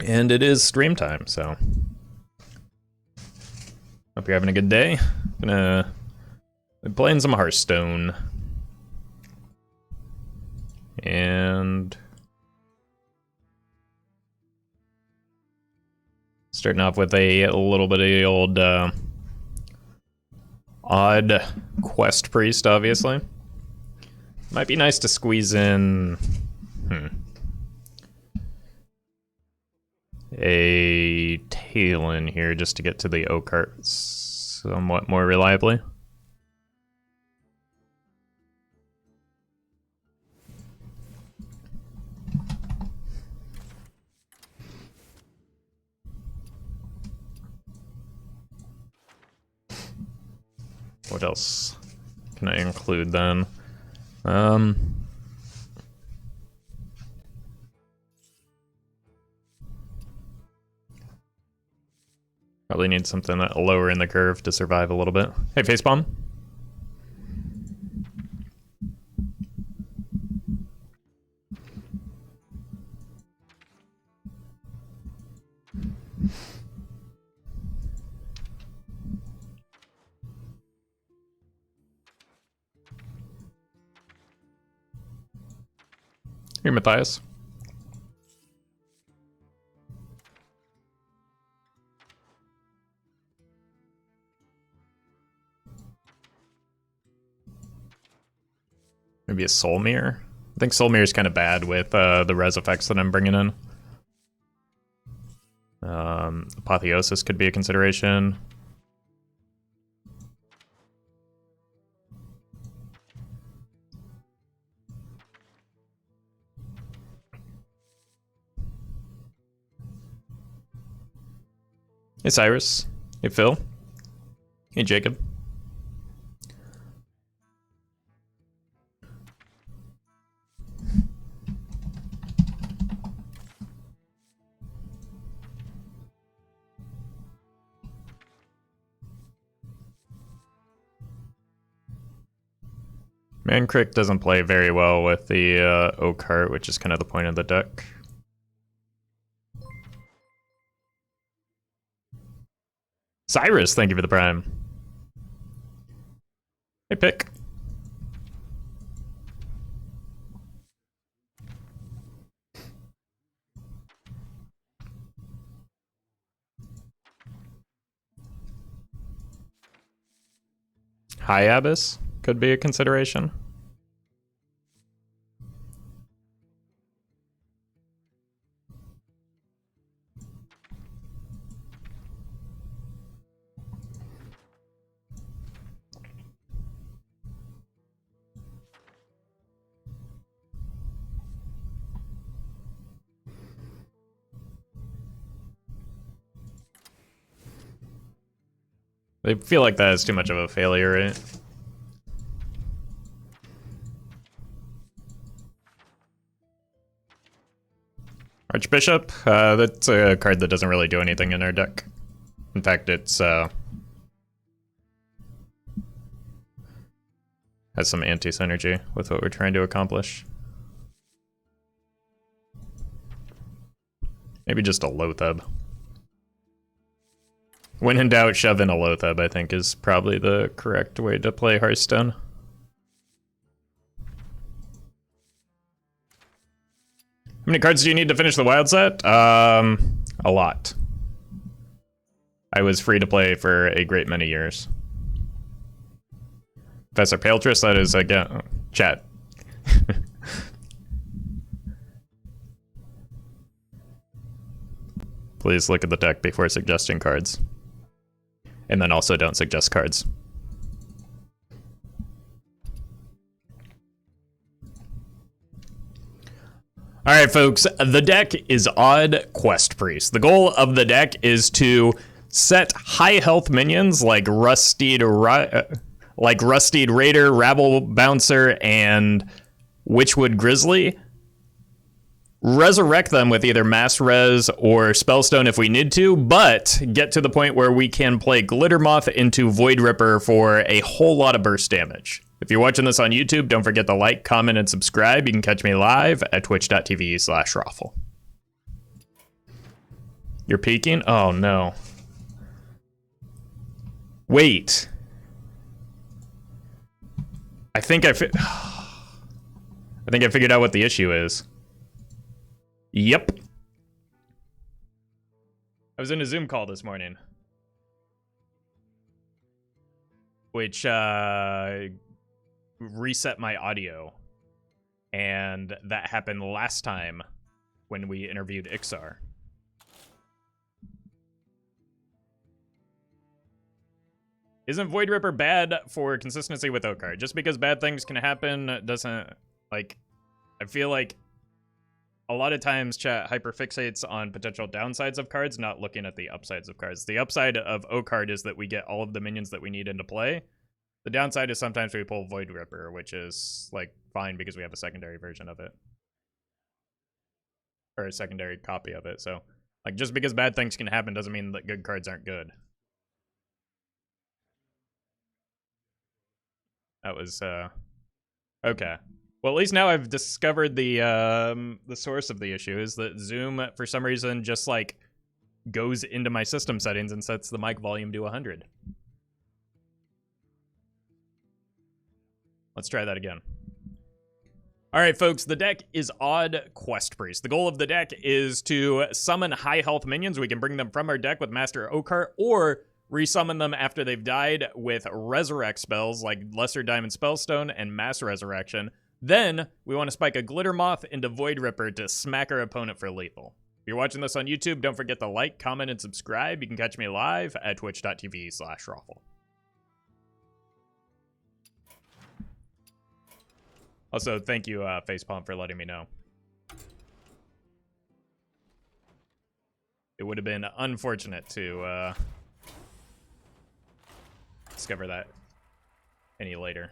And it is stream time, so hope you're having a good day. Gonna be playing some Hearthstone. And starting off with a little bit of the old odd quest priest, obviously. Might be nice to squeeze in a Talon here just to get to the O-Cart somewhat more reliably. What else can I include then? Probably need something lower in the curve to survive a little bit. Hey, Facepalm. Here, Matthias. Maybe a Soul Mirror? I think Soul Mirror is kind of bad with the res effects that I'm bringing in. Apotheosis could be a consideration. Hey, Cyrus. Hey, Phil. Hey, Jacob. Mancrick doesn't play very well with the O-Cart, which is kind of the point of the deck. Cyrus, thank you for the prime. Hey, Pick. High Abyss could be a consideration. They feel like that is too much of a failure, right? Archbishop, that's a card that doesn't really do anything in our deck. In fact, it's has some anti-synergy with what we're trying to accomplish. Maybe just a Lotheb. When in doubt, shove in a Lotheb, I think, is probably the correct way to play Hearthstone. How many cards do you need to finish the wild set? A lot. I was free to play for a great many years. Professor Paltris, that is, again, chat. Please look at the deck before suggesting cards. And then also don't suggest cards. Alright, folks, the deck is Odd Quest Priest. The goal of the deck is to set high health minions like Rustied Raider, Rabble Bouncer, and Witchwood Grizzly. Resurrect them with either Mass Res or Spellstone if we need to, but get to the point where we can play Glittermoth into Void Ripper for a whole lot of burst damage. If you're watching this on YouTube, don't forget to like, comment, and subscribe. You can catch me live at twitch.tv/Roffle. You're peeking? Oh, no. Wait. I think I figured out what the issue is. Yep. I was in a Zoom call this morning, which reset my audio, and that happened last time when we interviewed Ixar. Isn't Void Ripper bad for consistency with Oakard? Just because bad things can happen doesn't, like, I feel like a lot of times chat hyperfixates on potential downsides of cards, not looking at the upsides of cards. The upside of Oakard is that we get all of the minions that we need into play. The downside is sometimes we pull Void Ripper, which is, like, fine because we have a secondary version of it. Or a secondary copy of it, so, like, just because bad things can happen doesn't mean that good cards aren't good. That was, okay. Well, at least now I've discovered the source of the issue is that Zoom, for some reason, just, like, goes into my system settings and sets the mic volume to 100. Let's try that again. All right, folks, the deck is Odd Quest Priest. The goal of the deck is to summon high health minions. We can bring them from our deck with Master Oakart, or resummon them after they've died with Resurrect spells like Lesser Diamond Spellstone and Mass Resurrection. Then, we want to spike a Glitter Moth into Void Ripper to smack our opponent for lethal. If you're watching this on YouTube, don't forget to like, comment, and subscribe. You can catch me live at twitch.tv/Roffle. Also, thank you, Facepalm, for letting me know. It would have been unfortunate to discover that any later.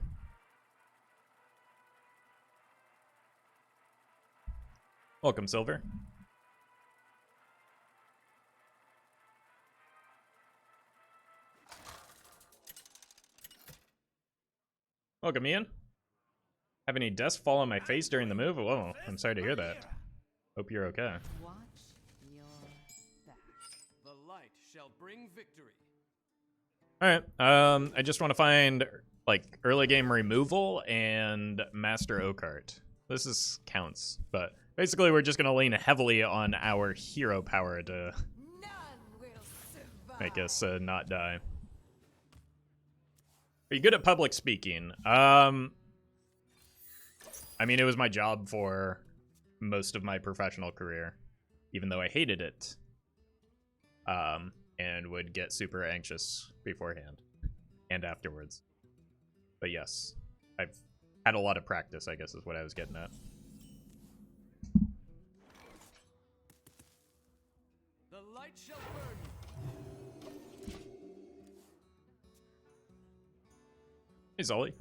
Welcome, Silver. Welcome, Ian. Have any dust fall on my face during the move? Whoa, I'm sorry to hear that. Hope you're okay. Watch your back. The light shall bring victory. Alright, I just want to find, like, early game removal and Master Oakart. This counts, but basically we're just going to lean heavily on our hero power to make us not die. Are you good at public speaking? I mean, it was my job for most of my professional career, even though I hated it. And would get super anxious beforehand and afterwards. But yes, I've had a lot of practice, I guess is what I was getting at. The light shall burn. Hey, Zolly.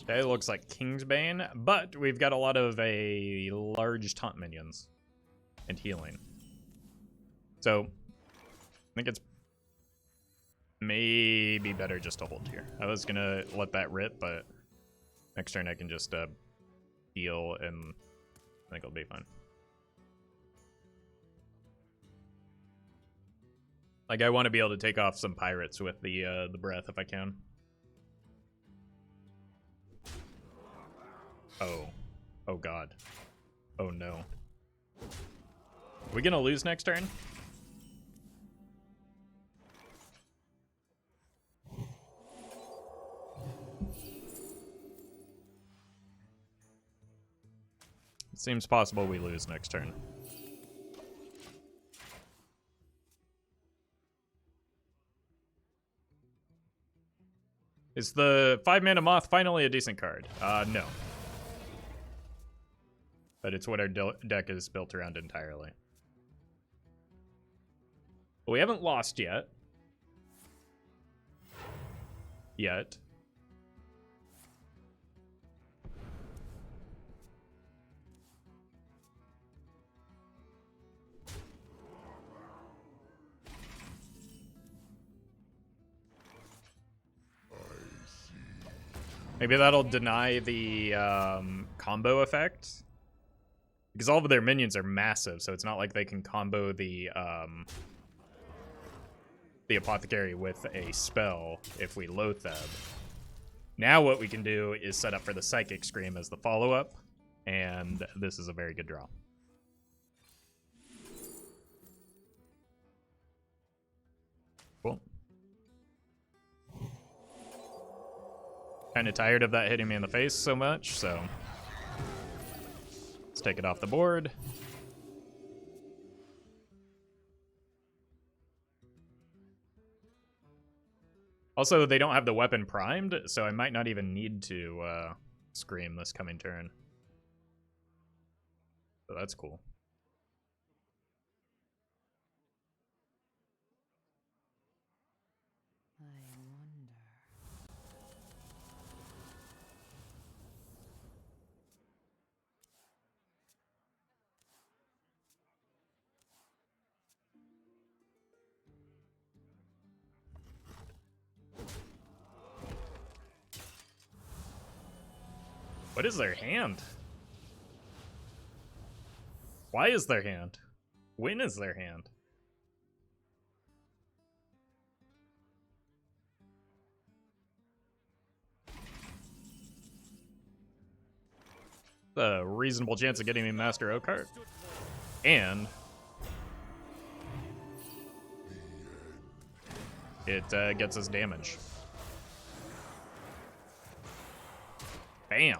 Okay, looks like Kingsbane, but we've got a lot of a large taunt minions and healing. So, I think it's maybe better just to hold here. I was gonna let that rip, but next turn I can just heal and I think it'll be fine. Like, I want to be able to take off some pirates with the breath if I can. Oh. Oh, God. Oh, no. Are we gonna lose next turn? It seems possible we lose next turn. Is the 5-mana Moth finally a decent card? No. But it's what our deck is built around entirely. But we haven't lost yet. Yet. Maybe that'll deny the combo effect. Because all of their minions are massive, so it's not like they can combo the Apothecary with a spell if we Loatheb. Now what we can do is set up for the Psychic Scream as the follow-up, and this is a very good draw. Cool. Kind of tired of that hitting me in the face so much, so let's take it off the board. Also, they don't have the weapon primed, so I might not even need to scream this coming turn. So that's cool. I wonder. What is their hand? Why is their hand? When is their hand? A reasonable chance of getting me Master Oakheart. And it gets us damage. Bam!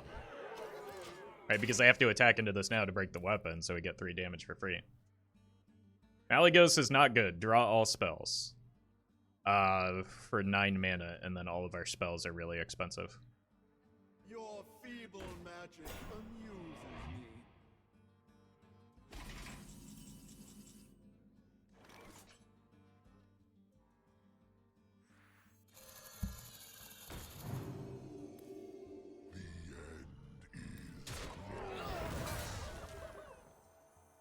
Right, because I have to attack into this now to break the weapon, so we get 3 damage for free. Malygos is not good. Draw all spells. For 9 mana, and then all of our spells are really expensive. Your feeble magic amuses me.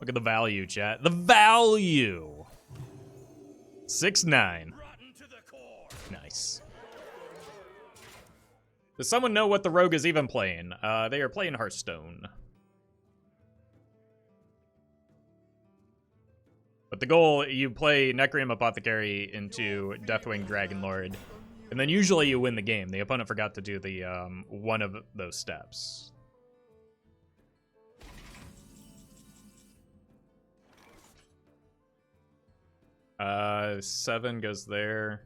Look at the value, chat. The value! 6-9. Rotten to the core. Nice. Does someone know what the rogue is even playing? They are playing Hearthstone. But the goal, you play Necrim Apothecary into Deathwing Dragonlord, and then usually you win the game. The opponent forgot to do the one of those steps. Uh, 7 goes there.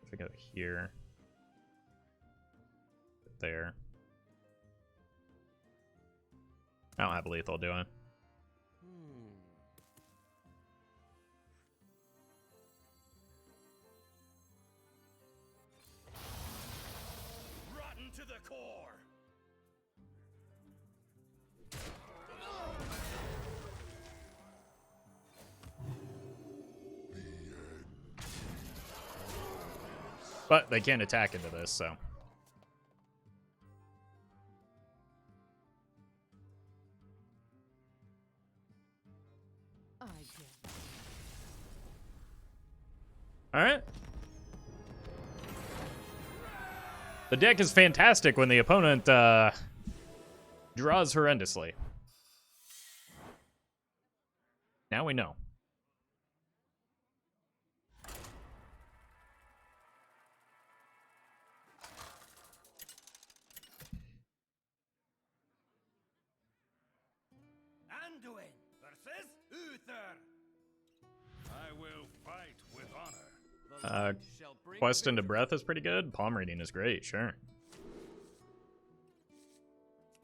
If I go here, there. I don't have lethal, do I? Rotten to the core. But they can't attack into this, so. I get. Alright. The deck is fantastic when the opponent draws horrendously. Now we know. Anduin versus Uther. I will fight with honor. The light shall bring Quest into victory. Breath is pretty good. Palm reading is great, sure.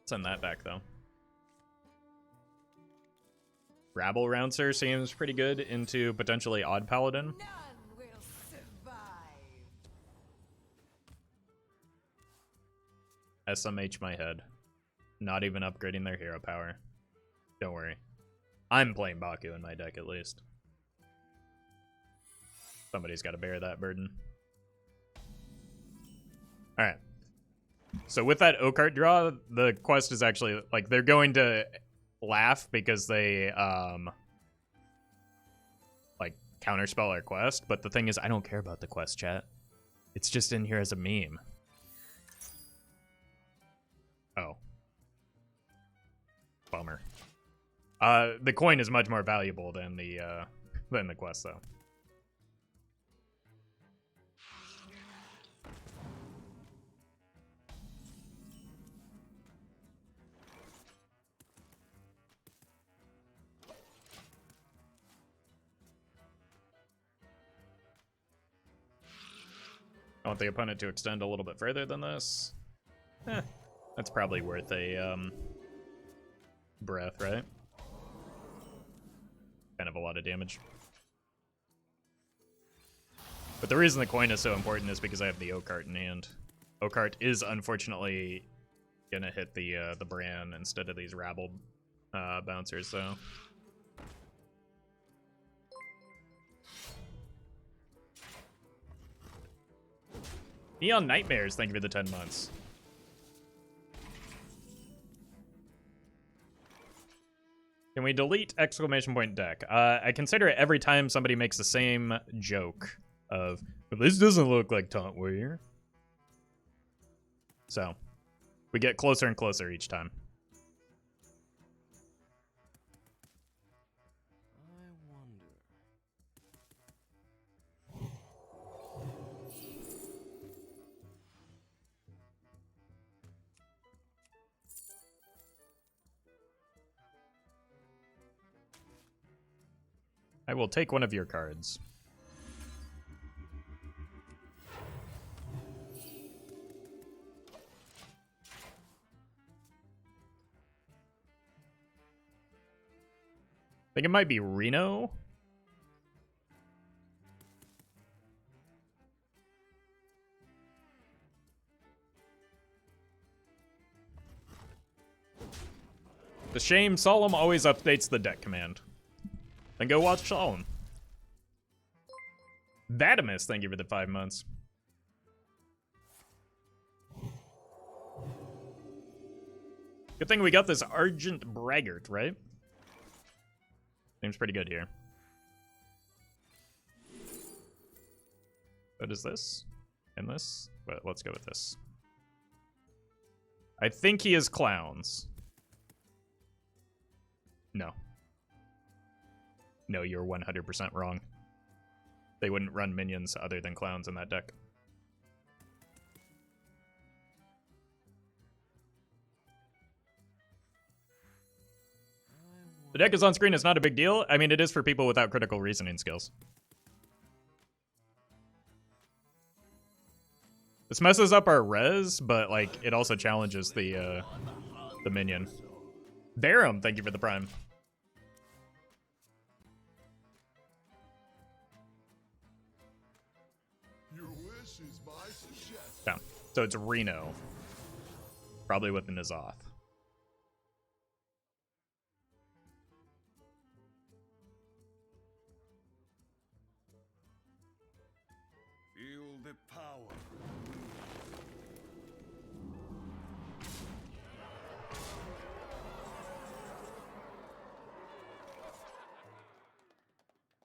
Send that back, though. Rabble Rouncer seems pretty good into potentially Odd Paladin. None will survive. SMH my head. Not even upgrading their hero power. Don't worry. I'm playing Baku in my deck, at least. Somebody's got to bear that burden. Alright. So with that Oakheart draw, the quest is actually, like, they're going to laugh because they, like, counterspell our quest, but the thing is, I don't care about the quest, chat. It's just in here as a meme. Oh. Bummer. The coin is much more valuable than the quest, though. I want the opponent to extend a little bit further than this. That's probably worth a breath, right? Kind of a lot of damage. But the reason the coin is so important is because I have the O-Cart in hand. O-Cart is unfortunately gonna hit the Bran instead of these rabble bouncers, so. Neon Nightmares, thank you for the 10 months. Can we delete exclamation point deck? I consider it every time somebody makes the same joke of, but this doesn't look like Taunt Warrior. So, we get closer and closer each time. I will take one of your cards. I think it might be Reno. The shame, Solemn always updates the deck command. Then go watch Solemn. Vadimus, thank you for the 5 months. Good thing we got this Argent Braggart, right? Seems pretty good here. What is this? And this? But let's go with this. I think he is clowns. No. No, you're 100% wrong. They wouldn't run minions other than clowns in that deck. The deck is on screen, it's not a big deal. I mean, it is for people without critical reasoning skills. This messes up our res, but like it also challenges the minion. Barum, thank you for the prime. Yeah. So it's Reno. Probably with the N'Zoth. Feel the power.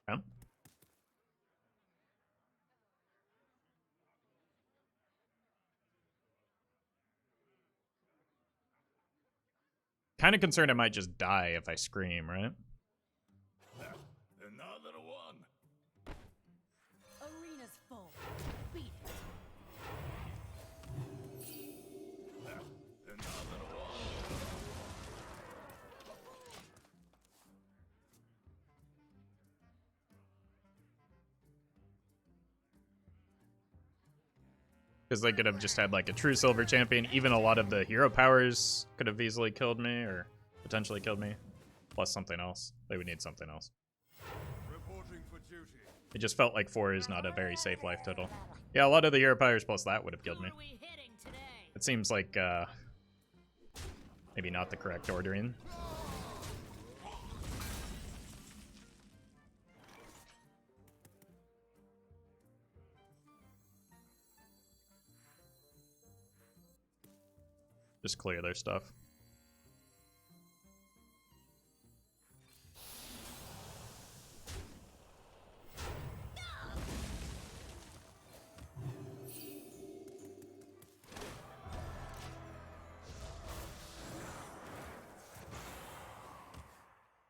Yeah. Kind of concerned I might just die if I scream, right? Another one. Arena's full. Beat it. Another one. Because they could have just had like a true silver champion. Even a lot of the hero powers could have easily killed me or potentially killed me. Plus something else. They would need something else. Reporting for duty. It just felt like 4 is not a very safe life total. Yeah, a lot of the hero powers plus that would have killed me. It seems like maybe not the correct ordering. Just clear their stuff.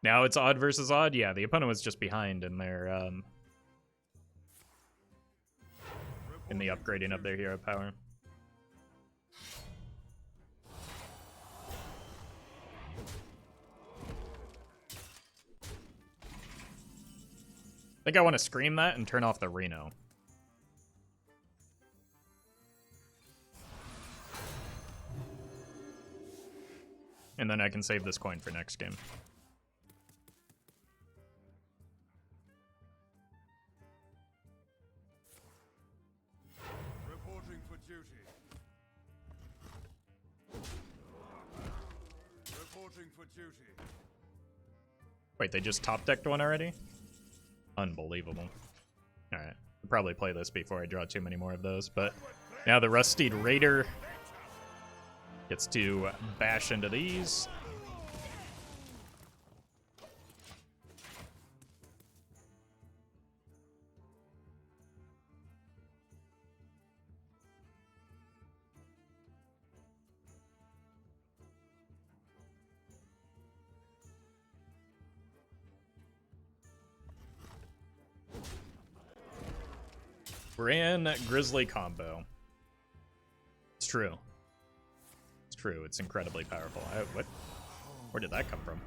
Now it's odd versus odd. Yeah, the opponent was just behind in their in the upgrading of their hero power. I think I want to scream that and turn off the Reno. And then I can save this coin for next game. Reporting for duty. Reporting for duty. Wait, they just top decked one already? Unbelievable. Alright, I'll probably play this before I draw too many more of those, but now the Rusted Raider gets to bash into these. Bran Grizzly combo. It's true. It's true. It's incredibly powerful. What? Where did that come from?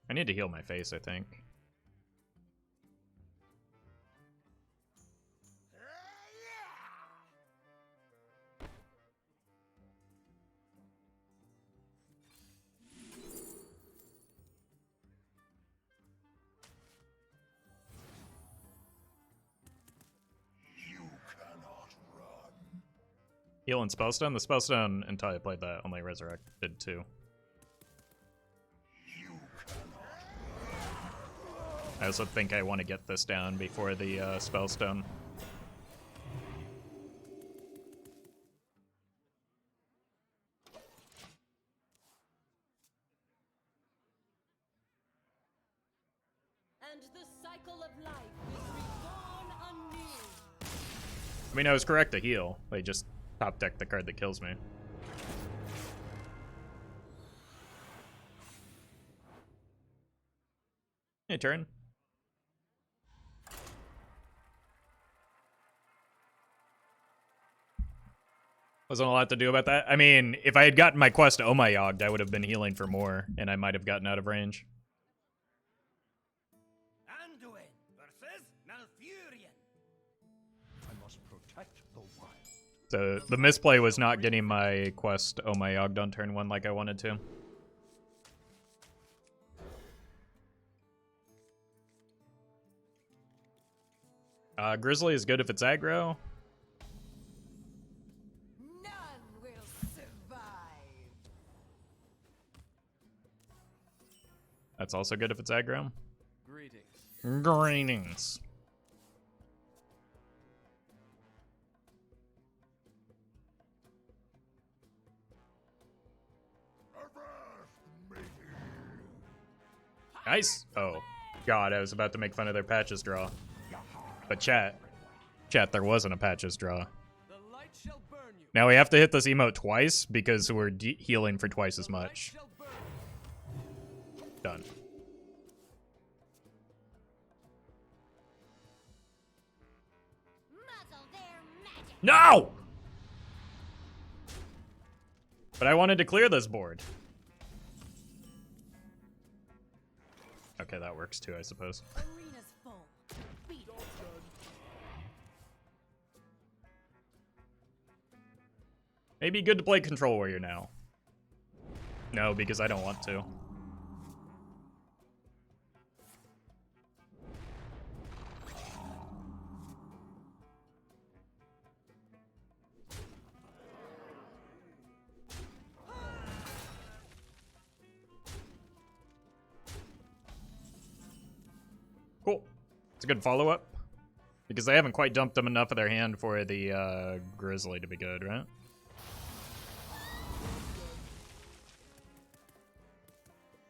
I need to heal my face, I think. Heal and Spellstone? The Spellstone, until I played that, only resurrected 2. I also think I want to get this down before the Spellstone. And the cycle of life is reborn anew. I mean, I was correct to heal. They just top deck the card that kills me. Hey, turn. Wasn't a lot to do about that. I mean, if I had gotten my quest to Omayogd, I would have been healing for more, and I might have gotten out of range. Anduin versus Malfurion. I must protect the wild. So the misplay was not getting my quest Omayogd on turn 1 like I wanted to. Grizzly is good if it's aggro. None will survive. That's also good if it's aggro. Greetings. Greetings. Nice. Oh, God, I was about to make fun of their patches draw. But chat, there wasn't a patches draw. The light shall burn you. Now we have to hit this emote twice because we're healing for twice as much. Done. Muzzle their magic. No! But I wanted to clear this board. Okay, that works too, I suppose. Arena's full. Beat it. Maybe good to play Control Warrior now. No, because I don't want to. Cool. It's a good follow-up. Because they haven't quite dumped them enough of their hand for the Grizzly to be good, right?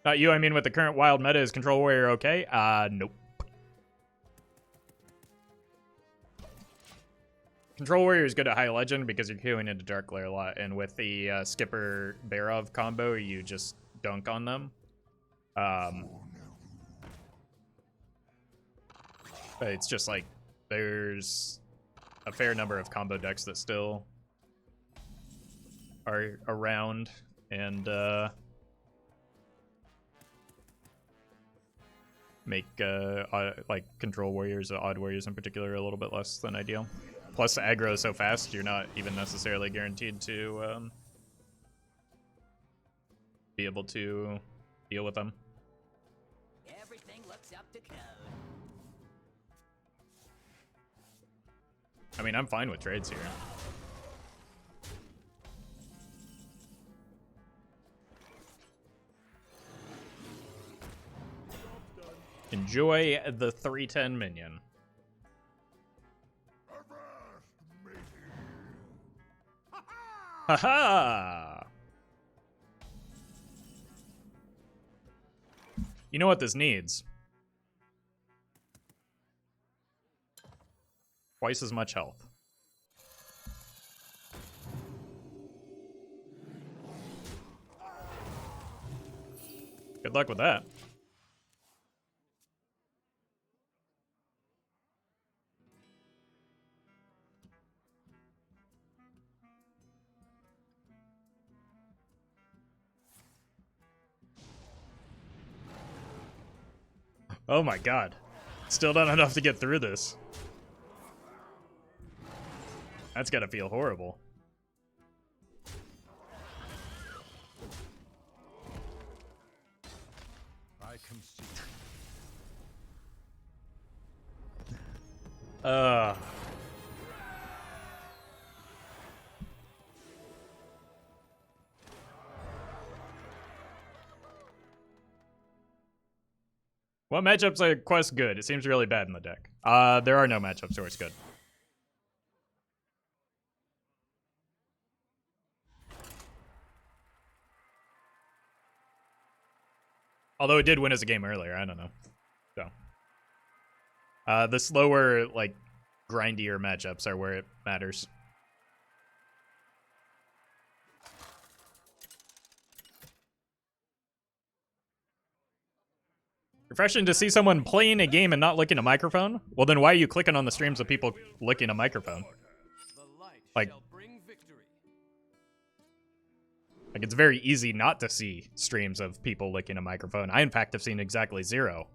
Not you, I mean with the current wild meta, is Control Warrior okay? Nope. Control Warrior is good at High Legend because you're queuing into Dark Glare a lot, and with the Skipper Barov combo, you just dunk on them. But it's just like, there's a fair number of combo decks that still are around, and make like Control Warriors, Odd Warriors in particular, a little bit less than ideal. Plus, aggro is so fast, you're not even necessarily guaranteed to be able to deal with them. Everything looks up to code. I mean, I'm fine with trades here. Enjoy the 310 minion. Haha! You know what this needs? Twice as much health. Good luck with that. Oh my god. Still not enough to get through this. That's gotta feel horrible. I concede. What matchups are Quest good? It seems really bad in the deck. There are no matchups where it's good. Although it did win as a game earlier, I don't know. So, the slower, like, grindier matchups are where it matters. Refreshing to see someone playing a game and not licking a microphone? Well, then why are you clicking on the streams of people licking a microphone? Like, it's very easy not to see streams of people licking a microphone. I, in fact, have seen exactly 0.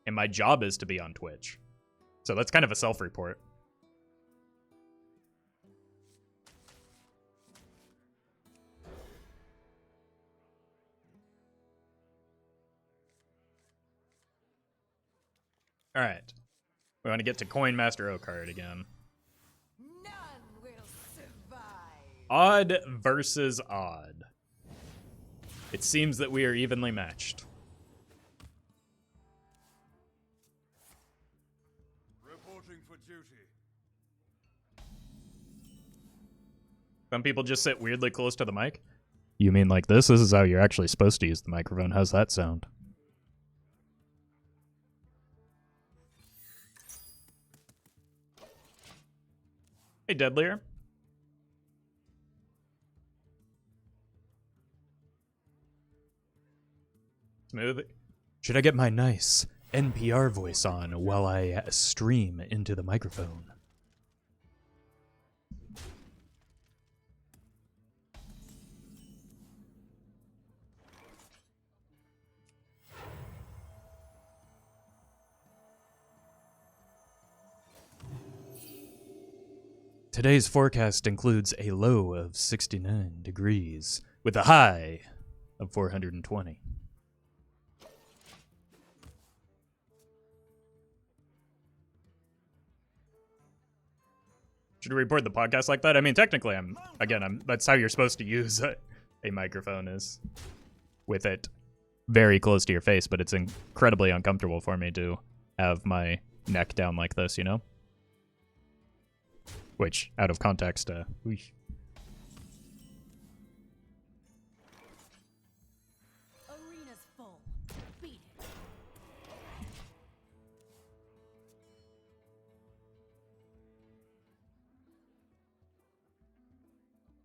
And my job is to be on Twitch. So that's kind of a self-report. All right. We want to get to Coin Master O card again. None will survive. Odd versus odd. It seems that we are evenly matched. Reporting for duty. Some people just sit weirdly close to the mic. You mean like this? This is how you're actually supposed to use the microphone. How's that sound? Hey, Deadlier. Smooth. Should I get my nice NPR voice on while I stream into the microphone? Today's forecast includes a low of 69 degrees with a high of 420. Should we report the podcast like that? I mean, technically, that's how you're supposed to use a microphone, is with it very close to your face, but it's incredibly uncomfortable for me to have my neck down like this, you know? which, out of context, weesh. Arena's full. Beat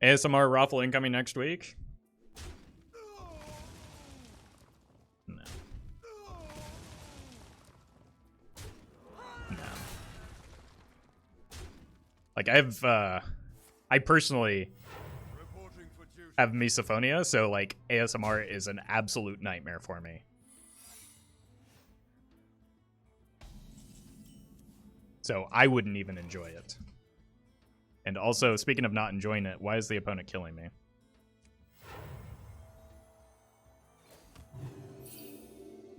it. ASMR Roffle incoming next week? No. No. Like, I personally Reporting for duty. have misophonia, so, like, ASMR is an absolute nightmare for me. So I wouldn't even enjoy it. And also, speaking of not enjoying it, why is the opponent killing me?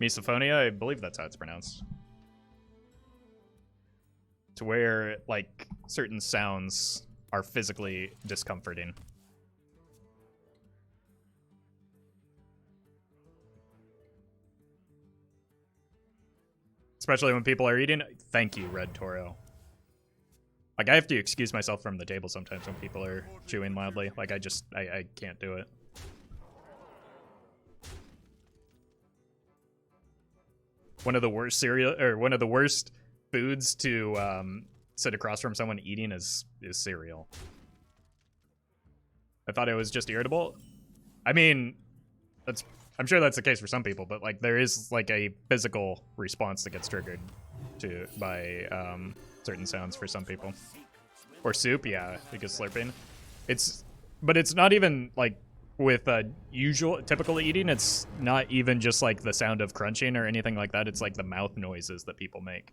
Misophonia? I believe that's how it's pronounced. To where, like, certain sounds are physically discomforting. Especially when people are eating. Thank you, Red Toro. Like, I have to excuse myself from the table sometimes when people are chewing loudly. Like, I can't do it. One of the worst one of the worst foods to sit across from someone eating is cereal. I thought it was just irritable. I mean, I'm sure that's the case for some people, but like there is like a physical response that gets triggered by certain sounds for some people. Or soup, yeah, because slurping. But it's not even like with typical eating. It's not even just like the sound of crunching or anything like that. It's like the mouth noises that people make.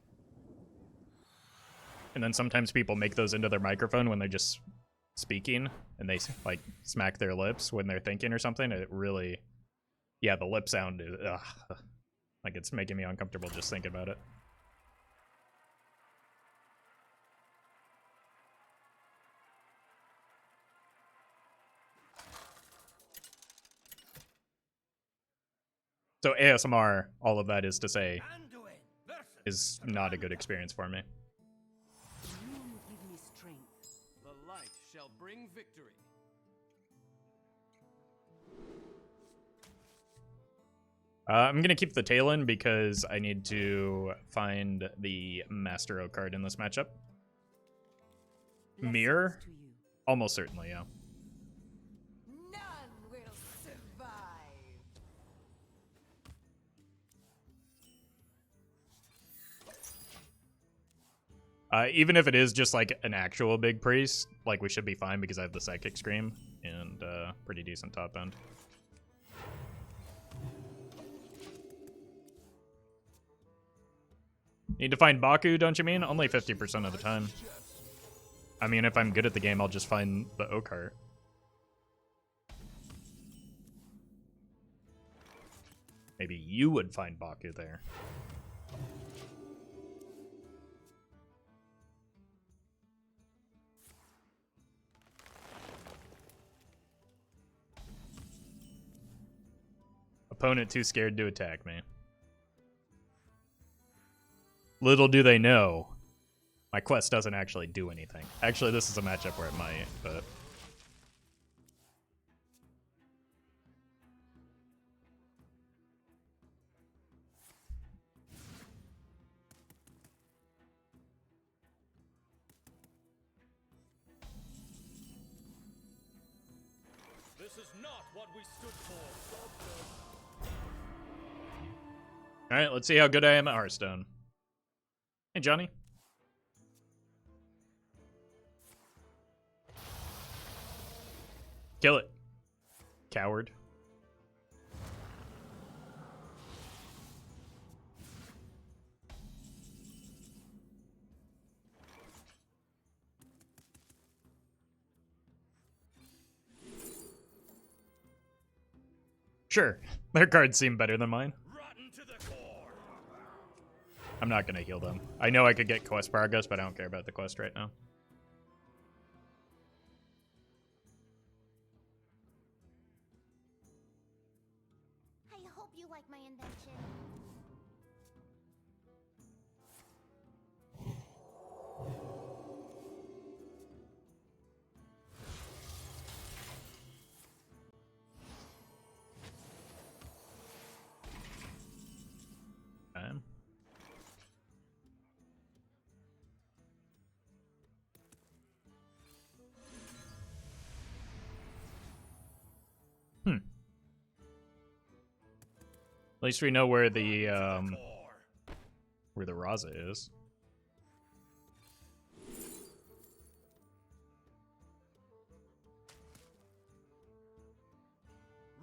And then sometimes people make those into their microphone when they're just speaking, and they like smack their lips when they're thinking or something. It really, yeah, the lip sound is like it's making me uncomfortable just thinking about it. So ASMR, all of that is to say, is not a good experience for me. You give me strength. The light shall bring victory. I'm going to keep the Talon because I need to find the Master O card in this matchup. Mirror? To you. Almost certainly, yeah. None will survive. Even if it is just like an actual big priest, like we should be fine because I have the Psychic Scream and pretty decent top end. Need to find Baku, don't you mean? Only 50% of the time. I mean, if I'm good at the game, I'll just find the Okart. Maybe you would find Baku there. Opponent too scared to attack me. Little do they know, my quest doesn't actually do anything. Actually, this is a matchup where it might, but... This is not what we stood for. Alright, let's see how good I am at Hearthstone. Hey, Johnny. Kill it. Coward. Sure, their cards seem better than mine. Rotten to the core. I'm not gonna heal them. I know I could get quest progress, but I don't care about the quest right now. I hope you like my invention. At least we know where the Raza is.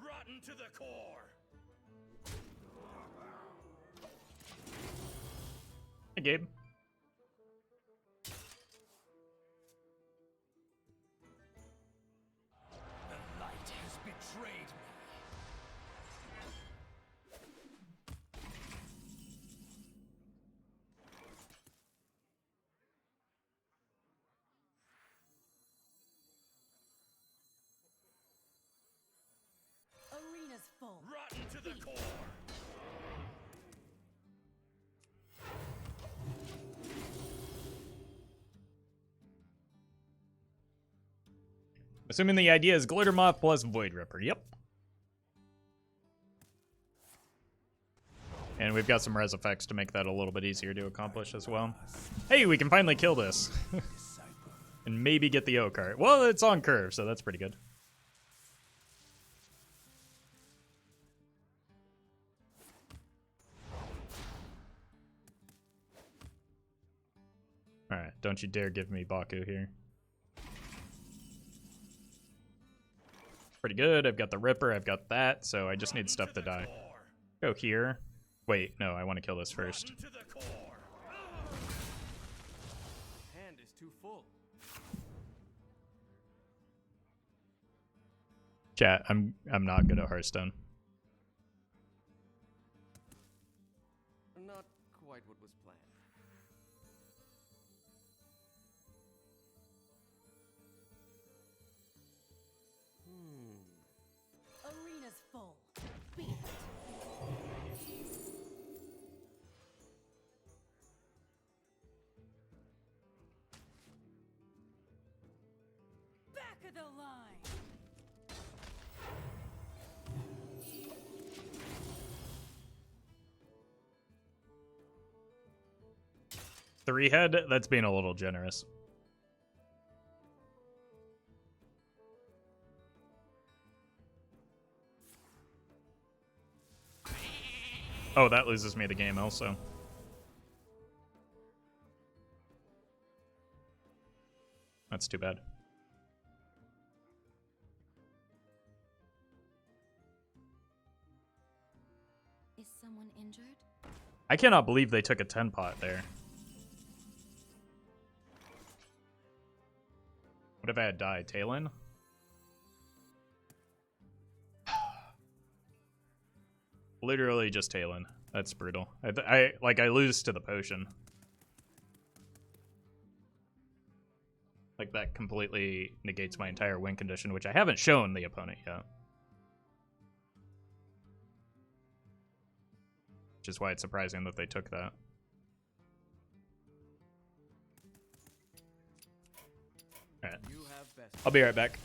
Rotten to the core. Hey, Gabe. The light has betrayed me. Arena's full. Rotten to the core. Assuming the idea is Glitter Moth plus Void Ripper. Yep. And we've got some res effects to make that a little bit easier to accomplish as well. Hey, we can finally kill this. And maybe get the O card. Well, it's on curve, so that's pretty good. Alright, don't you dare give me Baku here. Pretty good. I've got the Ripper, I've got that, so I just need stuff to die. Go here. Wait, no, I want to kill this first. To the core. Hand is too full. Chat, I'm not good at Hearthstone. Not quite what was planned. Arena's full. Beat it. Back of the line. Three head? That's being a little generous. Oh, that loses me the game also. That's too bad. Is someone injured? I cannot believe they took a 10 pot there. What if I had died? Talon? Literally just Talon. That's brutal. I lose to the potion. Like, that completely negates my entire win condition, which I haven't shown the opponent yet. Which is why it's surprising that they took that. Alright. You have best. I'll be right back.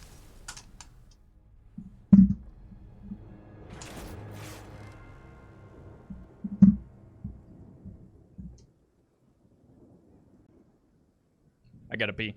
I gotta pee.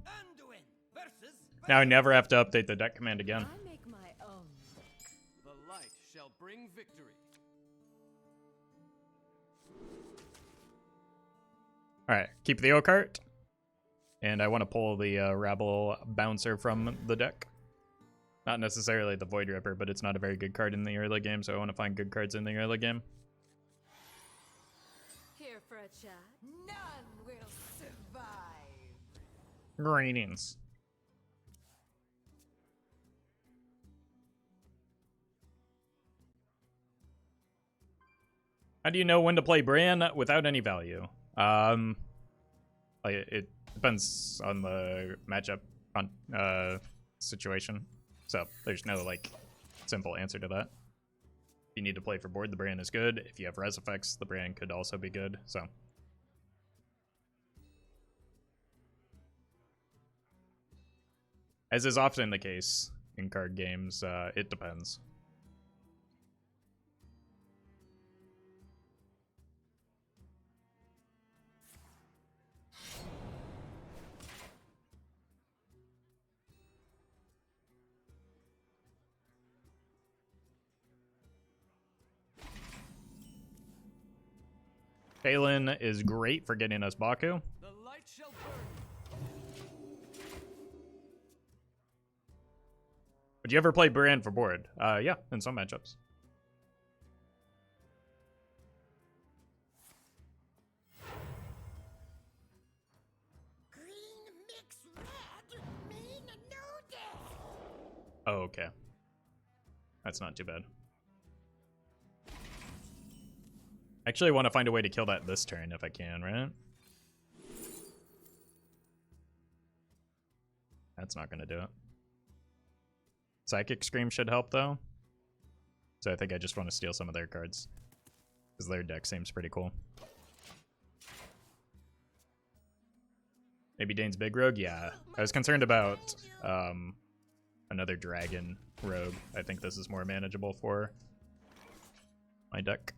Anduin versus Now I never have to update the deck command again. I make my own luck. The light shall bring victory. Alright, keep the O-Cart. And I want to pull the Rabble Bouncer from the deck. Not necessarily the Void Ripper, but it's not a very good card in the early game, so I want to find good cards in the early game. Here for a chat? None will survive. Greetings. How do you know when to play Bran without any value? Like it depends on the matchup on situation. So there's no like simple answer to that. If you need to play for board, the Bran is good. If you have res effects, the Bran could also be good. So as is often the case in card games, it depends. Balin is great for getting us Baku. The light shall burn. Would you ever play Bran for board? Yeah, in some matchups. Green mix red mean no death. Oh, okay. That's not too bad. Actually, I want to find a way to kill that this turn if I can, right? That's not going to do it. Psychic Scream should help, though. So I think I just want to steal some of their cards. Because their deck seems pretty cool. Maybe Dane's Big Rogue? Yeah. I was concerned about another Dragon Rogue. I think this is more manageable for my deck.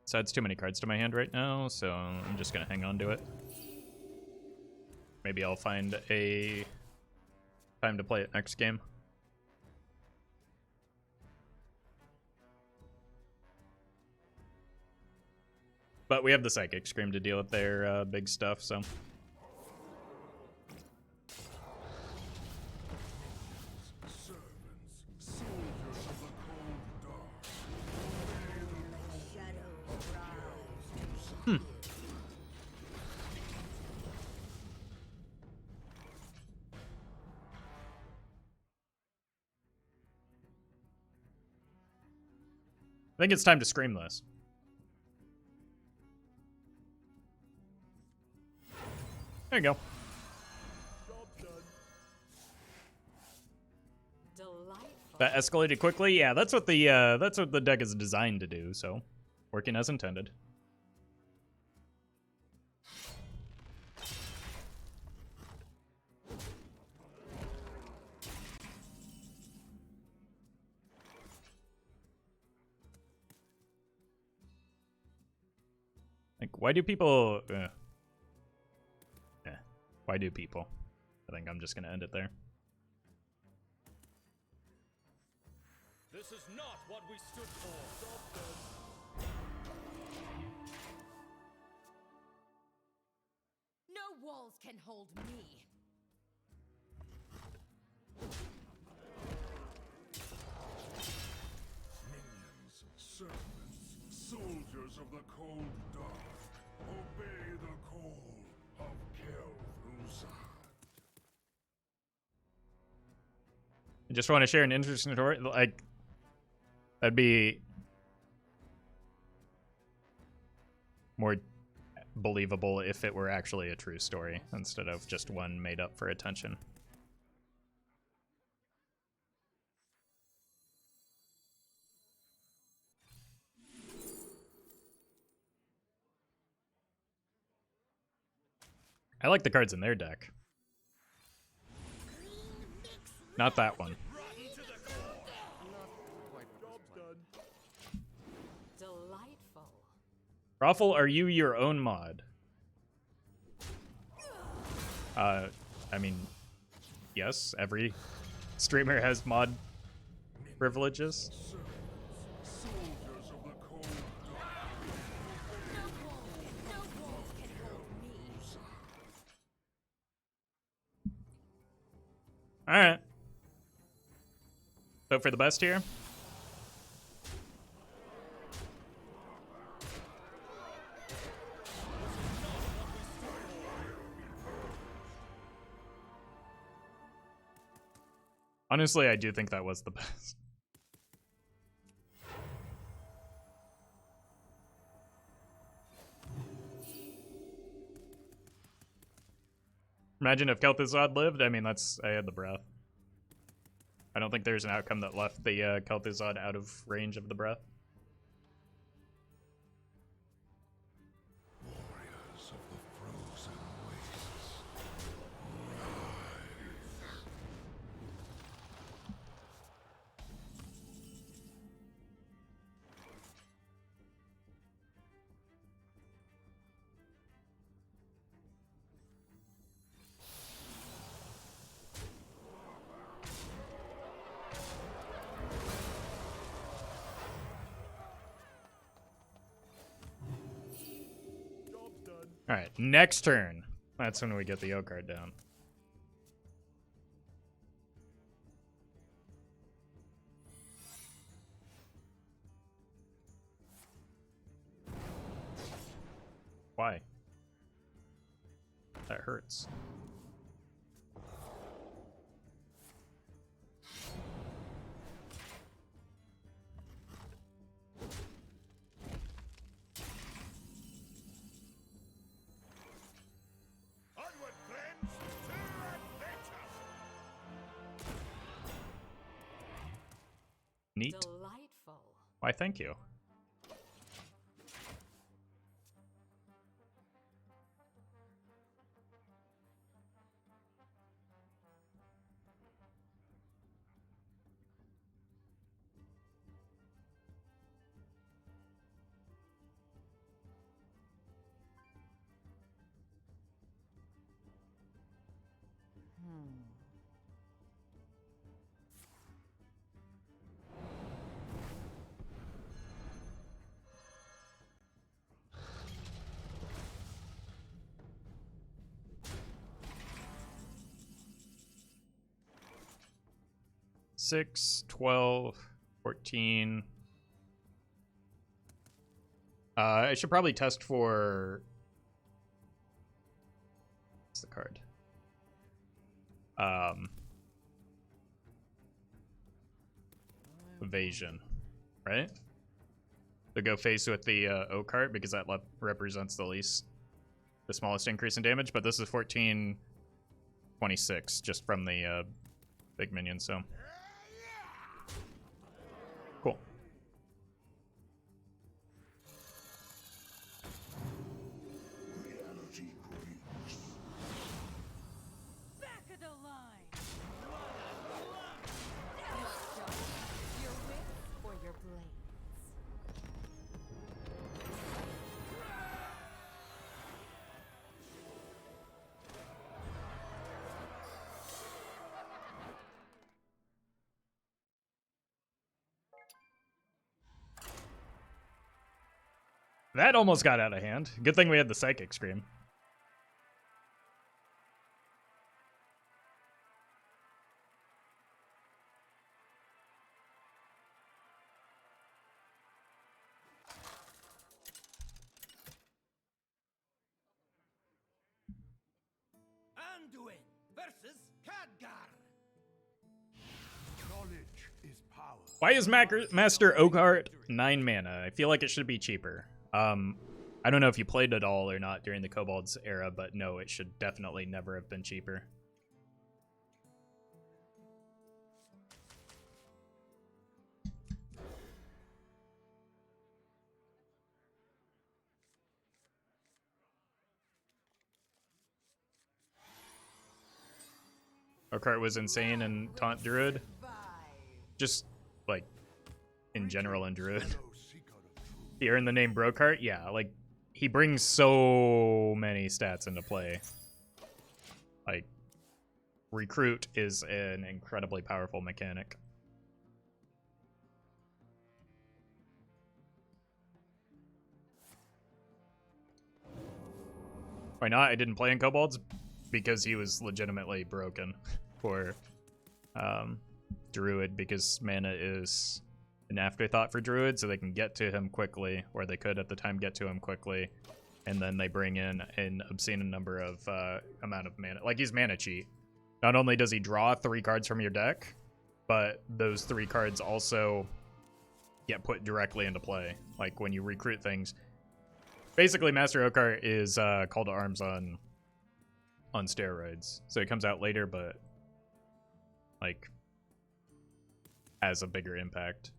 So adds too many cards to my hand right now, so I'm just gonna hang on to it. Maybe I'll find a time to play it next game. But we have the Psychic Scream to deal with their big stuff, so. I think it's time to Scream this. There you go. Delightful. That escalated quickly. Yeah, that's what the deck is designed to do. So, working as intended. Like, why do people? Why do people? I think I'm just gonna end it there. This is not what we stood for. walls can hold me. Minions, servants, soldiers of the cold dark, obey the call of Kel'Thuzad. I just want to share an interesting story. Like, that'd be more believable if it were actually a true story instead of just one made up for attention. I like the cards in their deck. Not that one. Delightful. Roffle, are you your own mod? I mean, yes, every streamer has mod privileges. Soldiers of the cold dark, No walls can hold me. Alright. Hope for the best here. Honestly, I do think that was the best. Imagine if Kel'Thuzad lived. I mean, I had the breath. I don't think there's an outcome that left the Kel'Thuzad out of range of the breath. warriors of the frozen wastes. Alright, next turn. That's when we get the O card down. Why? That hurts. Onward, friends, to adventure! Neat. Delightful. Why, thank you. Six, 12, 14. I should probably test for... What's the card? Evasion, right? To go face with the O card because that represents the smallest increase in damage, but this is 1426 just from the big minion, so cool. Back of the line. Your wits or your blades? That almost got out of hand. Good thing we had the Psychic Scream. Alduin versus Khadgar. Knowledge is power. Why is Master Oakheart 9 mana? I feel like it should be cheaper. I don't know if you played at all or not during the Kobolds era, but no, it should definitely never have been cheaper. Oakheart was insane in Taunt Druid. Just, like, in general in Druid. He earned the name Brokart? Yeah, like, he brings so many stats into play. Like, Recruit is an incredibly powerful mechanic. Why not? I didn't play in Kobolds because he was legitimately broken for Druid, because mana is an afterthought for Druid, so they can get to him quickly, or they could at the time get to him quickly, and then they bring in an obscene number of amount of mana. Like, he's mana cheat. Not only does he draw 3 cards from your deck, but those 3 cards also get put directly into play. Like, when you recruit things. Basically, Master Oakheart is Call to Arms on steroids. So it comes out later, but, like, has a bigger impact.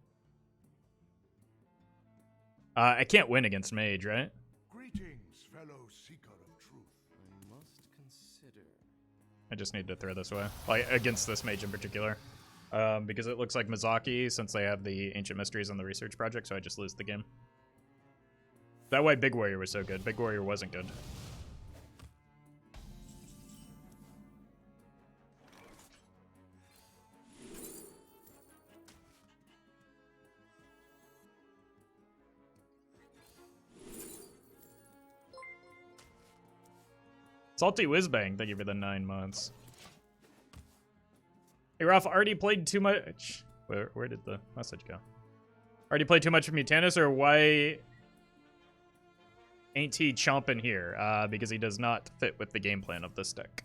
I can't win against Mage, right? Greetings, fellow seeker of truth. I must consider. I just need to throw this away. Like, against this Mage in particular. Because it looks like Mizaki, since they have the Ancient Mysteries on the research project, so I just lose the game. That why Big Warrior was so good. Big Warrior wasn't good. Salty Whizbang, thank you for the 9 months. Hey, Roff, already played too much. Where did the message go? Already played too much of Mutanus, or why ain't he chomping here? Because he does not fit with the game plan of this deck.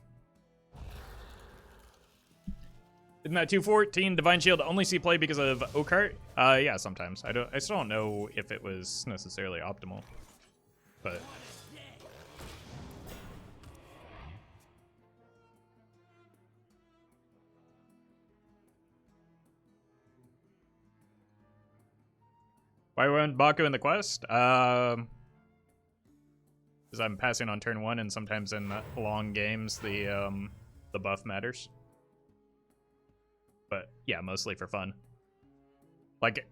Isn't that 214 Divine Shield only see play because of Oakheart? Yeah, sometimes. I still don't know if it was necessarily optimal, but. Why went Baku in the quest? Because I'm passing on turn 1, and sometimes in long games the buff matters. But yeah, mostly for fun. Like,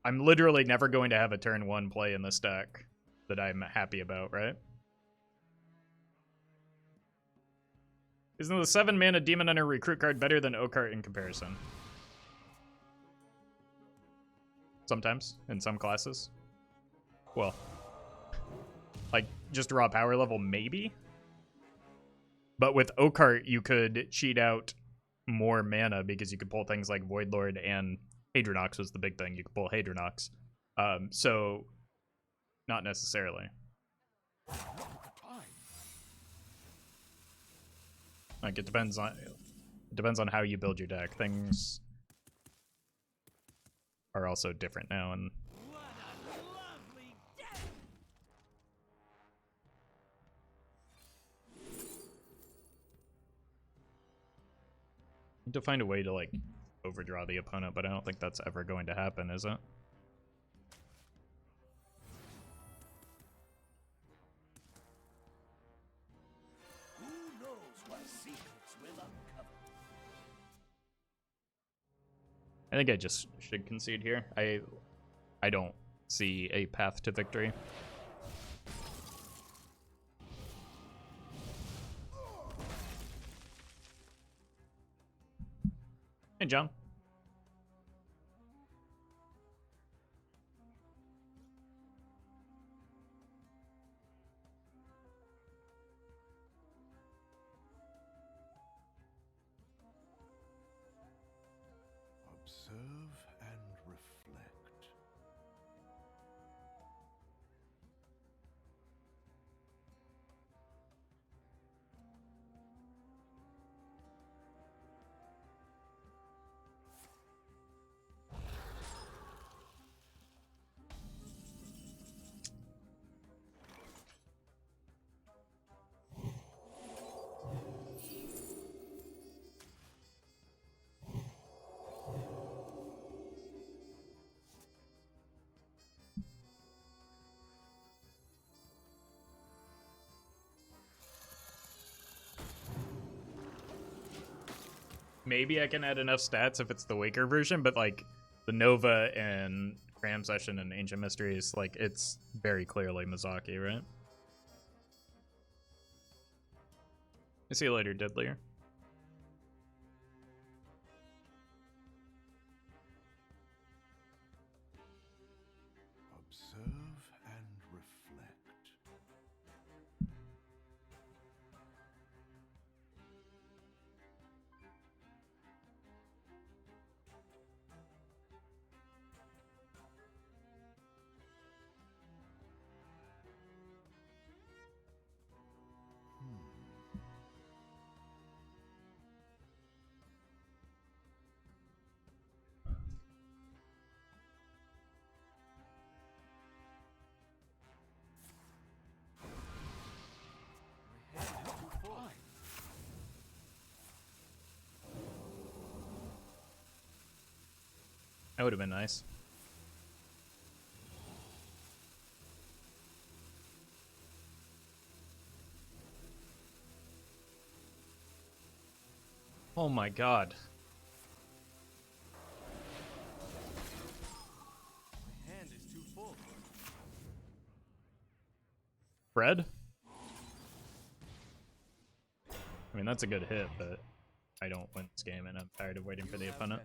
I'm literally never going to have a turn 1 play in this deck that I'm happy about, right? Isn't the 7 mana Demon Hunter recruit card better than Oakheart in comparison? Sometimes, in some classes. Well, like, just raw power level, maybe? But with Oakheart, you could cheat out more mana because you could pull things like Voidlord, and Hadronox was the big thing. You could pull Hadronox. So, not necessarily. Like, it depends on how you build your deck. Things are also different now, and What a lovely day! need to find a way to, like, overdraw the opponent, but I don't think that's ever going to happen, is it? Who knows what secrets will uncover? I think I just should concede here. I don't see a path to victory. Hey, John. Observe and reflect. maybe I can add enough stats if it's the Waker version, but like the Nova and Cram Session and Ancient Mysteries, like it's very clearly Mizaki, right? I see you later, Deadlier. Observe and reflect. That would have been nice. Oh my god. My hand is too full. Fred? I mean, that's a good hit, but I don't win this game, and I'm tired of waiting for the opponent.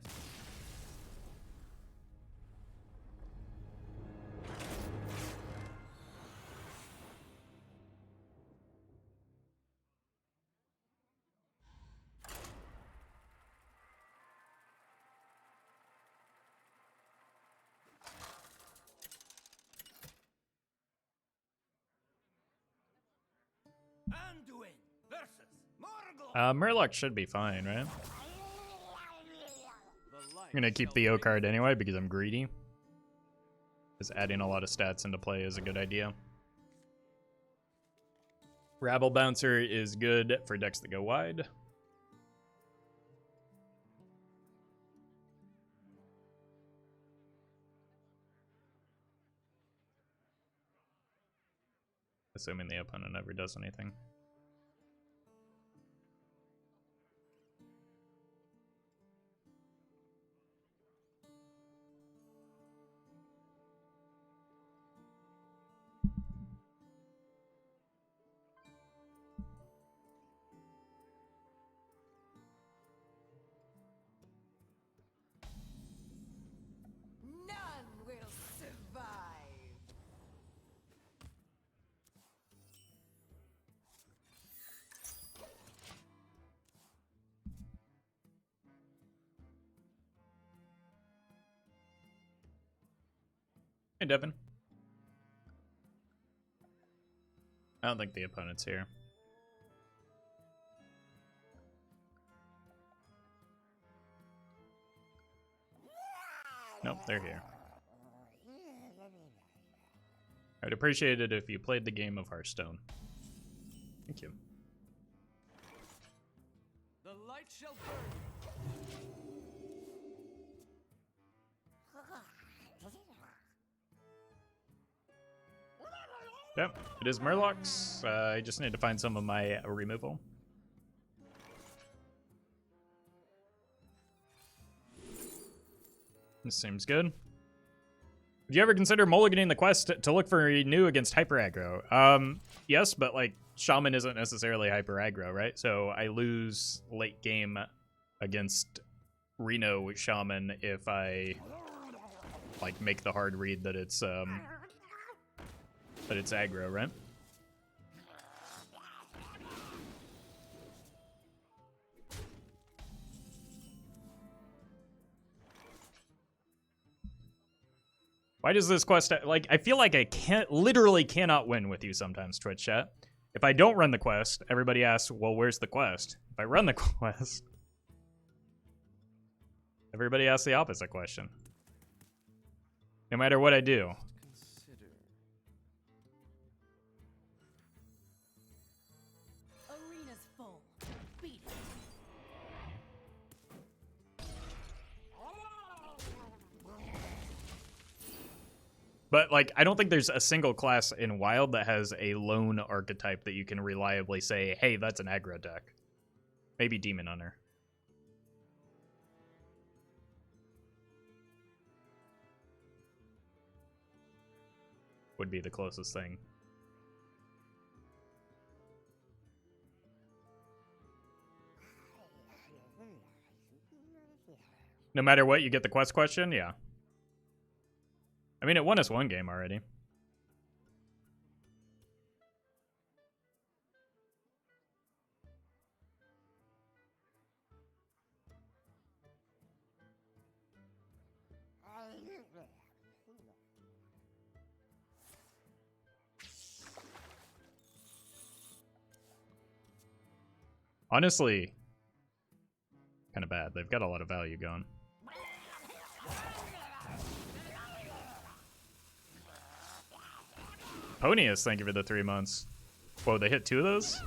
Anduin versus Morgul. Murloc should be fine, right? The light I'm gonna keep the O card anyway because I'm greedy. Because adding a lot of stats into play is a good idea. Rabble Bouncer is good for decks that go wide. Assuming the opponent never does anything. None will survive. Hey, Devin. I don't think the opponent's here. Nope, they're here. I'd appreciate it if you played the game of Hearthstone. Thank you. The light shall burn. Yep, it is Murlocs. I just need to find some of my removal. This seems good. Would you ever consider mulliganing the quest to look for new against hyper aggro? Yes, but like Shaman isn't necessarily hyper aggro, right? So I lose late game against Reno Shaman if I like make the hard read that it's aggro, right? Why does this quest, like, I feel like I literally cannot win with you sometimes, Twitch chat. If I don't run the quest, everybody asks, well, where's the quest? If I run the quest, everybody asks the opposite question. No matter what I do. Consider. Arena's full. Beat it. But, like, I don't think there's a single class in Wild that has a lone archetype that you can reliably say, hey, that's an aggro deck. Maybe Demon Hunter. would be the closest thing. No matter what, you get the quest question? Yeah. I mean, it won us one game already. Honestly, kind of bad. They've got a lot of value going. Ponius, thank you for the 3 months. Whoa, they hit 2 of those?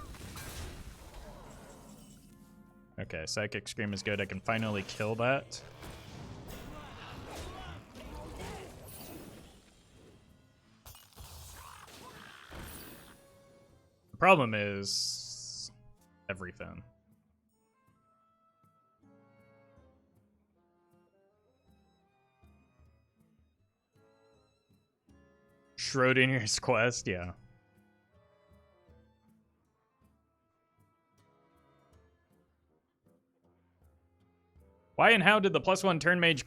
Okay, Psychic Scream is good. I can finally kill that. The problem is everything. Schrodinger's quest, yeah. Why and how did the +1 turn mage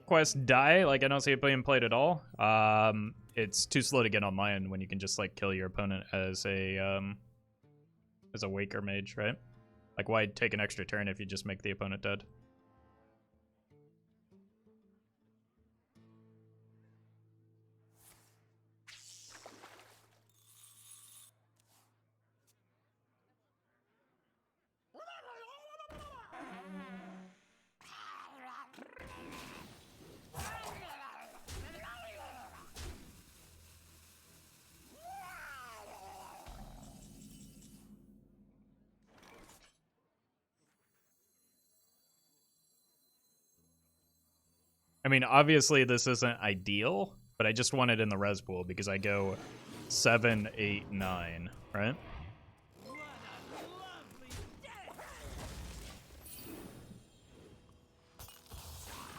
quest die? Like, I don't see it being played at all. It's too slow to get online when you can just like kill your opponent as a waker mage, right? Like, why take an extra turn if you just make the opponent dead? I mean, obviously this isn't ideal, but I just want it in the res pool because I go 7, 8, 9, right?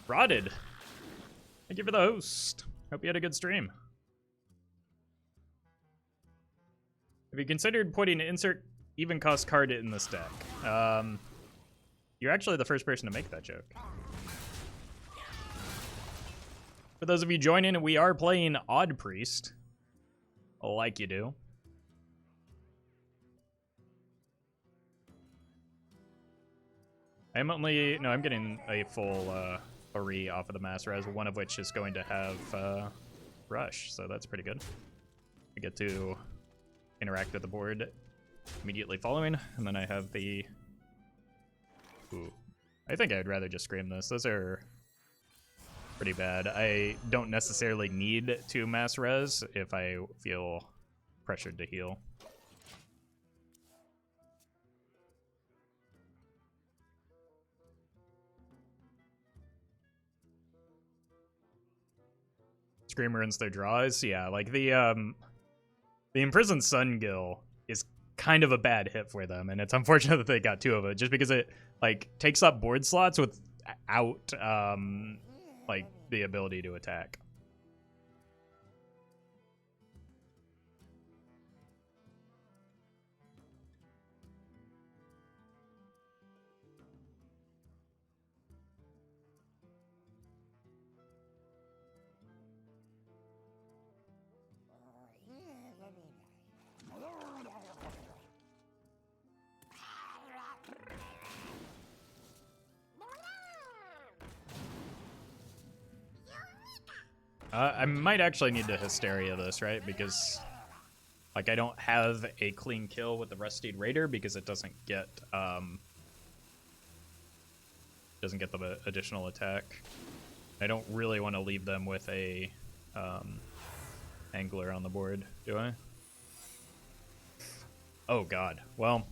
Rotted. Thank you for the host. Hope you had a good stream. Have you considered putting an insert even cost card in this deck? You're actually the first person to make that joke. For those of you joining, we are playing Odd Priest, like you do. I'm getting a full 3 off of the mass res, one of which is going to have Rush, so that's pretty good. I get to interact with the board immediately following, and then I have the... Ooh. I think I'd rather just Scream this. Those are pretty bad. I don't necessarily need to mass res if I feel pressured to heal. Scream ruins their draws. Yeah, like the Imprisoned Sun Gill is kind of a bad hit for them, and it's unfortunate that they got 2 of it, just because it like takes up board slots without like the ability to attack. I might actually need to Hysteria this, right? Because, like, I don't have a clean kill with the Rusted Raider because it doesn't get the additional attack. I don't really want to leave them with a Angler on the board, do I? Oh god. Well,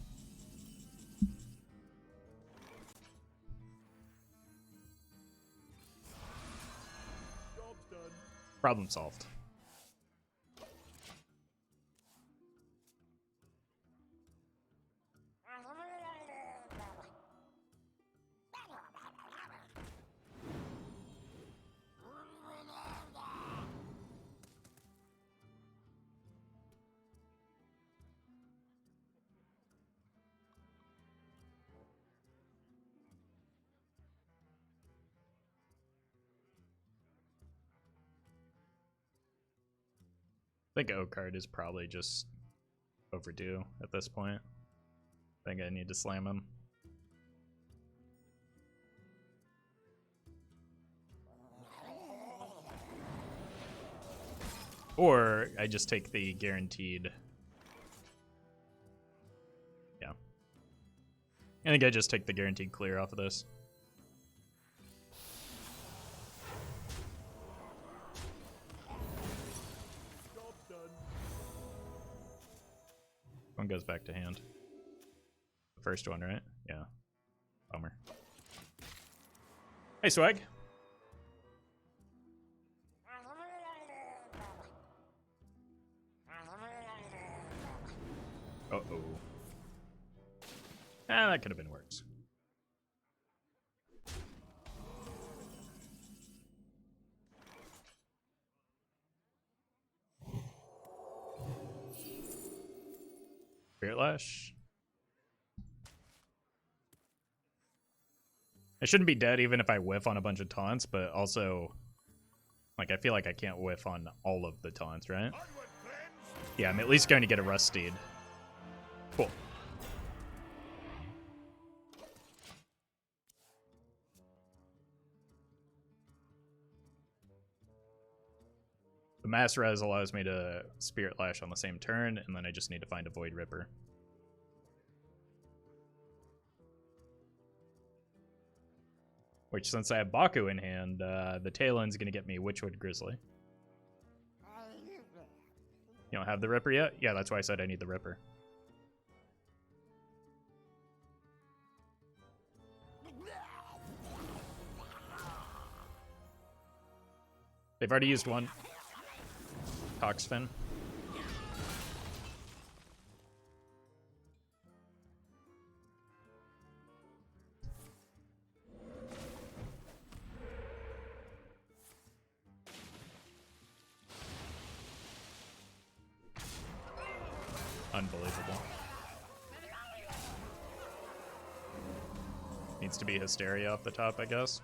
problem solved. I think O card is probably just overdue at this point. I think I need to slam him. Or I just take the guaranteed. Yeah. I think I just take the guaranteed clear off of this. One goes back to hand. The first one, right? Yeah. Bummer. Hey, Swag. Uh-oh. Ah, that could have been worse. Spirit Lash. I shouldn't be dead even if I whiff on a bunch of taunts, but also, like, I feel like I can't whiff on all of the taunts, right? Yeah, I'm at least going to get a Rust Steed. Cool. The Mass Res allows me to Spirit Lash on the same turn, and then I just need to find a Void Ripper. Which, since I have Baku in hand, the tail end's going to get me Witchwood Grizzly. You don't have the Ripper yet? Yeah, that's why I said I need the Ripper. They've already used one. Toxfin. Unbelievable. Needs to be Hysteria off the top, I guess.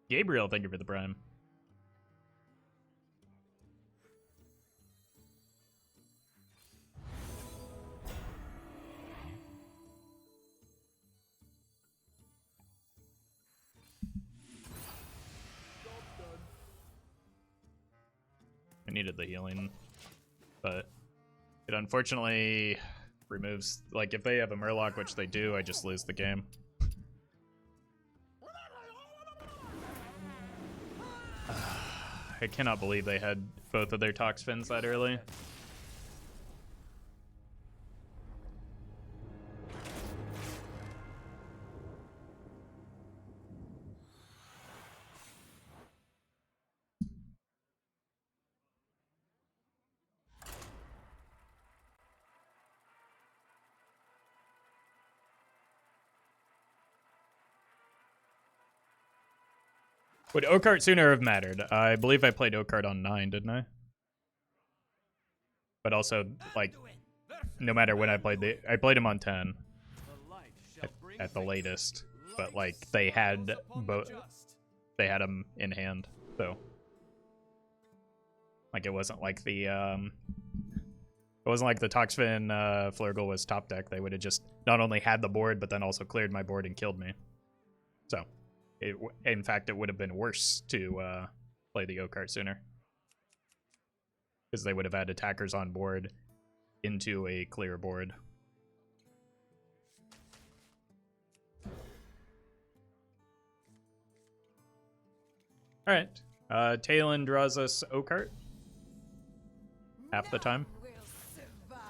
Gabriel, thank you for the prime. I needed the healing, but it unfortunately removes, like, if they have a Murloc, which they do, I just lose the game. I cannot believe they had both of their Toxfins that early. Would Okart sooner have mattered? I believe I played Okart on 9, didn't I? But also, like, no matter when I played him on 10 at the latest. But like they had both, they had him in hand, so like it wasn't like the Toxfin Flurgle was top deck. They would have just not only had the board, but then also cleared my board and killed me. So, in fact, it would have been worse to play the Okart sooner. Because they would have had attackers on board into a clear board. Alright. Talon draws us Okart. Half the time. Will survive.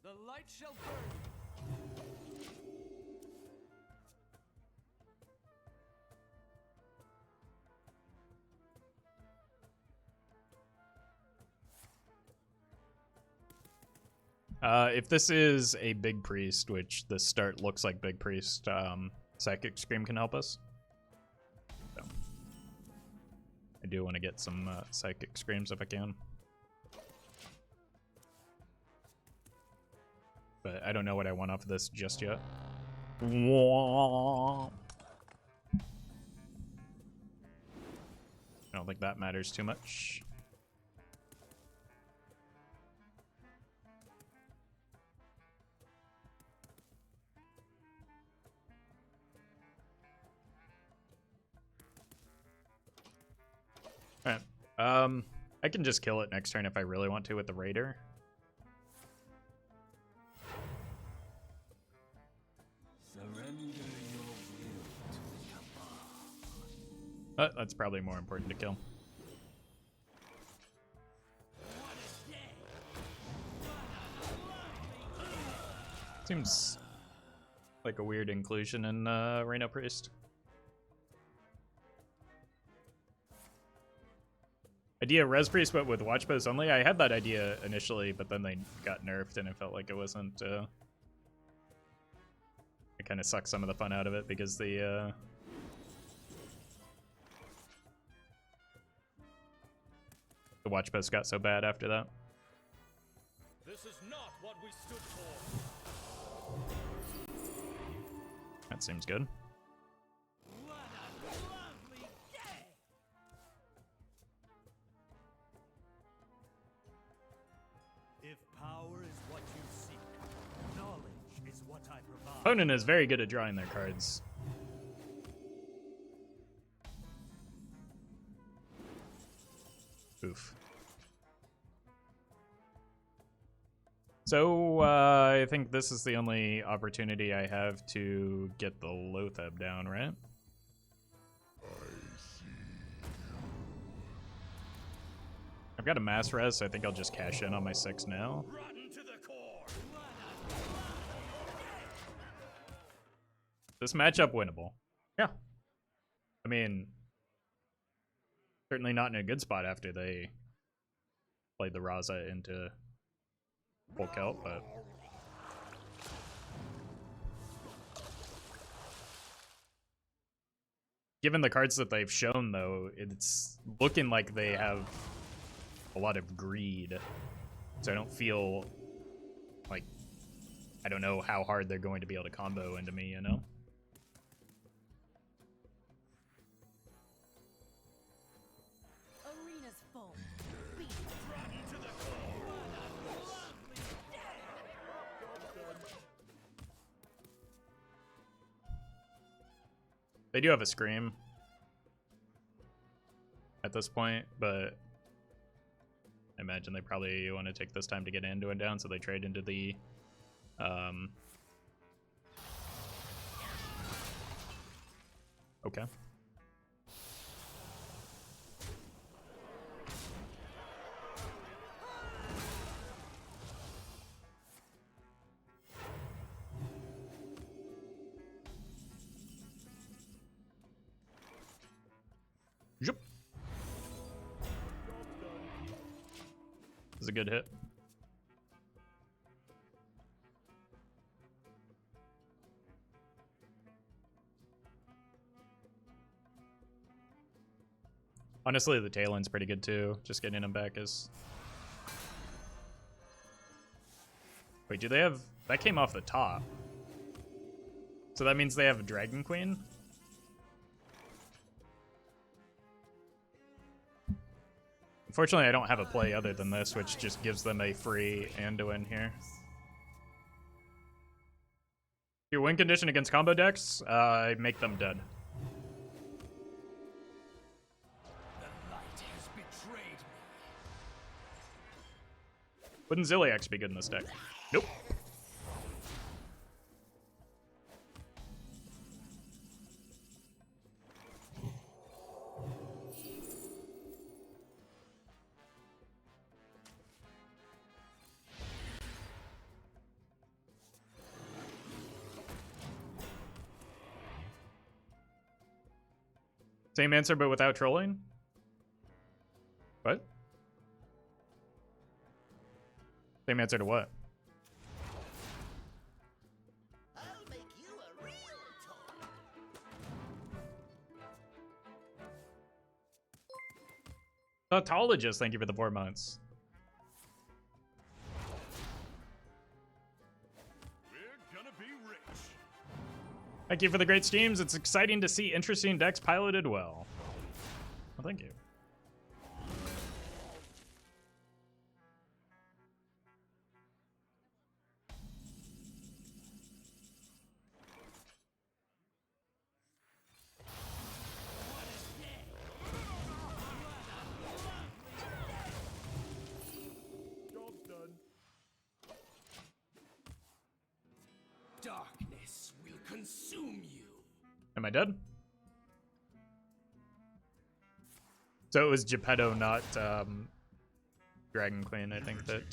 The light shall burn. If this is a big priest, which the start looks like big priest, Psychic Scream can help us. So, I do want to get some Psychic Screams if I can. But I don't know what I want off of this just yet. I don't think that matters too much. Alright. I can just kill it next turn if I really want to with the Raider. But that's probably more important to kill. Seems like a weird inclusion in Rhino Priest. Idea Res Priest, but with Watch Post only? I had that idea initially, but then they got nerfed and it felt like it wasn't... it kind of sucked some of the fun out of it because the Watch Post got so bad after that. This is not what we stood for. That seems good. What a lovely day! If power is what you seek, knowledge is what I provide. Opponent is very good at drawing their cards. Oof. So, I think this is the only opportunity I have to get the Lothab down, right? I've got a mass res, so I think I'll just cash in on my 6 now. Rotten to the core. This matchup winnable. Yeah. I mean, certainly not in a good spot after they played the Raza into full Celt, but given the cards that they've shown, though, it's looking like they have a lot of greed. So I don't feel like, I don't know how hard they're going to be able to combo into me, you know? Arena's full. They do have a Scream at this point, but I imagine they probably want to take this time to get Anduin down, so they trade into the okay. Yep. This is a good hit. Honestly, the tail end's pretty good too. Just getting him back is... Wait, do they have... That came off the top. So that means they have a Dragon Queen? Unfortunately, I don't have a play other than this, which just gives them a free Anduin here. Your win condition against combo decks, I make them dead. Wouldn't Ziliax be good in this deck? Nope. Same answer, but without trolling? What? Same answer to what? Autologist, thank you for the 4 months. We're gonna be rich. Thank you for the great streams. It's exciting to see interesting decks piloted well. Well, thank you. Job's done. Darkness will consume you. Am I dead? So it was Geppetto, not Dragon Queen, I think that...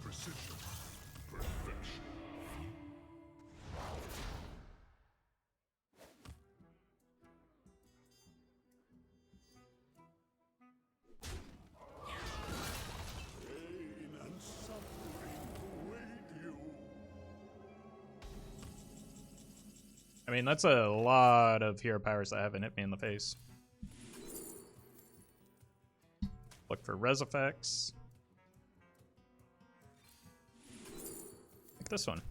Precision. Perfection. Pain and suffering await you. I mean, that's a lot of hero powers that haven't hit me in the face. Look for res effects. Like this one.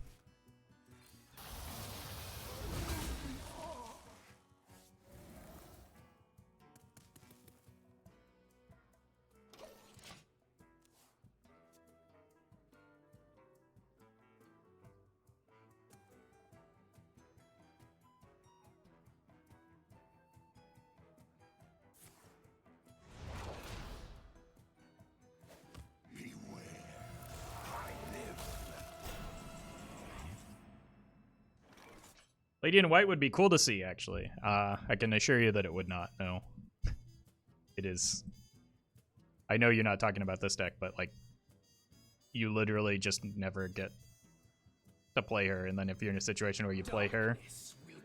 Lady in White would be cool to see, actually. I can assure you that it would not, no. It is... I know you're not talking about this deck, but, like, you literally just never get to play her, and then if you're in a situation where you play her,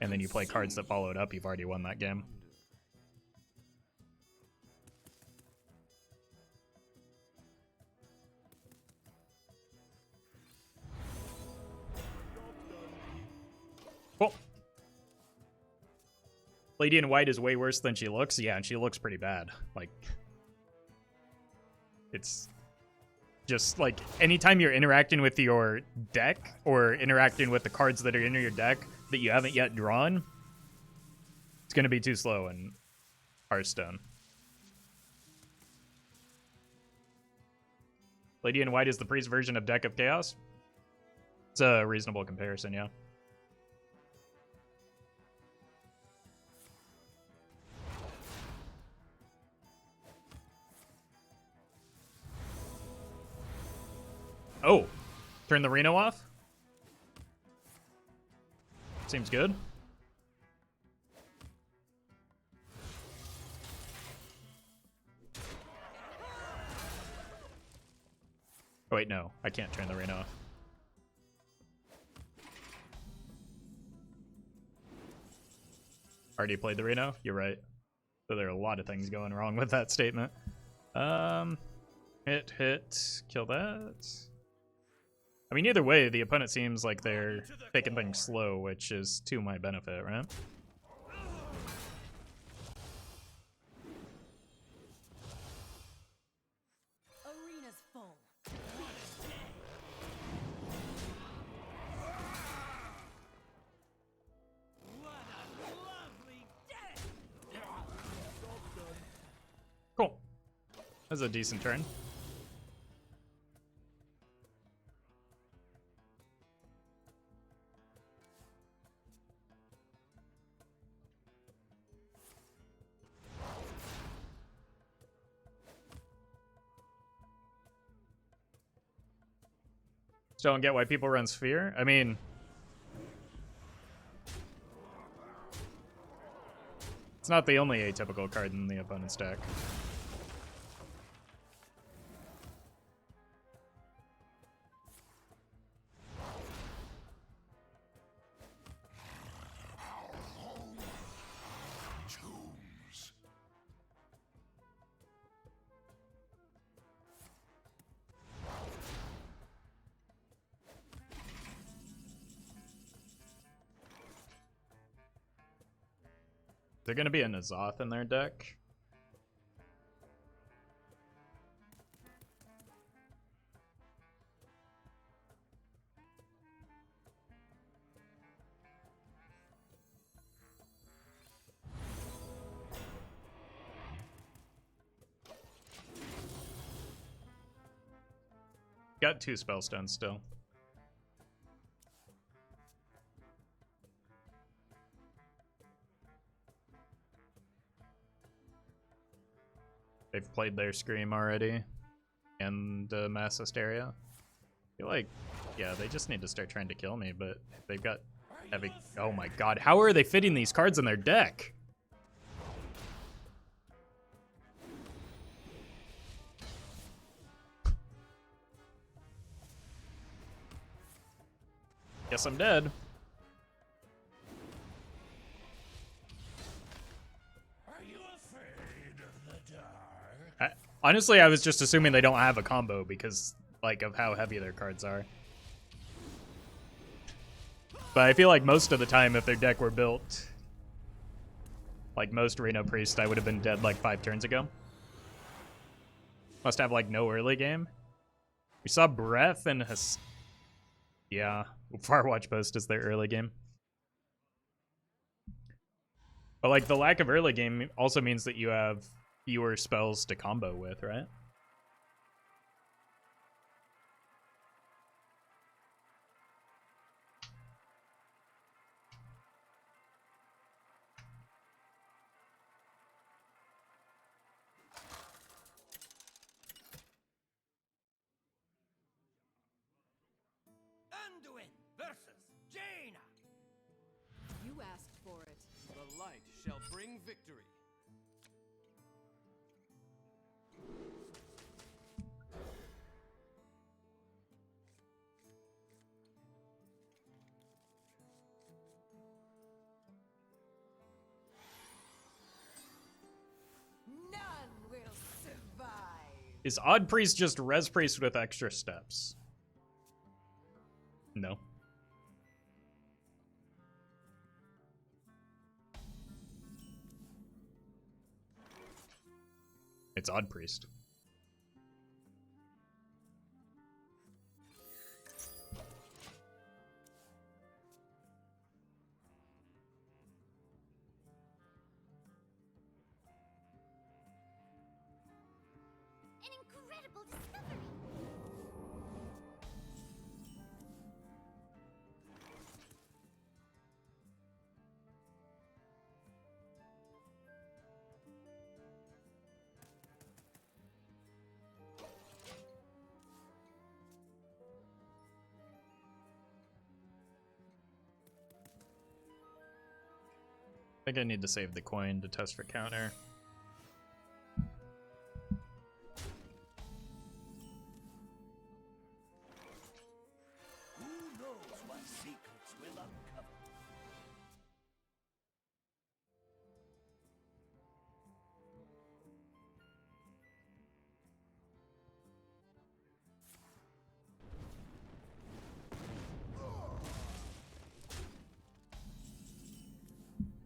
and then you play cards that follow it up, you've already won that game. Cool. Lady in White is way worse than she looks. Yeah, and she looks pretty bad. Like, it's just like anytime you're interacting with your deck or interacting with the cards that are in your deck that you haven't yet drawn, it's going to be too slow in Hearthstone. Lady in White is the priest version of Deck of Chaos. It's a reasonable comparison, yeah. Oh, turn the Reno off? Seems good. Oh wait, no, I can't turn the Reno off. Already played the Reno? You're right. So there are a lot of things going wrong with that statement. Hit, kill that. I mean, either way, the opponent seems like they're taking things slow, which is to my benefit, right? Arena's full. Cool. That's a decent turn. Still don't get why people run Sphere. I mean, it's not the only atypical card in the opponent's deck. Tombs. They're going to be a Nazoth in their deck. Got 2 spellstones still. They've played their Scream already. And Mass Hysteria. I feel like, yeah, they just need to start trying to kill me, but they've got heavy... Oh my god, how are they fitting these cards in their deck? Guess I'm dead. Are you afraid of the dark? Honestly, I was just assuming they don't have a combo because, like, of how heavy their cards are. But I feel like most of the time, if their deck were built like most Reno Priest, I would have been dead like 5 turns ago. Must have, like, no early game. We saw Breath and yeah, Firewatch Post is their early game. But, like, the lack of early game also means that you have fewer spells to combo with, right? Anduin versus Jaina. You asked for it. The light shall bring victory. None will survive. Is Odd Priest just Res Priest with extra steps? No. It's Odd Priest. An incredible discovery. I think I need to save the coin to test for counter. Who knows what secrets will uncover?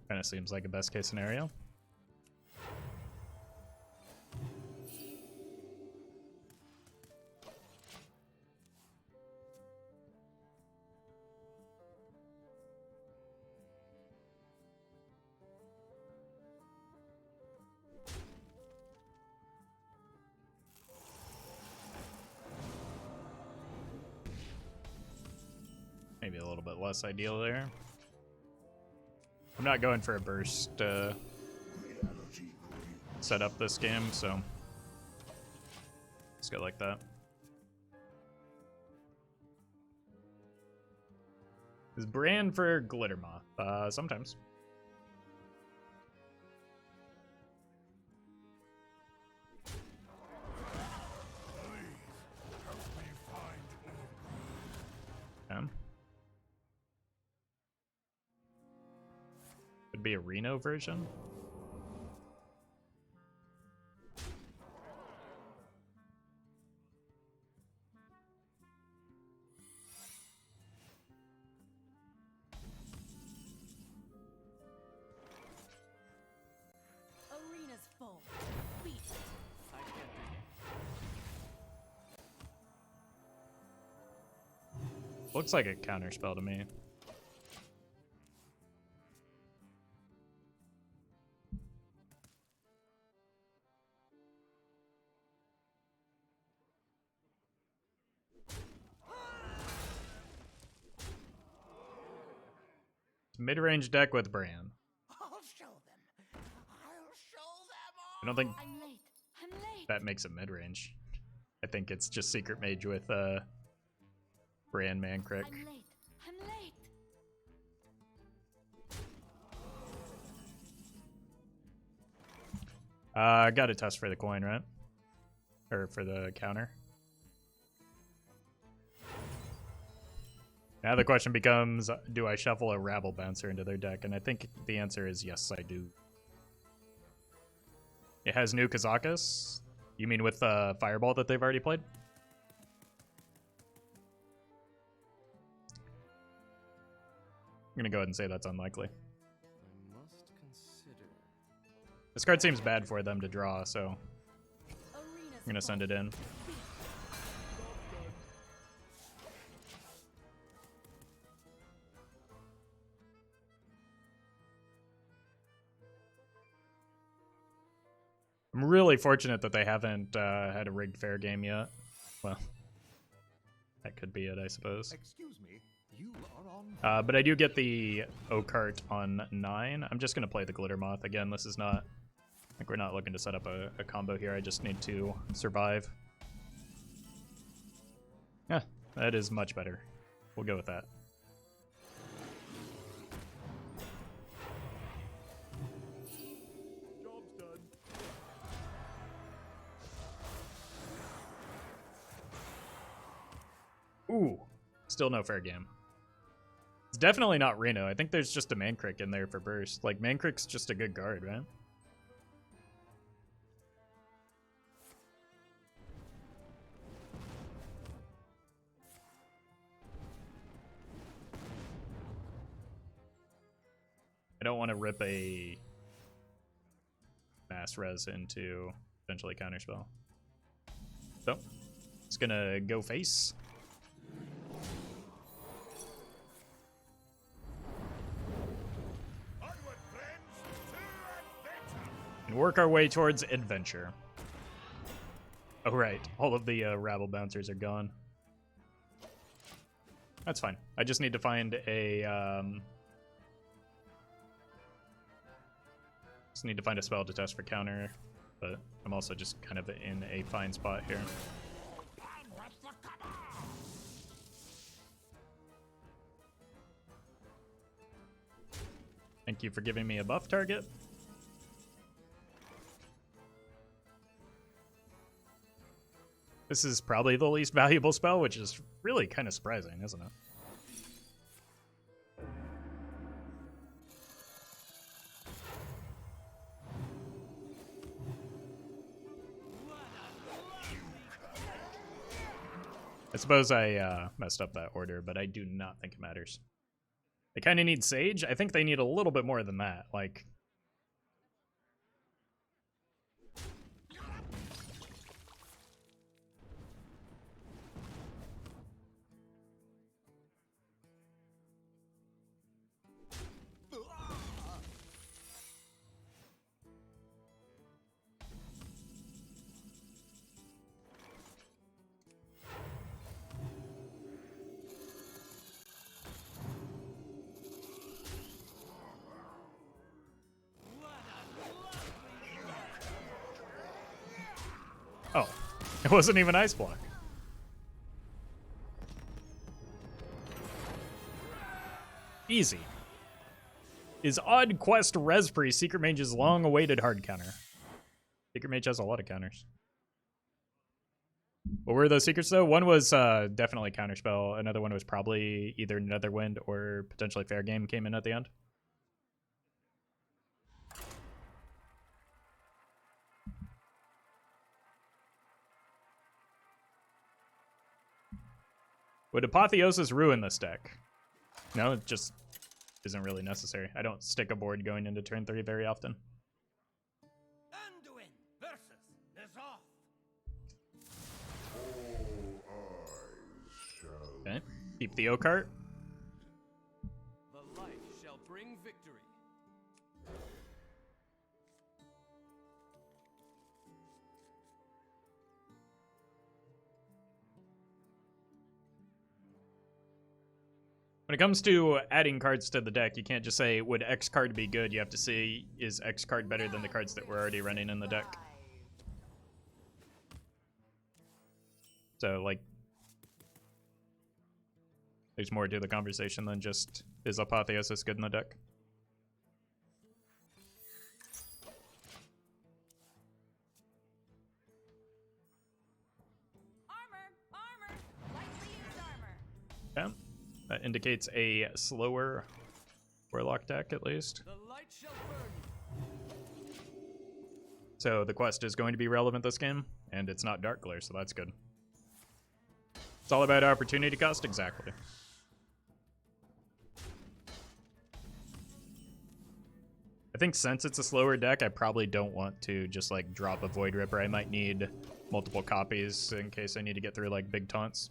Kind of seems like a best case scenario. Maybe a little bit less ideal there. I'm not going for a burst setup this game, so let's go like that. Is Bran for Glittermoth? Sometimes. Okay. Could be a Reno version. Arena's full. Feast. I can't begin. Looks like a counter spell to me. mid-range deck with Bran. I'll show them. I'll show them all. I don't think I'm late. I'm late. that makes it mid-range. I think it's just Secret Mage with Bran Mancrick. I'm late. I'm late. I got to test for the coin, right? Or for the counter. Now the question becomes, do I shuffle a Rabble Bouncer into their deck? And I think the answer is yes, I do. It has new Kazakus. You mean with Fireball that they've already played? I'm going to go ahead and say that's unlikely. I must consider. This card seems bad for them to draw, so Arena's I'm going to send it in. I'm really fortunate that they haven't had a rigged fair game yet. Well, that could be it, I suppose. Excuse me, you are on. But I do get the O-Cart on 9. I'm just going to play the Glitter Moth. Again, this is not... I think we're not looking to set up a combo here. I just need to survive. Yeah, that is much better. We'll go with that. Job's done. Ooh, still no fair game. It's definitely not Reno. I think there's just a Mancrick in there for burst. Like, Mancrick's just a good guard, right? I don't want to rip a mass res into potentially counterspell. So, it's gonna go face. Onward, friends, to adventure. And work our way towards adventure. Oh, right. All of the Rabble Bouncers are gone. That's fine. I just need to find a... Just need to find a spell to test for counter, but I'm also just kind of in a fine spot here. Thank you for giving me a buff target. This is probably the least valuable spell, which is really kind of surprising, isn't it? I suppose I messed up that order, but I do not think it matters. They kind of need Sage. I think they need a little bit more than that. Like... Oh, it wasn't even Ice Block. Easy. Is Odd Quest Respree Secret Mage's long-awaited hard counter? Secret Mage has a lot of counters. What were those secrets, though? One was definitely Counterspell. Another one was probably either Netherwind or potentially Fair Game came in at the end. Would Apotheosis ruin this deck? No, it just isn't really necessary. I don't stick a board going into turn 3 very often. Anduin versus N'Zoth. Okay, keep the O-Cart. The light shall bring victory. When it comes to adding cards to the deck, you can't just say, would X card be good? You have to say, is X card better than the cards that we're already running in the deck? So, like, there's more to the conversation than just, is Apotheosis good in the deck? Armor! Lightly used armor. Yeah, that indicates a slower Warlock deck, at least. The light shall burn you. So the quest is going to be relevant this game, and it's not Dark Glare, so that's good. It's all about opportunity cost, exactly. I think since it's a slower deck, I probably don't want to just like drop a Void Ripper. I might need multiple copies in case I need to get through like big taunts.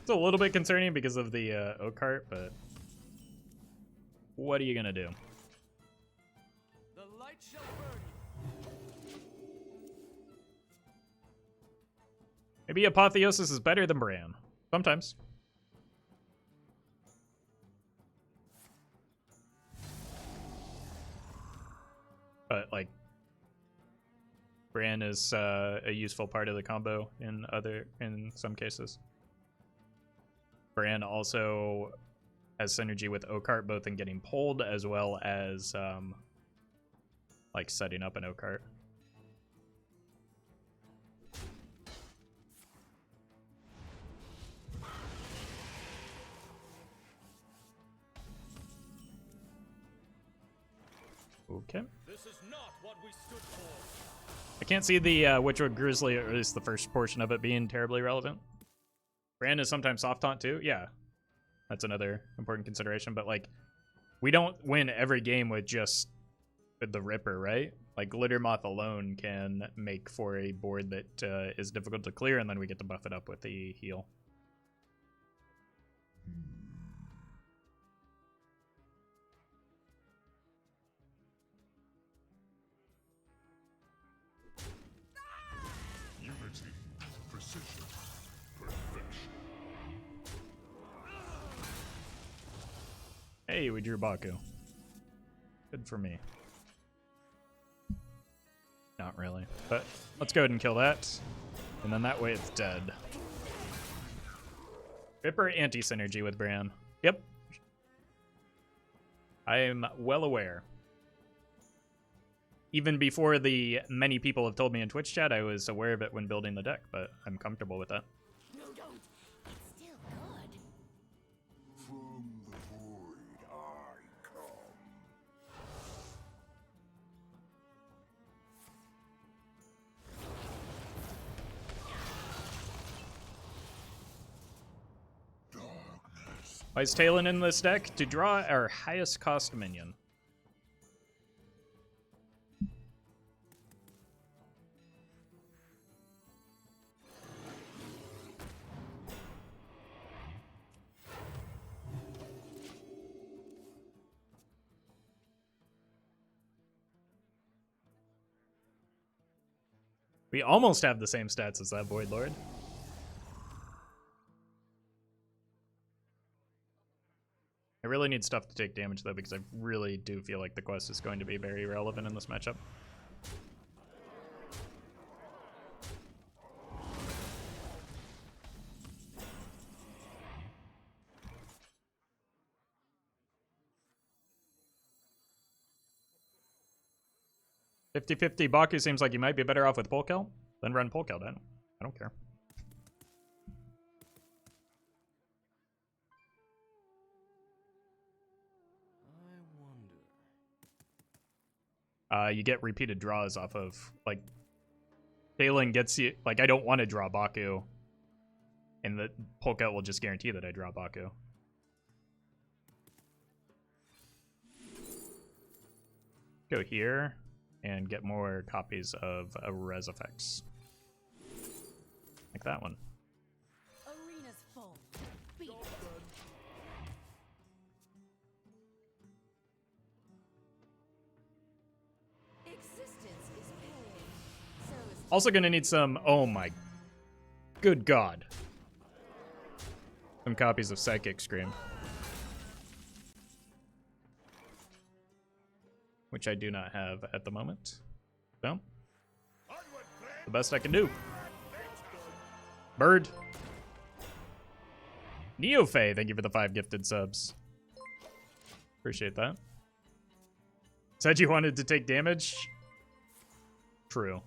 It's a little bit concerning because of the Oak Cart, but what are you gonna do? The light shall burn you. Maybe Apotheosis is better than Bran. Sometimes. But like, Bran is a useful part of the combo in some cases. Bran also has synergy with Oakheart, both in getting pulled as well as like setting up an Oakheart. Okay. This is not what we stood for. I can't see the Witchwood Grizzly, or at least the first portion of it, being terribly relevant. Bran is sometimes soft taunt too. Yeah, that's another important consideration. But like, we don't win every game with just the Ripper, right? Like Glittermoth alone can make for a board that is difficult to clear, and then we get to buff it up with the heal. Unity, precision, perfection. Hey, we drew Baku. Good for me. Not really, but let's go ahead and kill that. And then that way it's dead. Ripper anti-synergy with Bran. Yep. I am well aware. Even before the many people have told me in Twitch chat, I was aware of it when building the deck, but I'm comfortable with that. No, don't. It's still good. From the void I come. Darkness. Why is Talon in this deck? To draw our highest cost minion. We almost have the same stats as that Void Lord. I really need stuff to take damage though, because I really do feel like the quest is going to be very relevant in this matchup. $50-50 Baku seems like you might be better off with Polkel. Then run Polkel then. I don't care. I wonder. You get repeated draws off of, like, Talon gets you, like, I don't want to draw Baku, and the Polkel will just guarantee that I draw Baku. Go here, and get more copies of res effects. Like that one. Arena's full. Beat. Existence is pain. So is Also gonna need some, oh my good god. Some copies of Psychic Scream. Which I do not have at the moment. So, the best I can do. Bird. Neofae, thank you for the 5 gifted subs. Appreciate that. Said you wanted to take damage? True.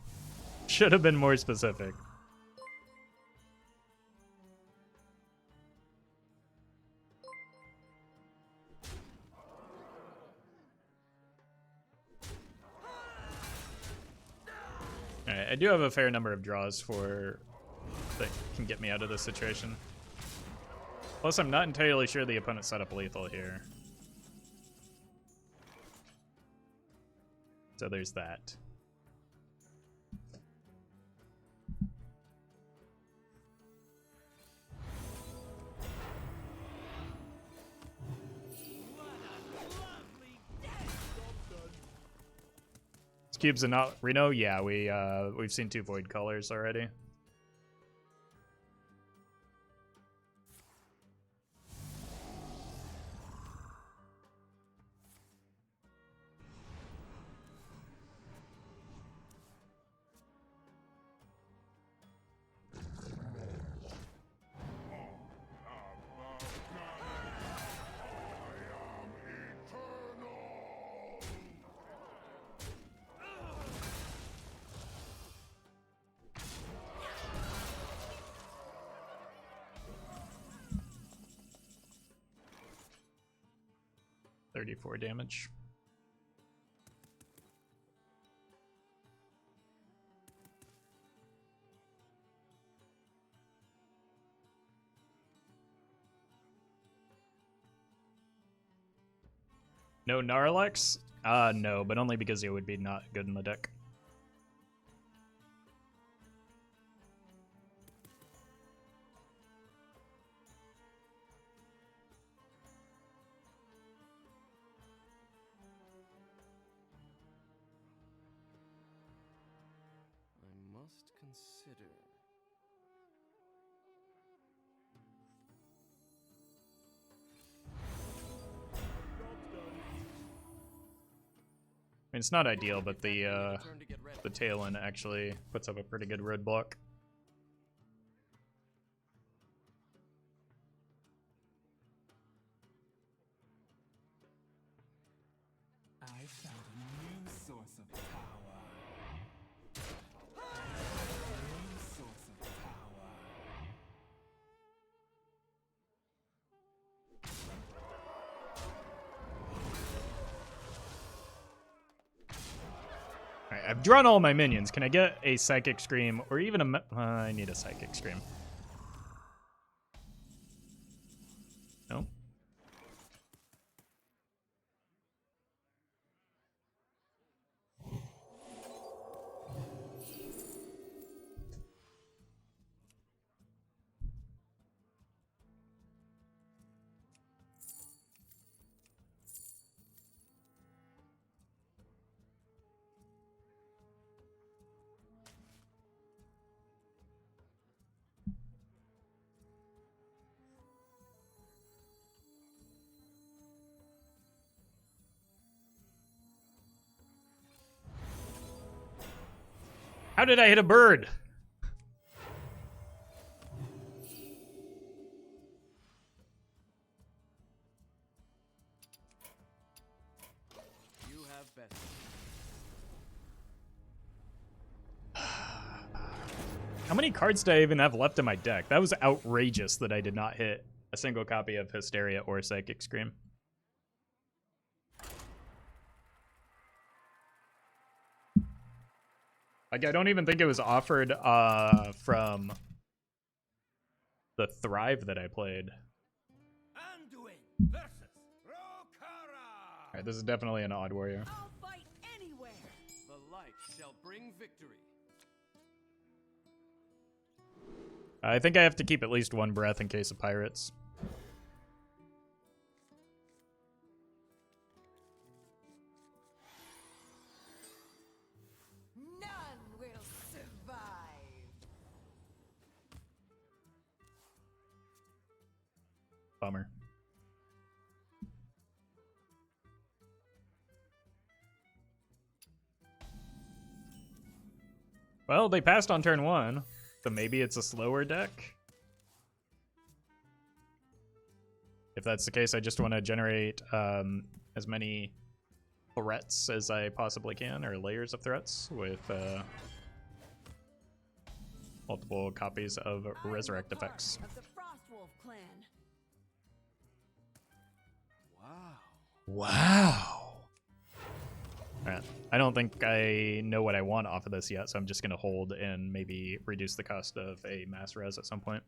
Should have been more specific. Alright, I do have a fair number of draws for that can get me out of this situation. Plus, I'm not entirely sure the opponent set up lethal here. So there's that. This cube's a not Reno? Yeah, we've seen 2 void colors already. .34 damage. No Gnarlex? No, but only because it would be not good in the deck. I must consider. I mean, it's not ideal, but the tail end actually puts up a pretty good roadblock. I found a new source of power. New source of power. Alright, I've drawn all my minions. Can I get a Psychic Scream or even a... I need a Psychic Scream. No? How did I hit a bird? You have best. How many cards do I even have left in my deck? That was outrageous that I did not hit a single copy of Hysteria or Psychic Scream. Like, I don't even think it was offered from the Thrive that I played. Anduin versus Rokara. Alright, this is definitely an Odd Warrior. I'll fight anywhere. The light shall bring victory. I think I have to keep at least 1 breath in case of pirates. None will survive. Bummer. Well, they passed on turn 1, so maybe it's a slower deck. If that's the case, I just want to generate as many threats as I possibly can, or layers of threats, with multiple copies of Resurrect effects. Of the Frostwolf clan. Wow. Wow. Alright. I don't think I know what I want off of this yet, so I'm just going to hold and maybe reduce the cost of a mass res at some point.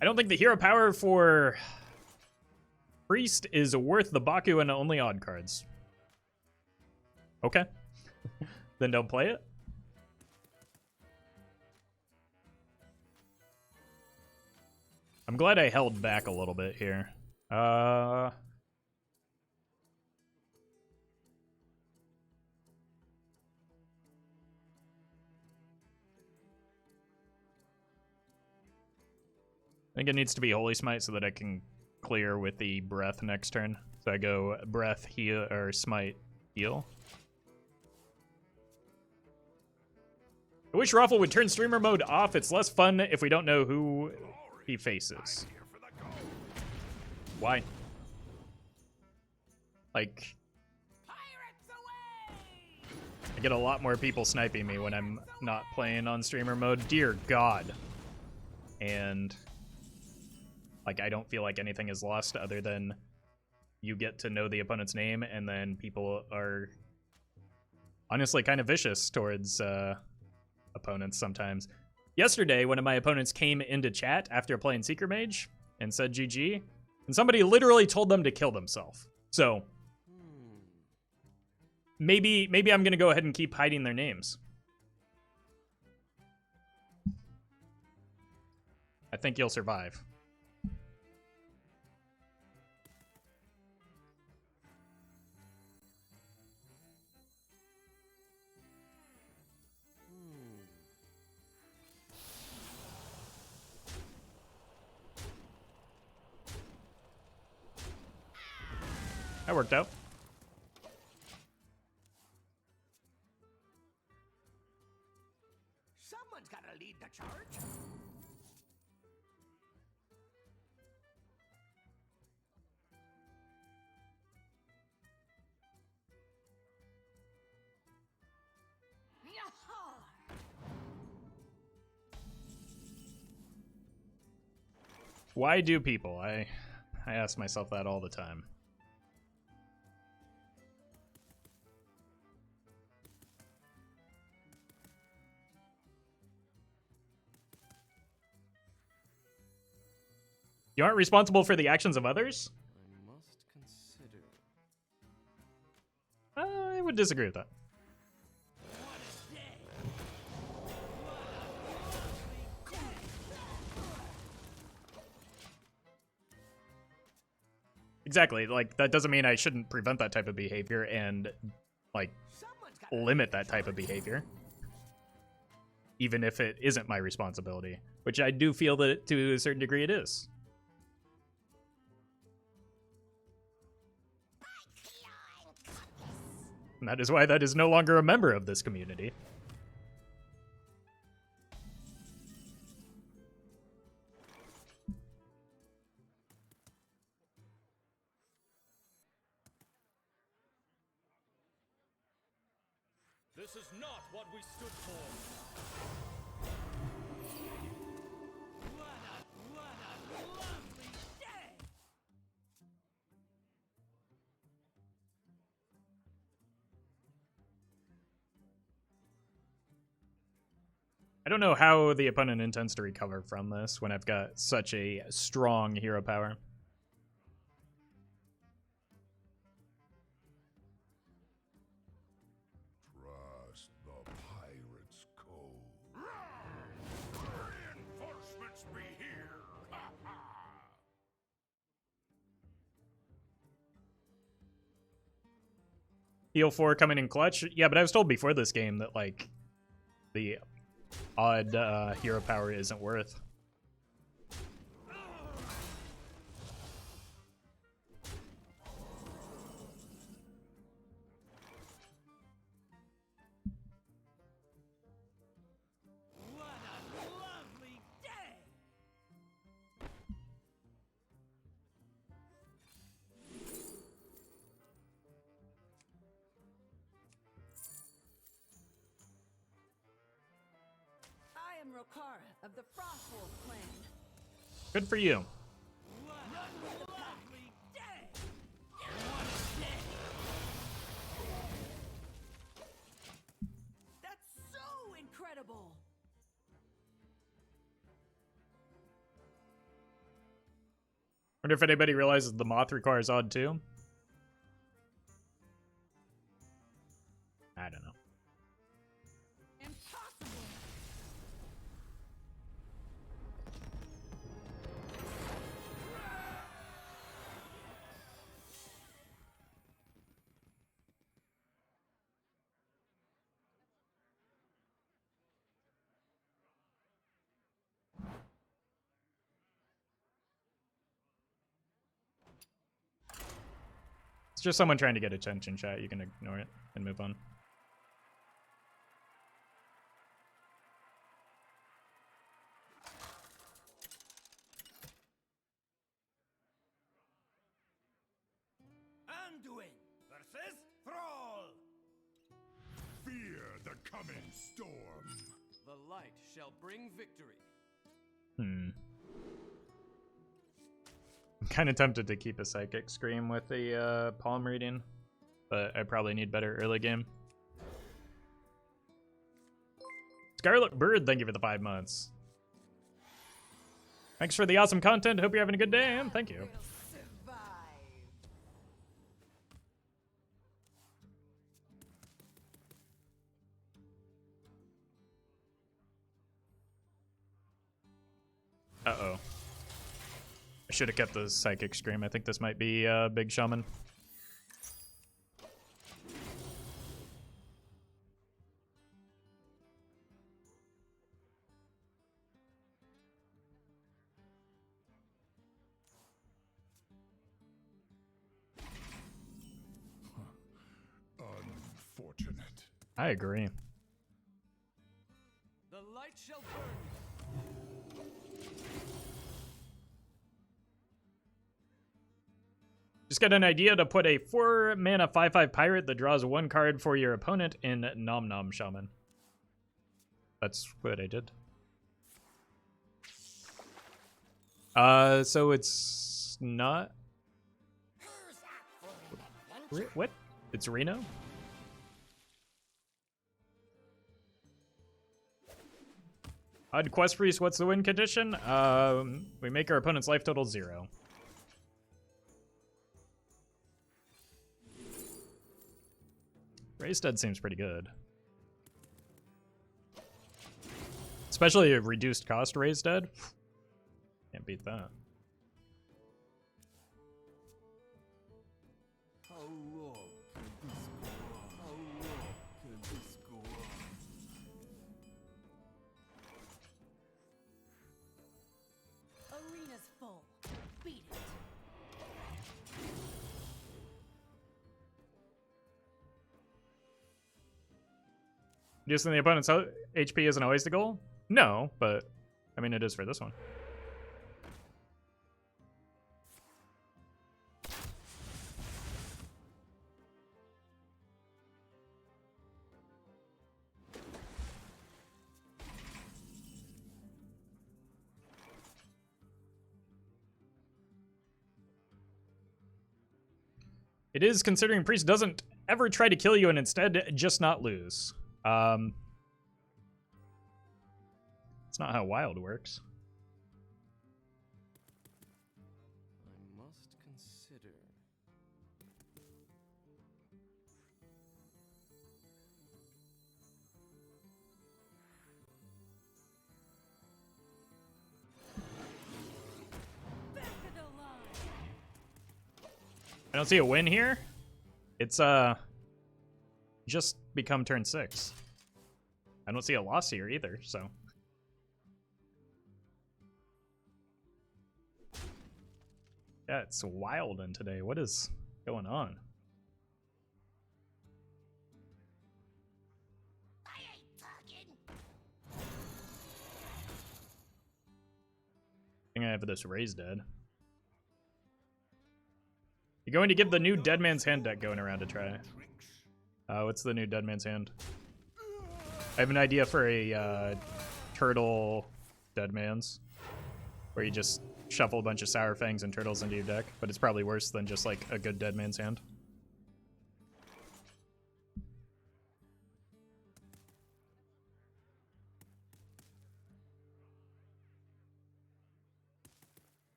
I don't think the hero power for Priest is worth the Baku and only odd cards. Okay. Then don't play it. I'm glad I held back a little bit here. I think it needs to be Holy Smite so that I can clear with the Breath next turn. So I go Breath, heal, or Smite, heal. I wish Roffle would turn streamer mode off. It's less fun if we don't know who he faces. Why? Like, I get a lot more people sniping me when I'm not playing on streamer mode. Dear God. And like, I don't feel like anything is lost other than you get to know the opponent's name, and then people are honestly kind of vicious towards opponents sometimes. Yesterday, one of my opponents came into chat after playing Secret Mage and said GG, and somebody literally told them to kill themselves. So maybe I'm gonna go ahead and keep hiding their names. I think you'll survive. That worked out. Someone's got to lead the charge. Why do people? I ask myself that all the time. You aren't responsible for the actions of others? I must consider. I would disagree with that. Exactly. Like, that doesn't mean I shouldn't prevent that type of behavior and, like, limit that type of behavior, even if it isn't my responsibility, which I do feel that to a certain degree it is. And that is why that is no longer a member of this community. This is not what we stood for. What a lovely day! I don't know how the opponent intends to recover from this when I've got such a strong hero power. Trust the pirate's code. Reinforcements be here. Heal 4 coming in clutch. Yeah, but I was told before this game that, like, the odd hero power isn't worth. What a lovely day! I am Rokara of the Roffle clan. Good for you. What a lovely day! That's so incredible. Wonder if anybody realizes the moth requires odd too. I don't know. Impossible. It's just someone trying to get attention, chat. You can ignore it and move on. Anduin versus Thrall. Fear the coming storm. The light shall bring victory. I'm kind of tempted to keep a Psychic Scream with the palm reading, but I probably need better early game. Scarlet Bird, thank you for the 5 months. Thanks for the awesome content. Hope you're having a good day, and thank you. We'll survive. Uh-oh. I should have kept the Psychic Scream. I think this might be Big Shaman. Unfortunate. I agree. The light shall burn. Just get an idea to put a 4-mana 5/5 pirate that draws 1 card for your opponent in Nom Nom Shaman. That's what I did. So it's not... What? It's Reno? Odd Quest Priest, what's the win condition? We make our opponent's life total 0. Raised Dead seems pretty good. Especially a reduced cost Raised Dead. Can't beat that. How long can this go on? How long can this go on? Arena's full. Beat it. Reducing the opponent's HP isn't always the goal? No, but I mean, it is for this one. It is considering Priest doesn't ever try to kill you and instead just not lose. It's not how Wild works. I must consider. Back of the line. I don't see a win here. It's just become turn 6. I don't see a loss here either, so. Yeah, it's wild in today. What is going on? I ain't talking. I think I have this raised dead. You're going to give the new Dead Man's Hand deck going around to try. What's the new Dead Man's Hand? I have an idea for a turtle Dead Man's, where you just shuffle a bunch of Sour Fangs and turtles into your deck, but it's probably worse than just like a good Dead Man's Hand.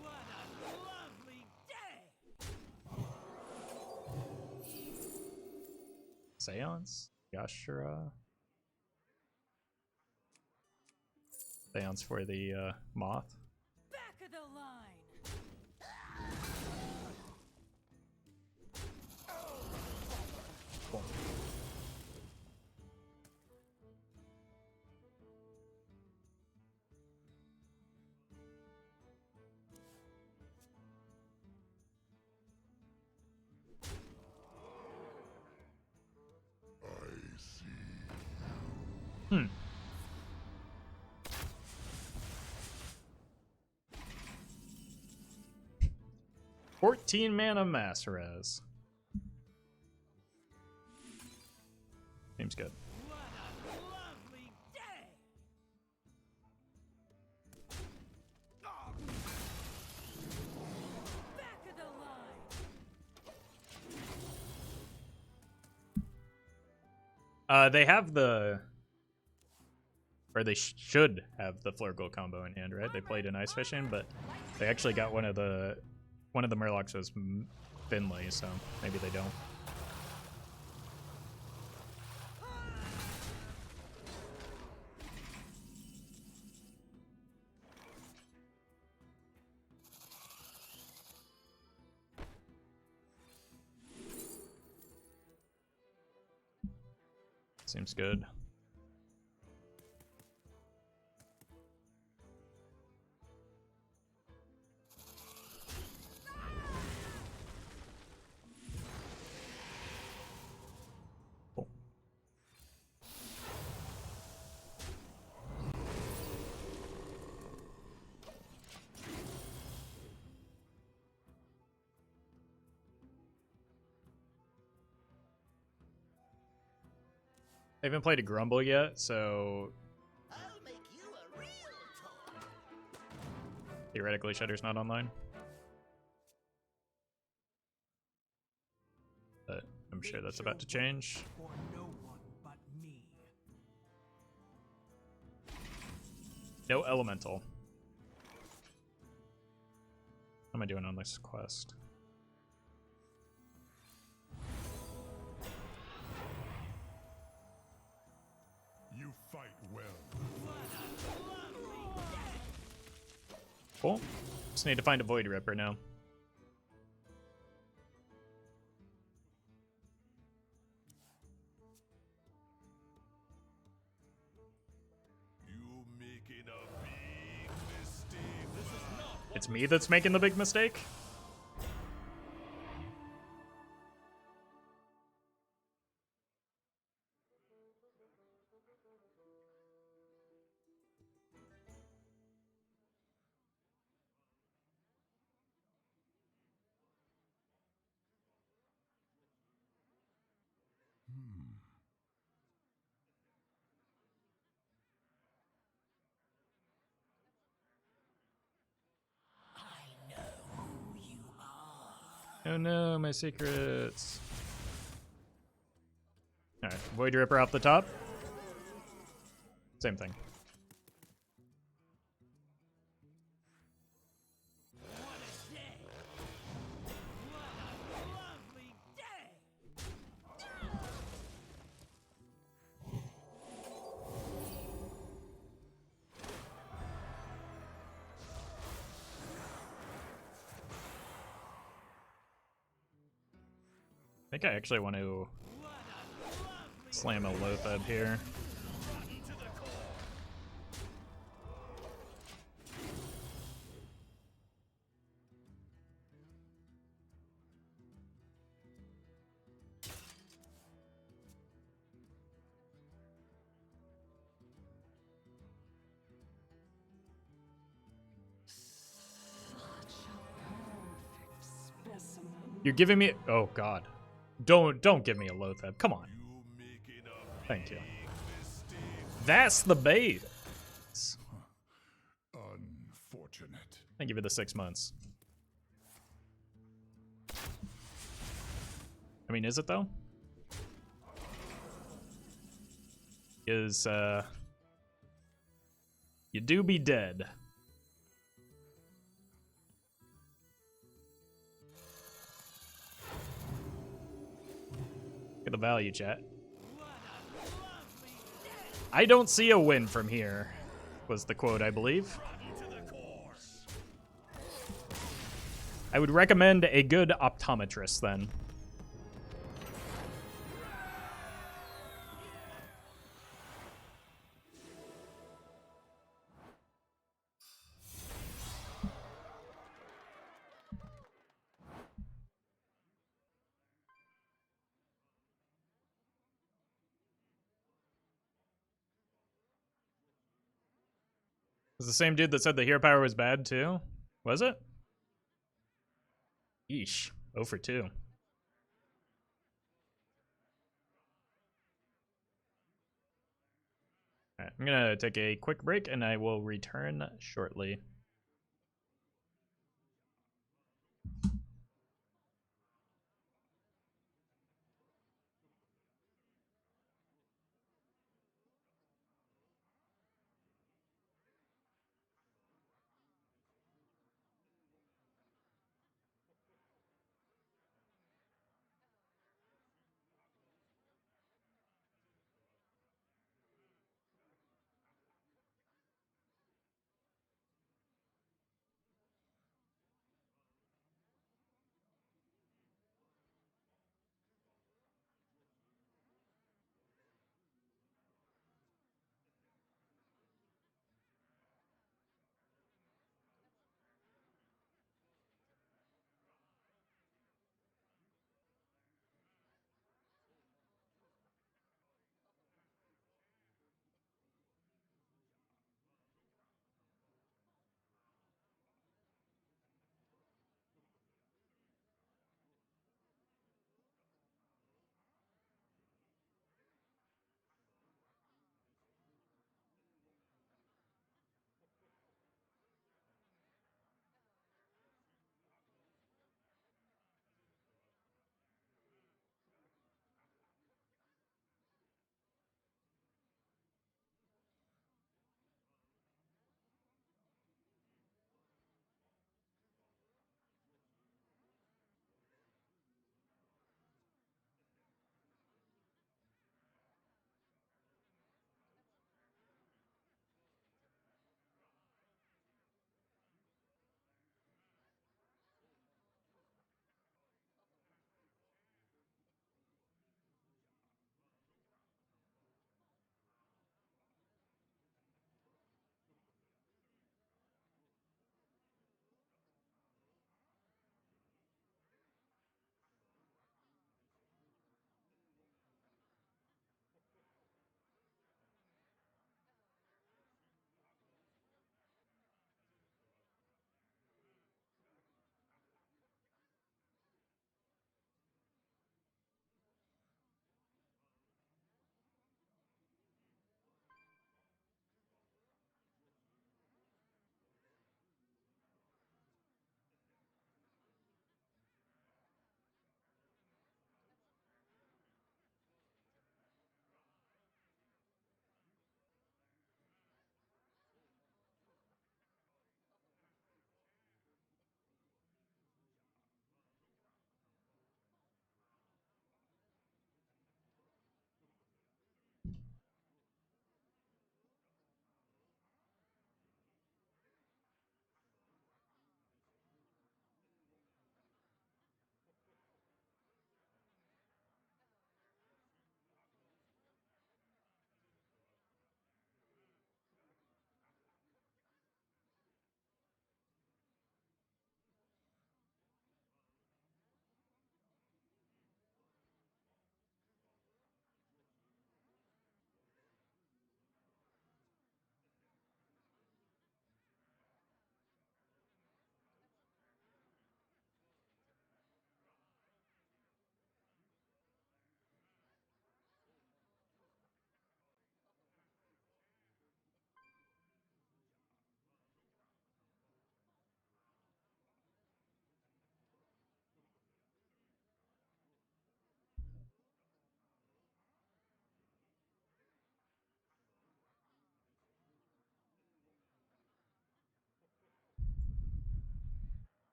What a lovely day! Seance? Yashura? Seance for the moth. Back of the line. Cool. Hmm. "14 mana mass res." Seems good. What a lovely day! Back of the line. They have the, or they should have the Flurgle combo in hand, right? They played an Ice Fishing, but they actually got one of the Murlocs was Finley, so maybe they don't. Seems good. Cool. I haven't played a Grumble yet, so I'll make you a real toy. theoretically Shudder's not online. But I'm sure that's about to change. For no one but me. No Elemental. What am I doing on this quest? You fight well. Cool. Just need to find a Void Ripper now. You making a big mistake. This is not It's me that's making the big mistake? Oh no, my secrets. Alright, Void Ripper off the top. Same thing. Lovely day! think I actually want to slam a Lotheb here. You're giving me, oh god. Don't give me a Lotheb. Come on. Thank you. That's the bait. Unfortunate. I give you the 6 months. I mean, is it though? Is you do be dead. Look at the value, chat. I don't see a win from here, was the quote, I believe. I would recommend a good optometrist then. Was the same dude that said the hero power was bad too? Was it? Yeesh. 0 for 2. Alright, I'm gonna take a quick break and I will return shortly.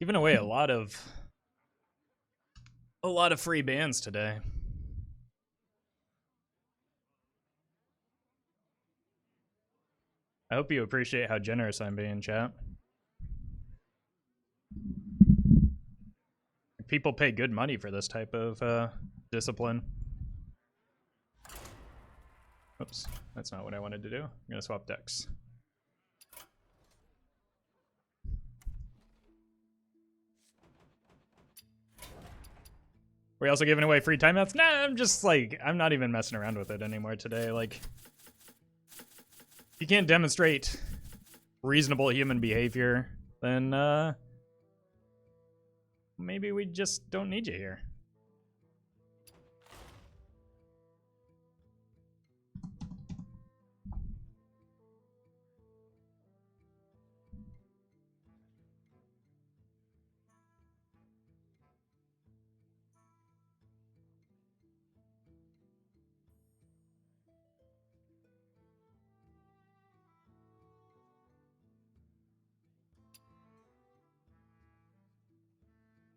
Giving away a lot of free bans today. I hope you appreciate how generous I'm being, chat. People pay good money for this type of discipline. Oops, that's not what I wanted to do. I'm gonna swap decks. We're also giving away free timeouts? Nah, I'm just like, I'm not even messing around with it anymore today. Like, if you can't demonstrate reasonable human behavior, then maybe we just don't need you here.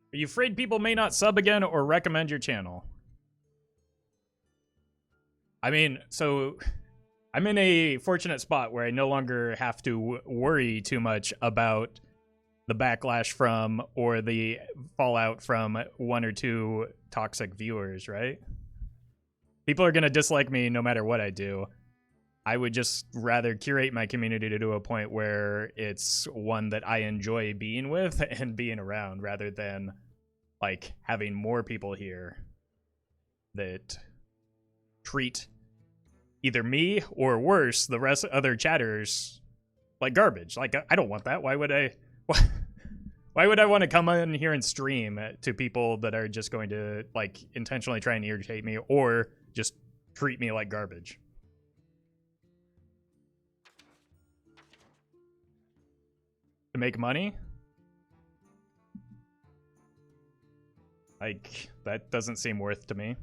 Are you afraid people may not sub again or recommend your channel? I mean, so I'm in a fortunate spot where I no longer have to worry too much about the backlash from or the fallout from 1 or 2 toxic viewers, right? People are going to dislike me no matter what I do. I would just rather curate my community to a point where it's one that I enjoy being with and being around, rather than like having more people here that treat either me or worse, the rest other chatters like garbage. Like, I don't want that. Why would I want to come in here and stream to people that are just going to like intentionally try and irritate me or just treat me like garbage? To make money? Like, that doesn't seem worth to me.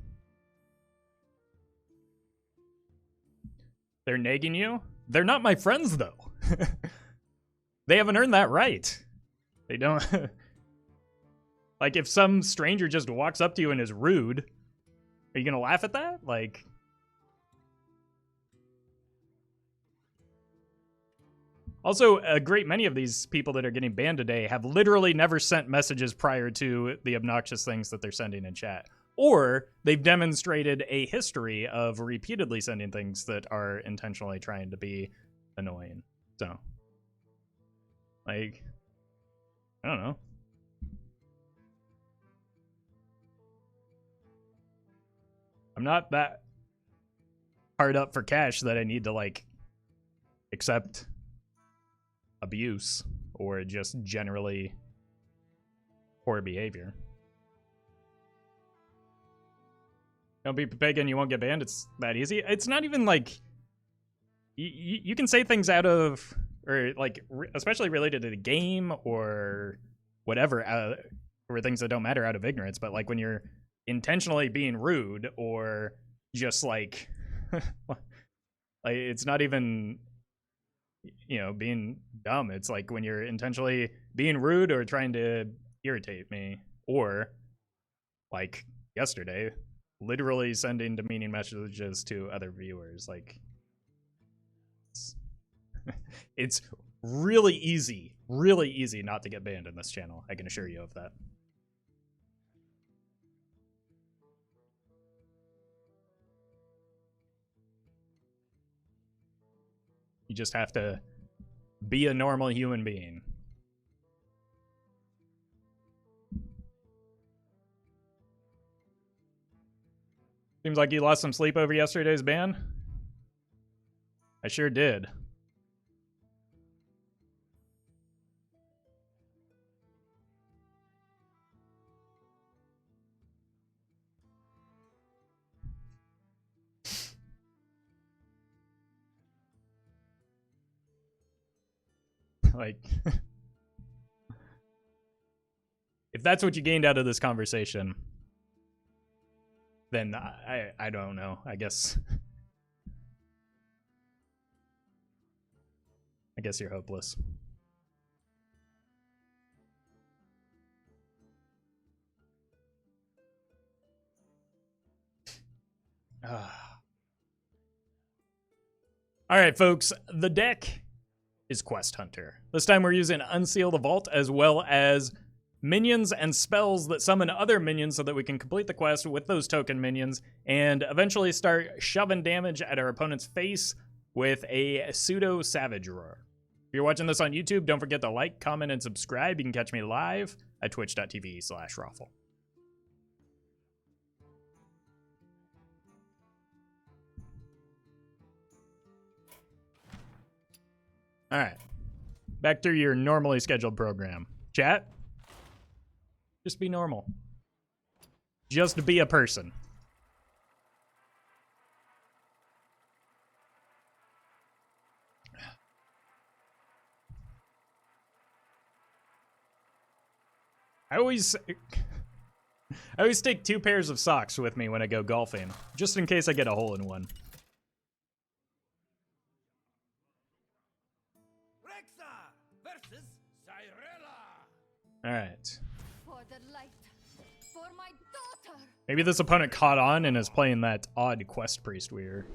They're nagging you? They're not my friends, though. They haven't earned that right. They don't... Like, if some stranger just walks up to you and is rude, are you gonna laugh at that? Like... Also, a great many of these people that are getting banned today have literally never sent messages prior to the obnoxious things that they're sending in chat. Or they've demonstrated a history of repeatedly sending things that are intentionally trying to be annoying. So, like, I don't know. I'm not that hard up for cash that I need to, like, accept abuse or just generally poor behavior. Don't be pagan, you won't get banned. It's that easy. It's not even like you can say things out of, or like especially related to the game or whatever, or things that don't matter out of ignorance. But like when you're intentionally being rude or just like like it's not even, you know, being dumb. It's like when you're intentionally being rude or trying to irritate me, or like yesterday, literally sending demeaning messages to other viewers. Like, it's really easy not to get banned in this channel. I can assure you of that. You just have to be a normal human being. Seems like you lost some sleep over yesterday's ban. I sure did. Like, if that's what you gained out of this conversation, then I don't know. I guess you're hopeless. Alright, folks. The deck is Quest Hunter. This time we're using Unseal the Vault as well as minions and spells that summon other minions so that we can complete the quest with those token minions and eventually start shoving damage at our opponent's face with a pseudo Savage Roar. If you're watching this on YouTube, don't forget to like, comment, and subscribe. You can catch me live at twitch.tv/Roffle. All right, back to your normally scheduled program. Chat, just be normal. Just be a person. I always take 2 pairs of socks with me when I go golfing, just in case I get a hole in one. Versus Cyrella. All right. For the light, for my daughter. Maybe this opponent caught on and is playing that odd quest priest we were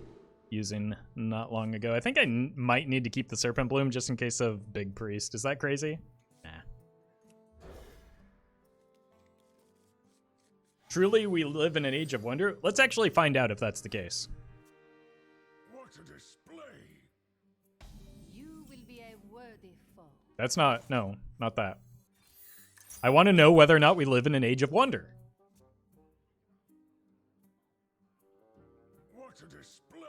using not long ago. I think I might need to keep the Serpent Bloom just in case of Big Priest. Is that crazy? Nah. Truly, we live in an age of wonder? Let's actually find out if that's the case. What a display! You will be a worthy foe. That's not, no, not that. I want to know whether or not we live in an age of wonder. What a display!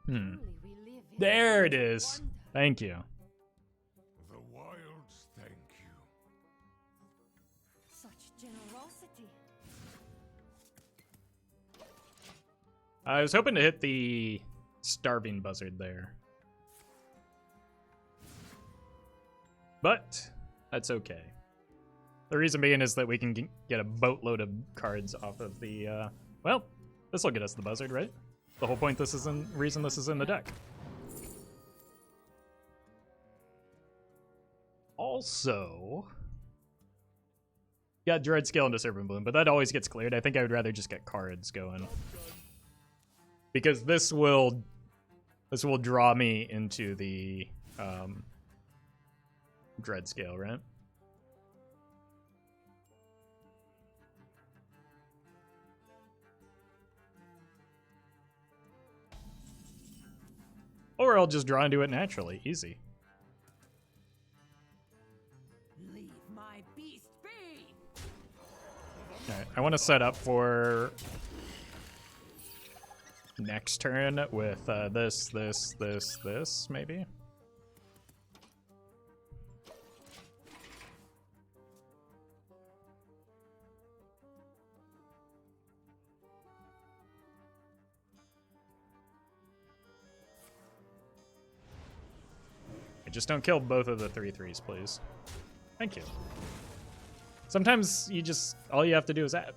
Truly, we live in There it a is. wonder. Thank you. The wilds thank you. Such generosity. I was hoping to hit the starving buzzard there. But that's okay. The reason being is that we can get a boatload of cards off of the, well, this will get us the buzzard, right? The whole point this is in, reason this is in the deck. Also, got Dread Scale into Serpent Bloom, but that always gets cleared. I think I would rather just get cards going. Because this will draw me into the Dread Scale, right? Or I'll just draw into it naturally. Easy. Leave my beast be! Alright, I want to set up for next turn with this, maybe? Just don't kill both of the 3/3s, please. Thank you. Sometimes you just, all you have to do is add.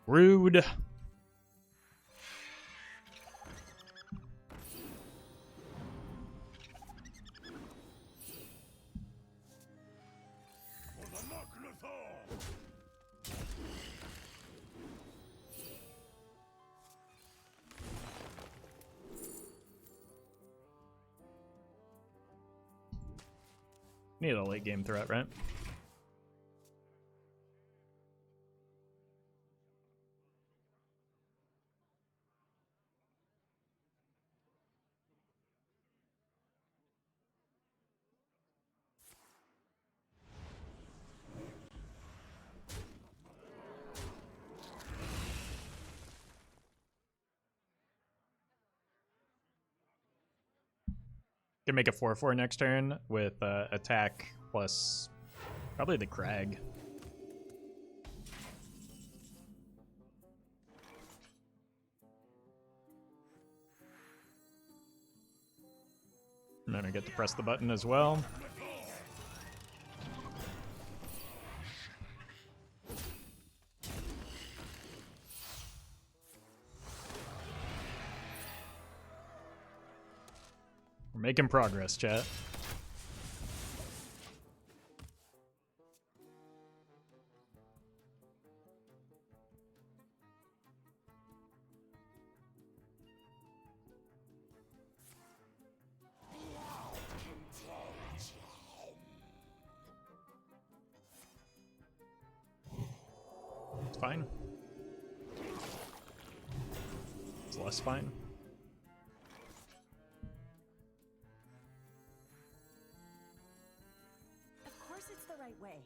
Rude. For the Machnathor! Need a late game threat, right? Can make a 4/4 next turn with attack plus probably the Crag. And then I get to press the button as well. We're making progress, chat. It's fine. It's less fine. Of course it's the right way.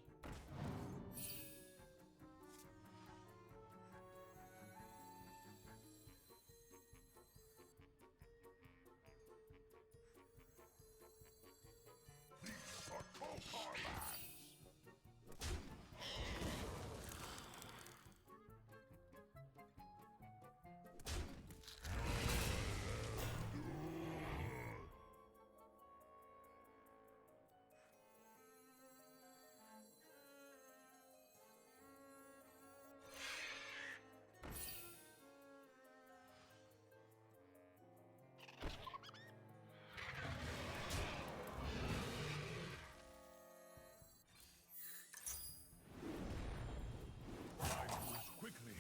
Quickly.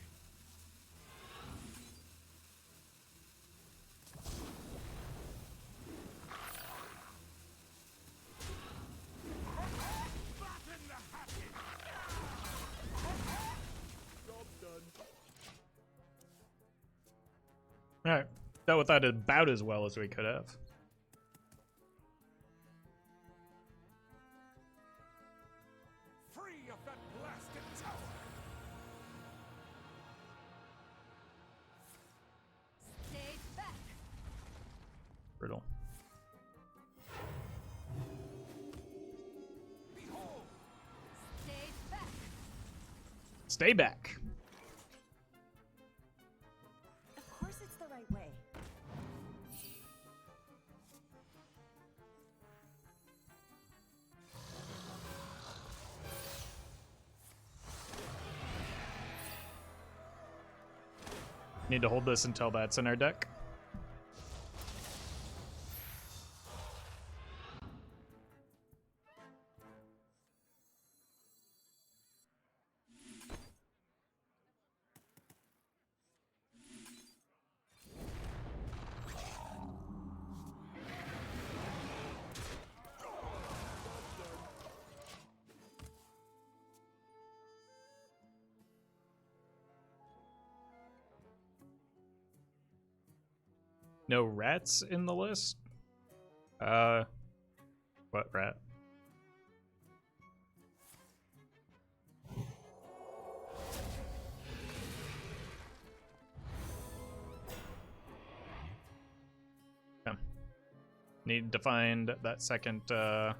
Alright. Dealt with that about as well as we could have. Free of that blasted tower. Stay back. Brutal. Behold. Stay back. Stay back. Of course it's the right way. Need to hold this until that's in our deck. No rats in the list? What rat? Yeah. Need to find that second, the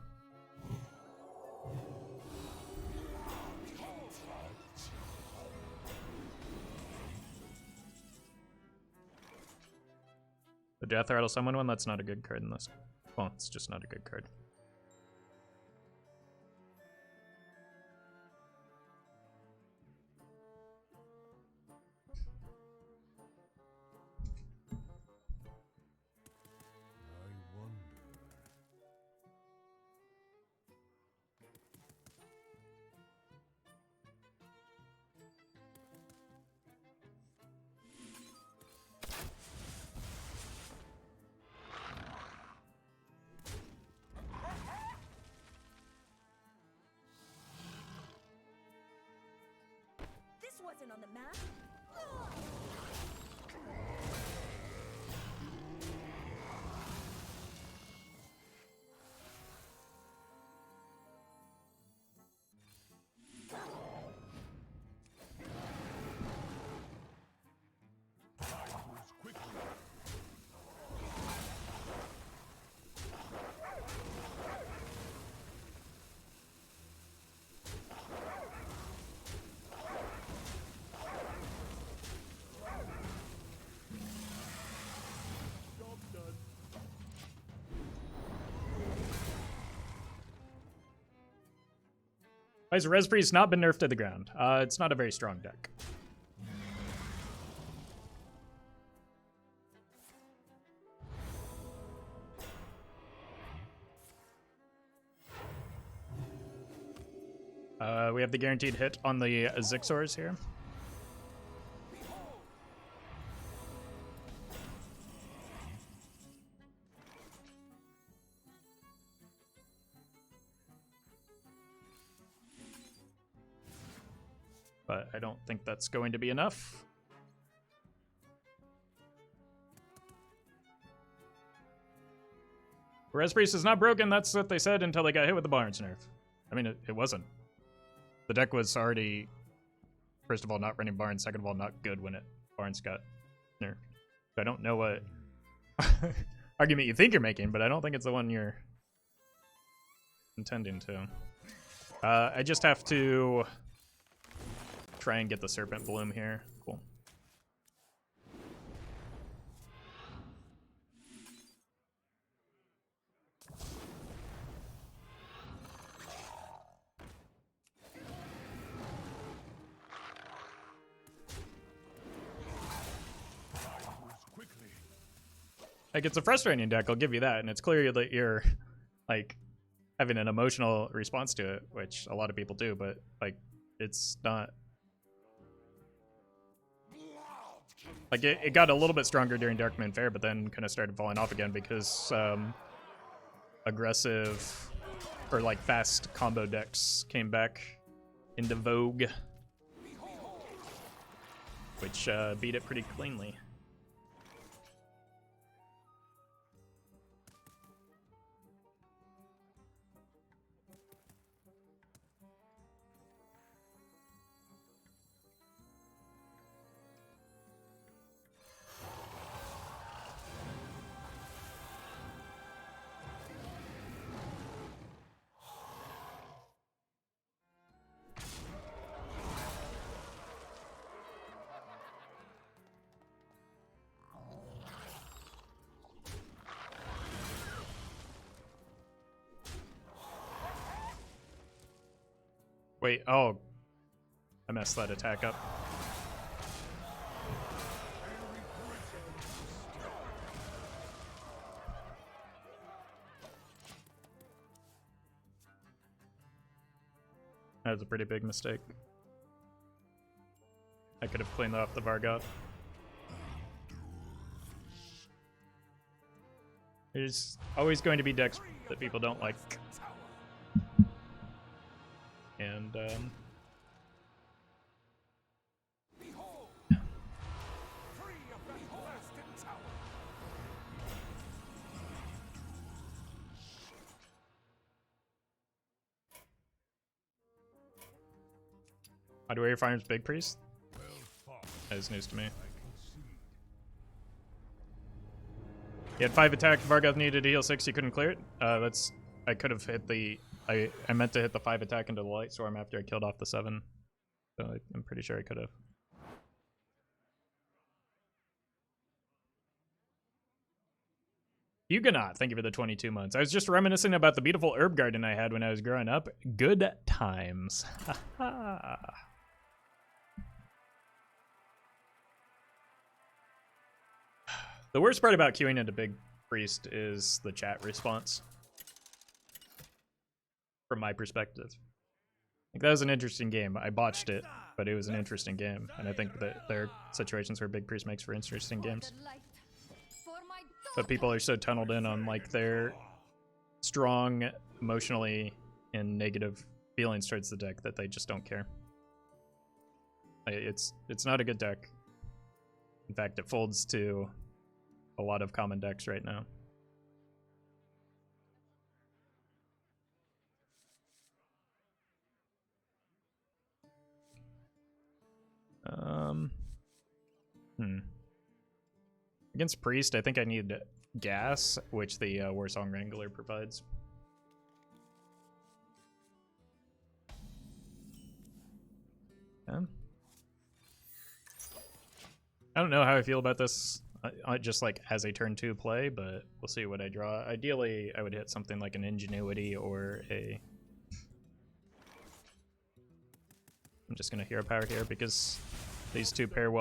Death Rattle Summon one. That's not a good card in this. Well, it's just not a good card. I wonder. This wasn't on the map. Quickly. Why has Res Priest not been nerfed to the ground? It's not a very strong deck. We have the guaranteed hit on the Zixors here. But I don't think that's going to be enough. Res Priest is not broken, that's what they said until they got hit with the Barnes nerf. I mean, it wasn't. The deck was already, first of all, not running Barnes, second of all, not good when Barnes got nerfed. So I don't know what argument you think you're making, but I don't think it's the one you're intending to. I just have to try and get the Serpent Bloom here. Cool. Like, it's a frustrating deck, I'll give you that, and it's clear that you're, like, having an emotional response to it, which a lot of people do, but, like, it's not... Like, it got a little bit stronger during Dark Moon Fair, but then kind of started falling off again because aggressive, or, like, fast combo decks came back into vogue, which beat it pretty cleanly. Wait, oh. I messed that attack up. That was a pretty big mistake. I could have cleaned off the Vargot. There's always going to be decks that people don't like. And, Hardware Farms Big Priest? That is news to me. He had 5 attack, Vargoth needed to heal 6, you couldn't clear it? I could have hit the... I meant to hit the 5 attack into the Light Storm after I killed off the 7. So I'm pretty sure I could have. Huguenot, thank you for the 22 months. I was just reminiscing about the beautiful herb garden I had when I was growing up. Good times. The worst part about queuing into Big Priest is the chat response. From my perspective. Like, that was an interesting game. I botched it, but it was an interesting game. And I think that there are situations where Big Priest makes for interesting games. But people are so tunneled in on, like, their strong, emotionally and negative feelings towards the deck that they just don't care. It's not a good deck. In fact, it folds to a lot of common decks right now. Against Priest, I think I need gas, which the Warsong Wrangler provides. I don't know how I feel about this, just like as a turn 2 play, but we'll see what I draw. Ideally, I would hit something like an Ingenuity or a I'm just gonna hero power here because these two pair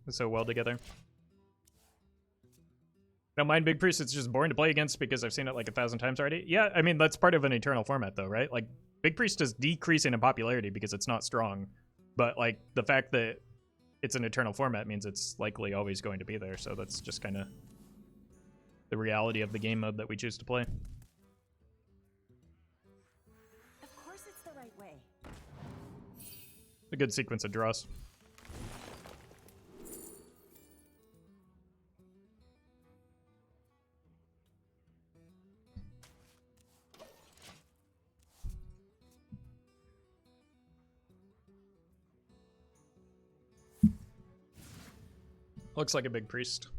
so well together. I don't mind Big Priest, it's just boring to play against because I've seen it like 1,000 times already. Yeah, I mean, that's part of an eternal format though, right? Like, Big Priest is decreasing in popularity because it's not strong. But, like, the fact that it's an eternal format means it's likely always going to be there, so that's just kind of the reality of the game mode that we choose to play. Of course it's the right way. A good sequence of draws. Looks like a Big Priest.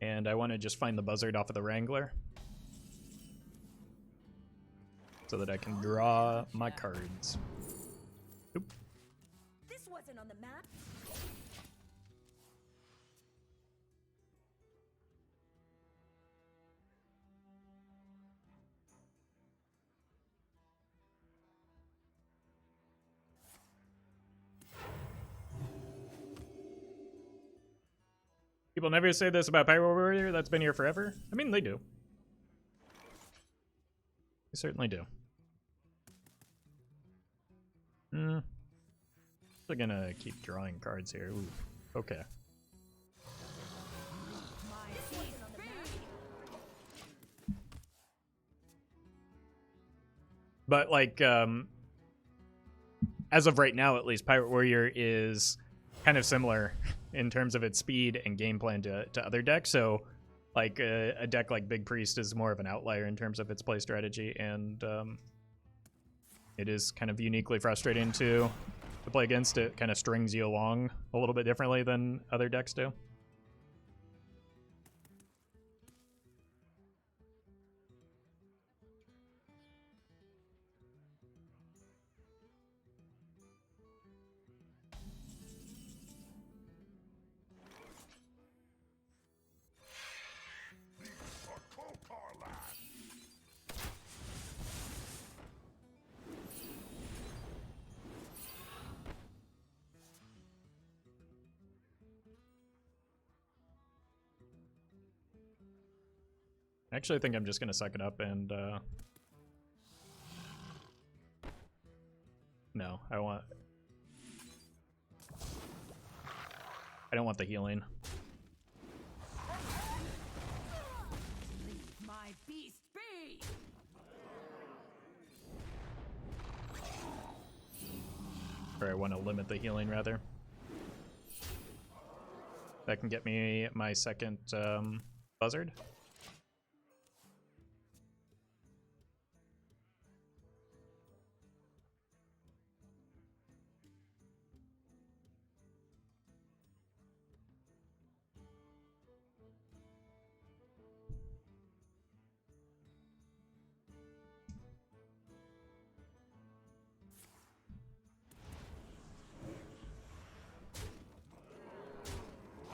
And I want to just find the buzzard off of the Wrangler so that I can draw my cards. Oop. This wasn't on the map. People never say this about Pyro Warrior that's been here forever. I mean, they do. They certainly do. They're gonna keep drawing cards here. Ooh, okay. But like, as of right now, at least, Pirate Warrior is kind of similar in terms of its speed and game plan to other decks. So, like, a deck like Big Priest is more of an outlier in terms of its play strategy, and it is kind of uniquely frustrating to play against. It kind of strings you along a little bit differently than other decks do. Actually, I think I'm just gonna suck it up and no, I don't want the healing. Leave my beast be! Or I want to limit the healing rather. That can get me my second buzzard.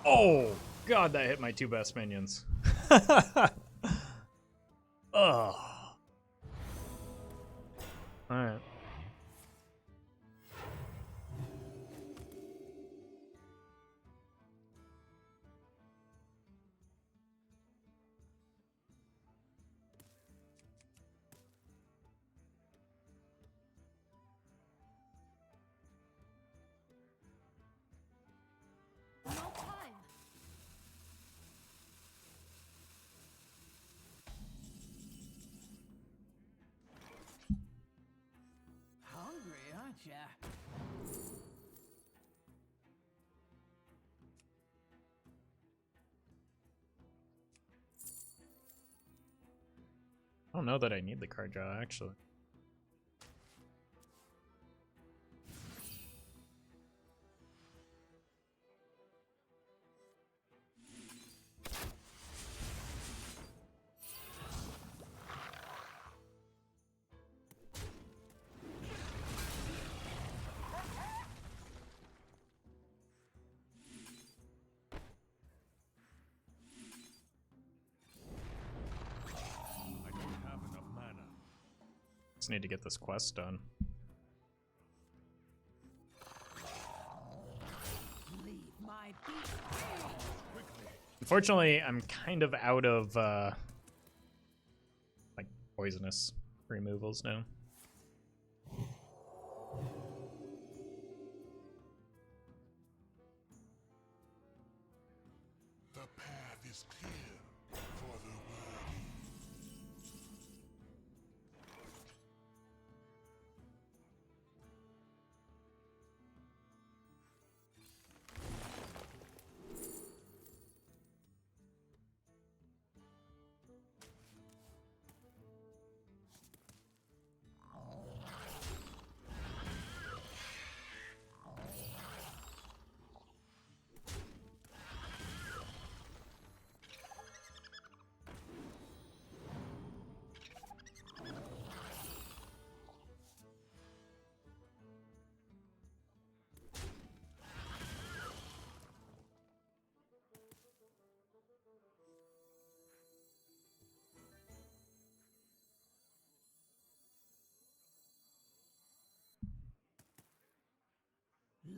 Oh, God, that hit my two best minions. Ugh. Alright. No time! Hungry, aren't ya? I don't know that I need the card draw, actually. I don't have enough mana. Just need to get this quest done. my beast free. Unfortunately, I'm kind of out of like poisonous removals now. The path is clear for the worthy.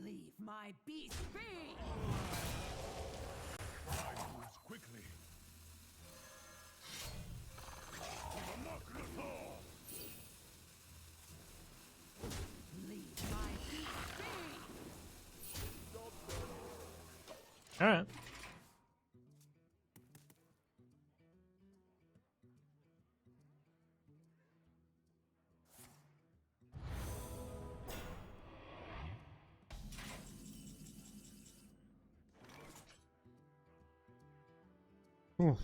Leave my beast be! Moves quickly. Leave my beast be! All right. Oof.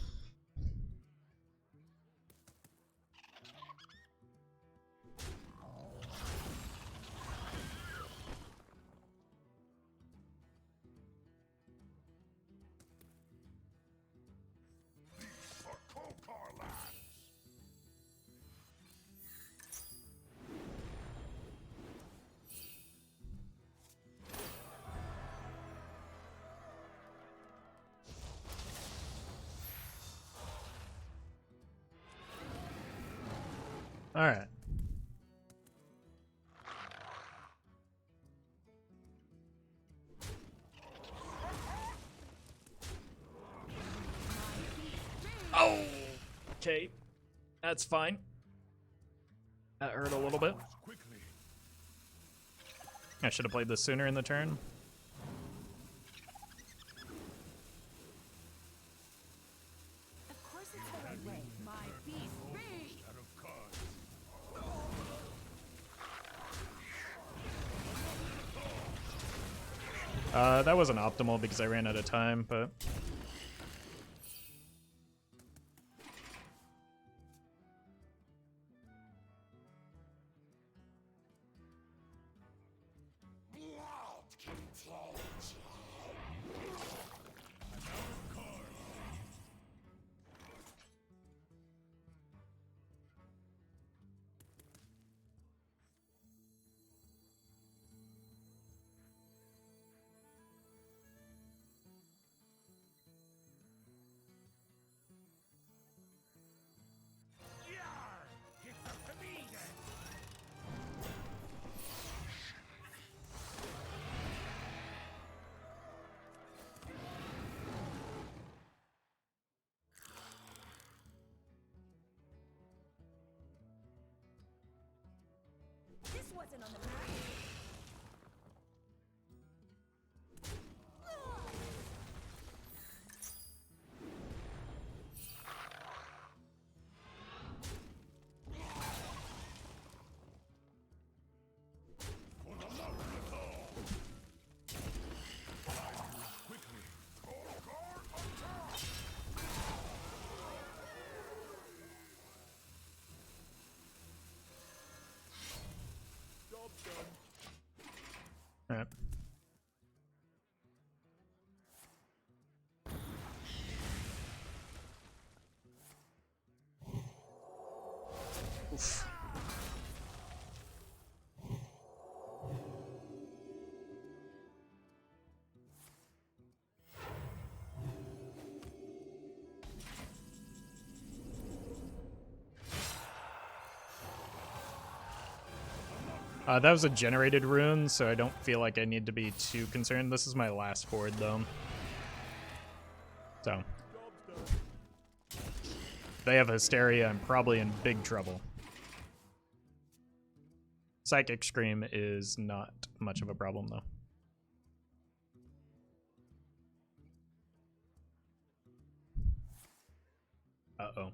For Kokar lands. All right. Oh, okay. That's fine. That hurt a little bit. Quickly. I should have played this sooner in the turn. Of course it's the right way. My beast be! Out of cards. That wasn't optimal because I ran out of time, but Blood contagion. Yarr! It's up to me then. This wasn't on the map. Quickly. Kokar attack. all right. Oof. That was a generated rune, so I don't feel like I need to be too concerned. This is my last board, though. So. If they have Hysteria, I'm probably in big trouble. Psychic Scream is not much of a problem, though. Uh-oh.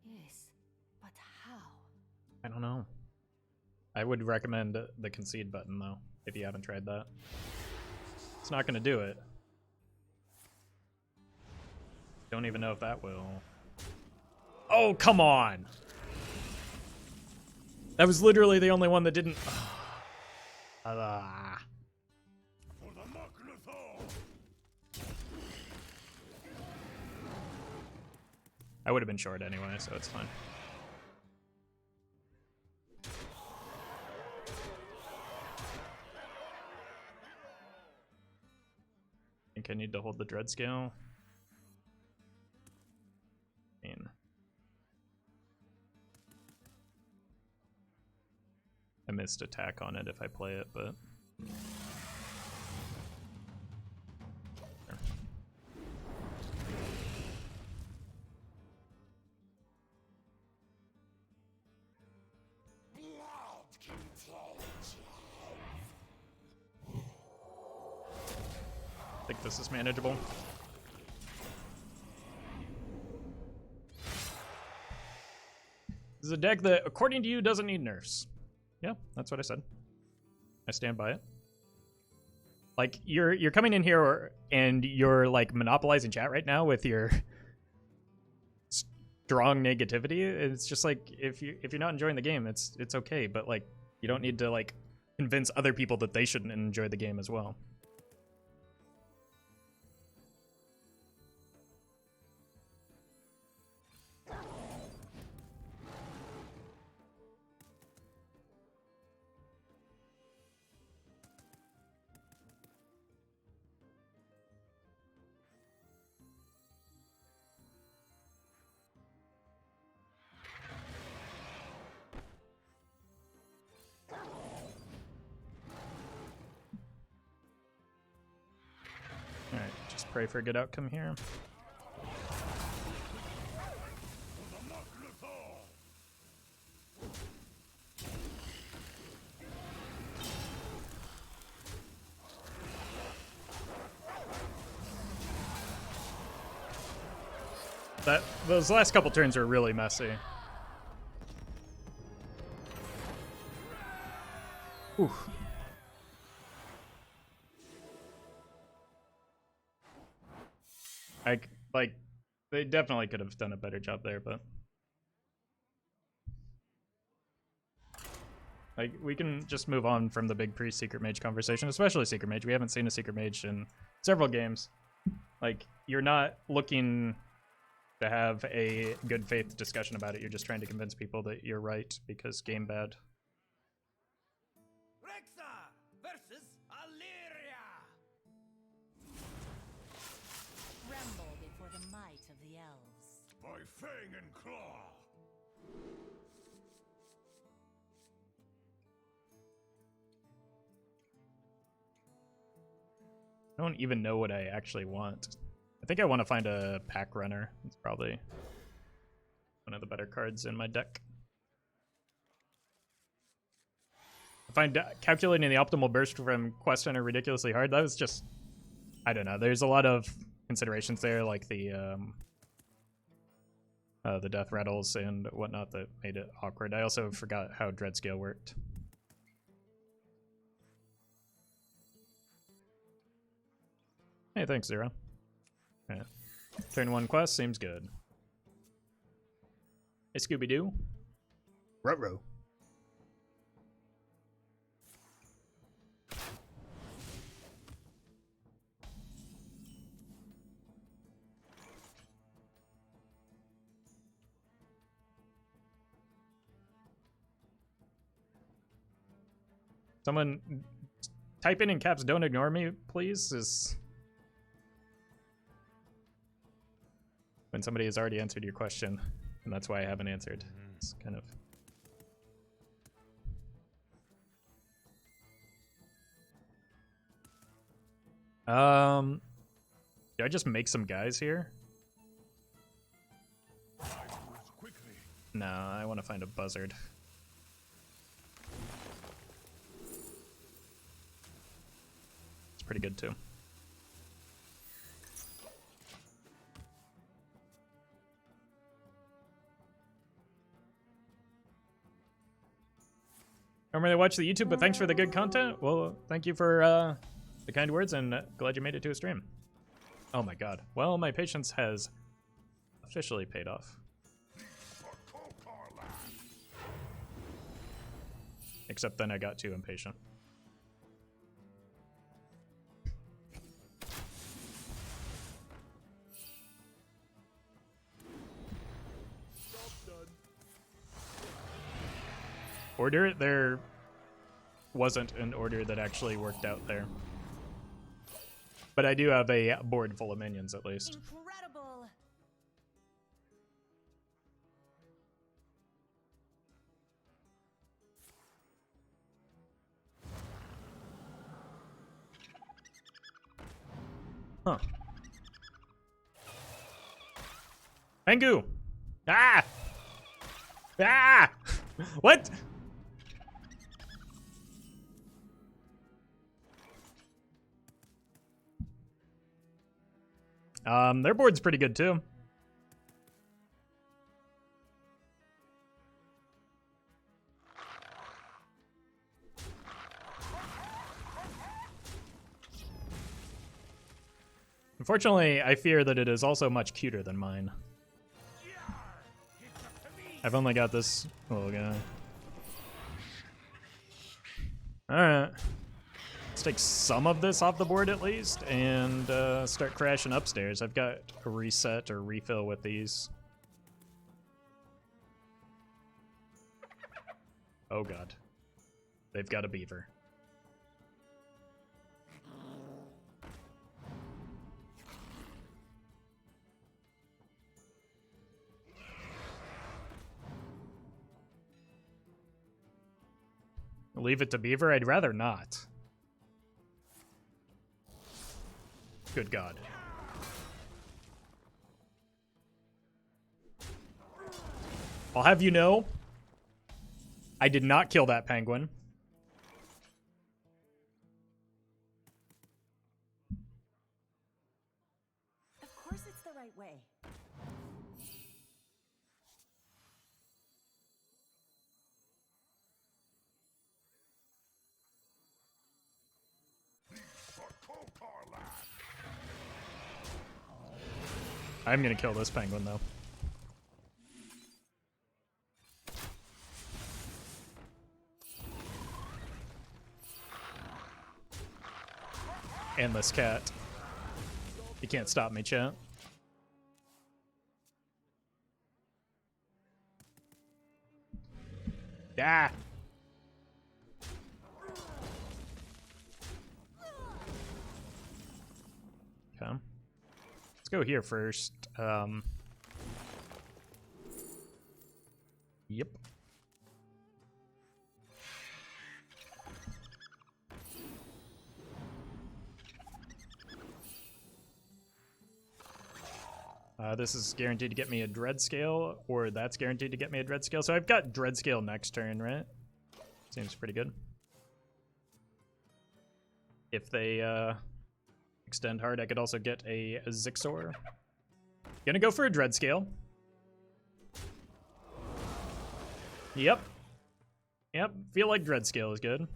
Yes, but how? I don't know. I would recommend the concede button, though, if you haven't tried that. It's not going to do it. Don't even know if that will. Oh, come on! That was literally the only one that didn't... Ah. For the Magnathal! I would have been short anyway, so it's fine. I think I need to hold the dread scale. I missed attack on it if I play it, but... I think this is manageable. This is a deck that, according to you, doesn't need nerfs. Yeah, that's what I said. I stand by it. Like, you're coming in here and you're like monopolizing chat right now with your strong negativity. It's just like if you're not enjoying the game, it's okay, but like you don't need to like convince other people that they shouldn't enjoy the game as well. Alright, just pray for a good outcome here. Those last couple turns were really messy. Ooh. Like, they definitely could have done a better job there, but... Like, we can just move on from the big pre-Secret Mage conversation, especially Secret Mage. We haven't seen a Secret Mage in several games. Like, you're not looking to have a good faith discussion about it. You're just trying to convince people that you're right because game bad. Rexa versus Illyria! Tremble before the might of the elves. By fang and claw! I don't even know what I actually want. I think I want to find a pack runner. It's probably one of the better cards in my deck. I find calculating the optimal burst from Quest Hunter ridiculously hard. That was just, I don't know. There's a lot of considerations there, like the death rattles and whatnot that made it awkward. I also forgot how Dreadscale worked. Hey, thanks, Zero. Right. Turn 1 quest seems good. Hey, Scooby-Doo. Ruh-roh. Someone type in caps, don't ignore me, please, is when somebody has already answered your question, and that's why I haven't answered. It's kind of... do I just make some guys here? No, I want to find a buzzard. It's pretty good too. I don't really watch the YouTube, but thanks for the good content. Well, thank you for the kind words, and glad you made it to a stream. Oh my god. Well, my patience has officially paid off. Except then I got too impatient. Order? There wasn't an order that actually worked out there. But I do have a board full of minions, at least. Incredible! Huh. Pengu! Ah! Ah! What? Their board's pretty good too. Unfortunately, I fear that it is also much cuter than mine. I've only got this little guy. Alright. Let's take some of this off the board at least, and start crashing upstairs. I've got a reset or refill with these. Oh god. They've got a beaver. Leave it to beaver? I'd rather not. Good god. I'll have you know, I did not kill that penguin. Of course it's the right way. I'm gonna kill this penguin though. And this cat. You can't stop me, chat. Ah! Okay. Let's go here first. Yep. This is guaranteed to get me a dread scale, or that's guaranteed to get me a dread scale. So I've got dread scale next turn, right? Seems pretty good. If they extend hard, I could also get a Zixor. Gonna go for a dread scale. Yep. Yep, feel like dread scale is good.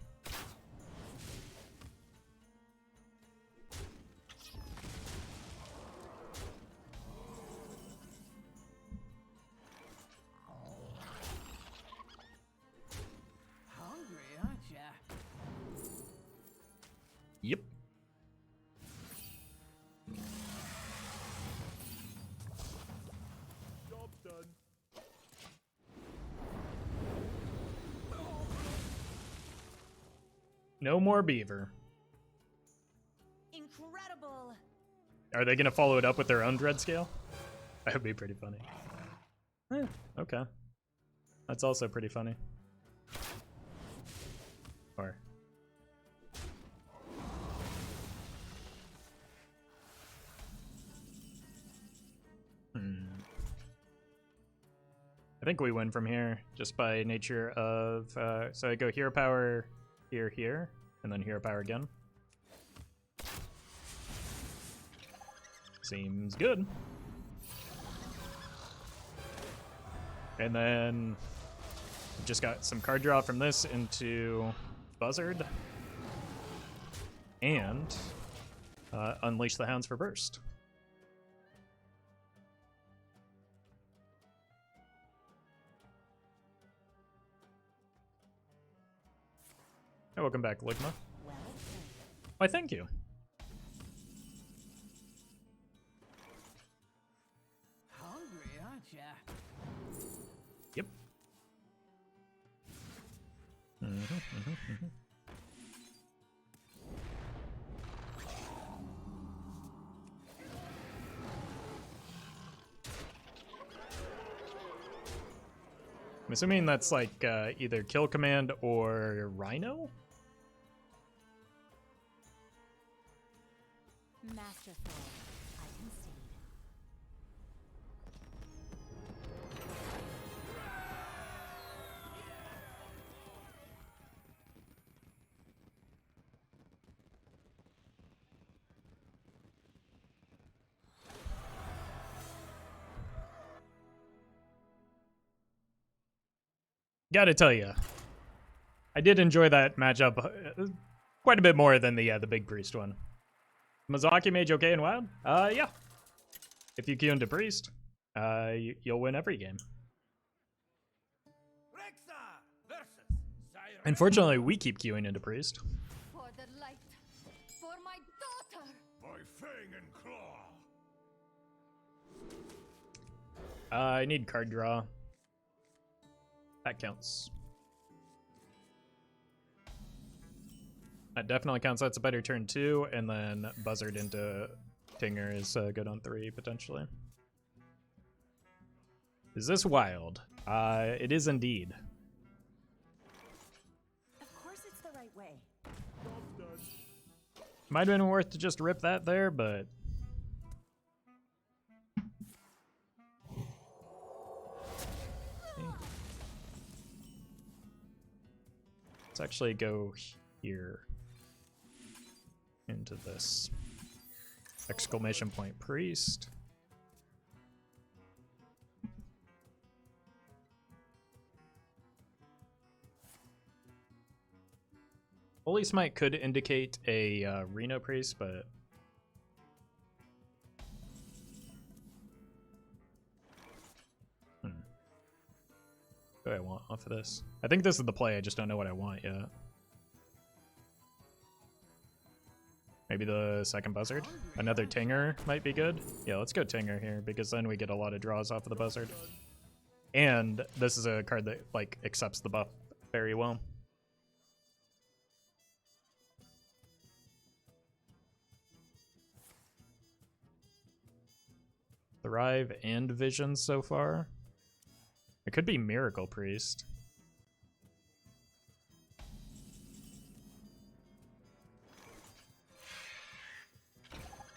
Yep. Job's done. No more beaver. Incredible. Are they gonna follow it up with their own dread scale? That would be pretty funny. Okay. That's also pretty funny. Or... I think we win from here, just by nature of... so I go hero power here, here, and then hero power again. Seems good. And then just got some card draw from this into Buzzard. And Unleash the Hounds for burst. Hey, welcome back, Ligma. Well, Why, thank you. Hungry, aren't ya? Yep. I'm assuming that's like either kill command or Rhino? masterful. I concede. Gotta tell you, I did enjoy that matchup quite a bit more than the big priest one. Mizaki mage okay in wild? Yeah. If you queue into priest, you'll win every game. Rexa versus Zyra. Unfortunately, we keep queuing into priest. For the light. For my daughter. By fang and claw. I need card draw. That counts. That definitely counts. That's a better turn 2, and then Buzzard into Tinger is good on 3, potentially. Is this wild? It is indeed. Of course it's the right way. Might have been worth to just rip that there, but... Let's actually go here into this exclamation point priest. Holy Smite could indicate a Reno priest, but what do I want off of this? I think this is the play, I just don't know what I want yet. Maybe the second Buzzard? Another Tinger might be good. Yeah, let's go Tinger here, because then we get a lot of draws off of the Buzzard. And this is a card that, like, accepts the buff very well. Thrive and Vision so far. It could be Miracle Priest.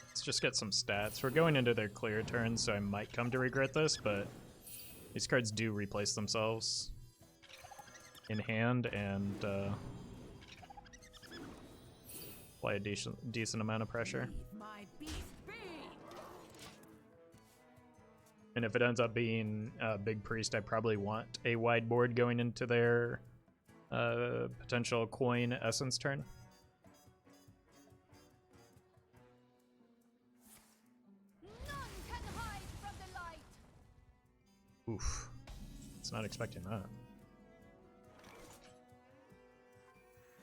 Let's just get some stats. We're going into their clear turn, so I might come to regret this, but these cards do replace themselves in hand and apply a decent amount of pressure. My beast be. And if it ends up being a big priest, I probably want a wide board going into their potential coin essence turn. None can hide from the light. Oof. It's not expecting that.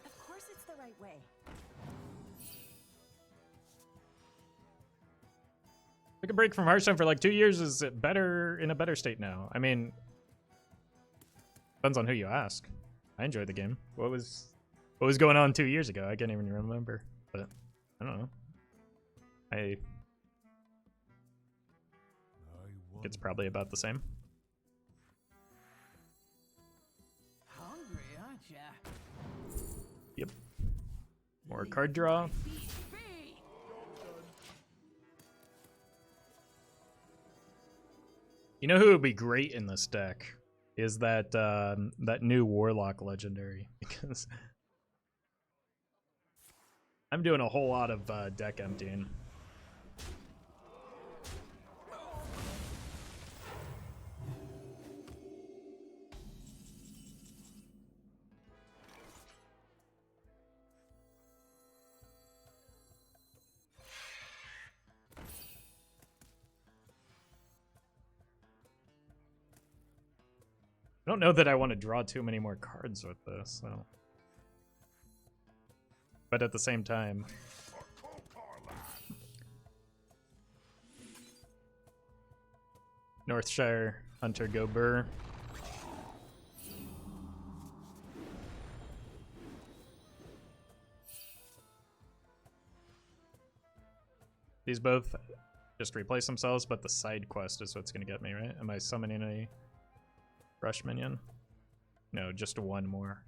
Of course it's the right way. Took a break from Hearthstone for like 2 years. Is it better in a better state now? I mean, depends on who you ask. I enjoyed the game. What was What was going on 2 years ago? I can't even remember. But I don't know. I think it's probably about the same. Hungry, aren't ya? Yep. More card draw. You know who would be great in this deck is that that new Warlock legendary, because I'm doing a whole lot of deck emptying. I don't know that I want to draw too many more cards with this, so. But at the same time, Northshire, Hunter, go Burr. These both just replace themselves, but the side quest is what's going to get me, right? Am I summoning a brush minion? No, just one more.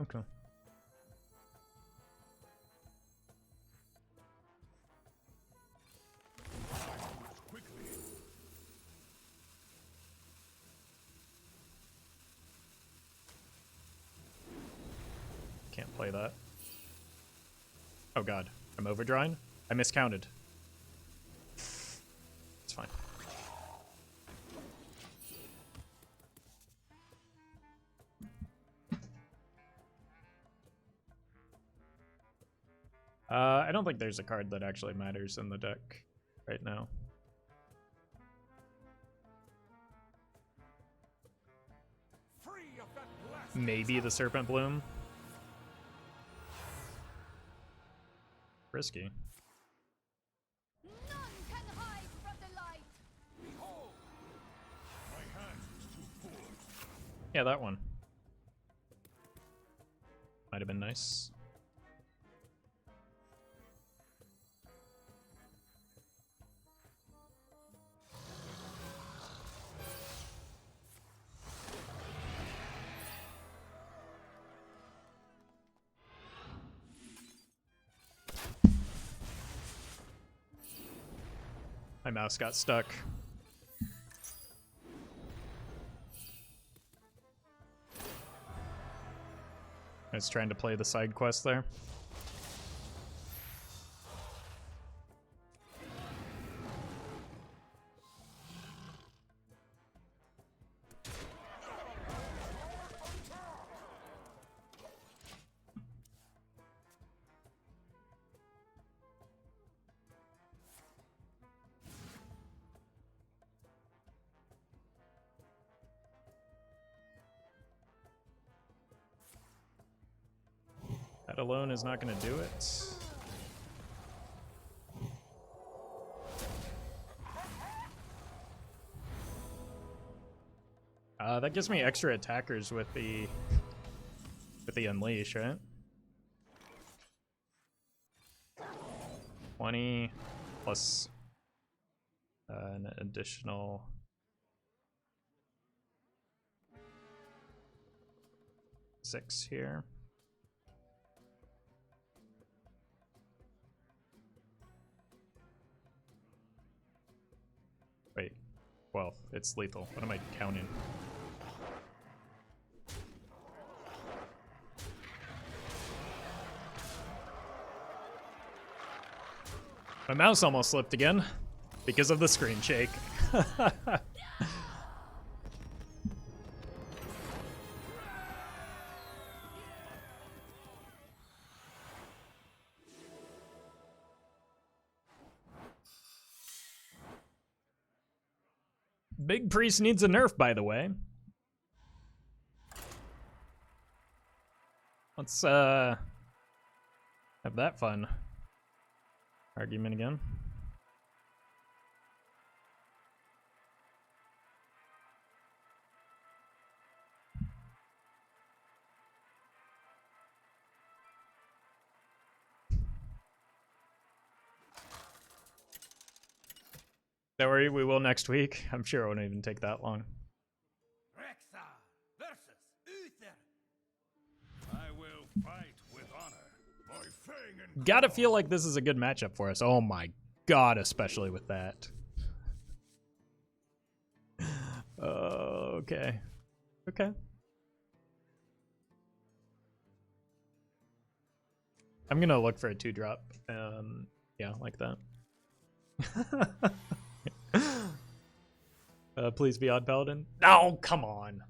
Okay. Can't play that. Oh god, I'm overdrawing? I miscounted. It's fine. I don't think there's a card that actually matters in the deck right now. Maybe the Serpent Bloom. Risky. None can hide from the light. Yeah, that one. Might have been nice. My mouse got stuck. I was trying to play the side quest there. That alone is not going to do it. That gives me extra attackers with the unleash, right? 20 plus an additional 6 here. Wait, well, it's lethal. What am I counting? My mouse almost slipped again because of the screen shake. Big Priest needs a nerf, by the way. Let's have that fun argument again. Don't worry, we will next week. I'm sure it won't even take that long. Rexa versus Uther. I will fight with honor. My fang and Gotta feel like this is a good matchup for us. Oh my god, especially with that. Okay. Okay. I'm gonna look for a 2-drop. Yeah, like that. Please be Odd Paladin. No, come on.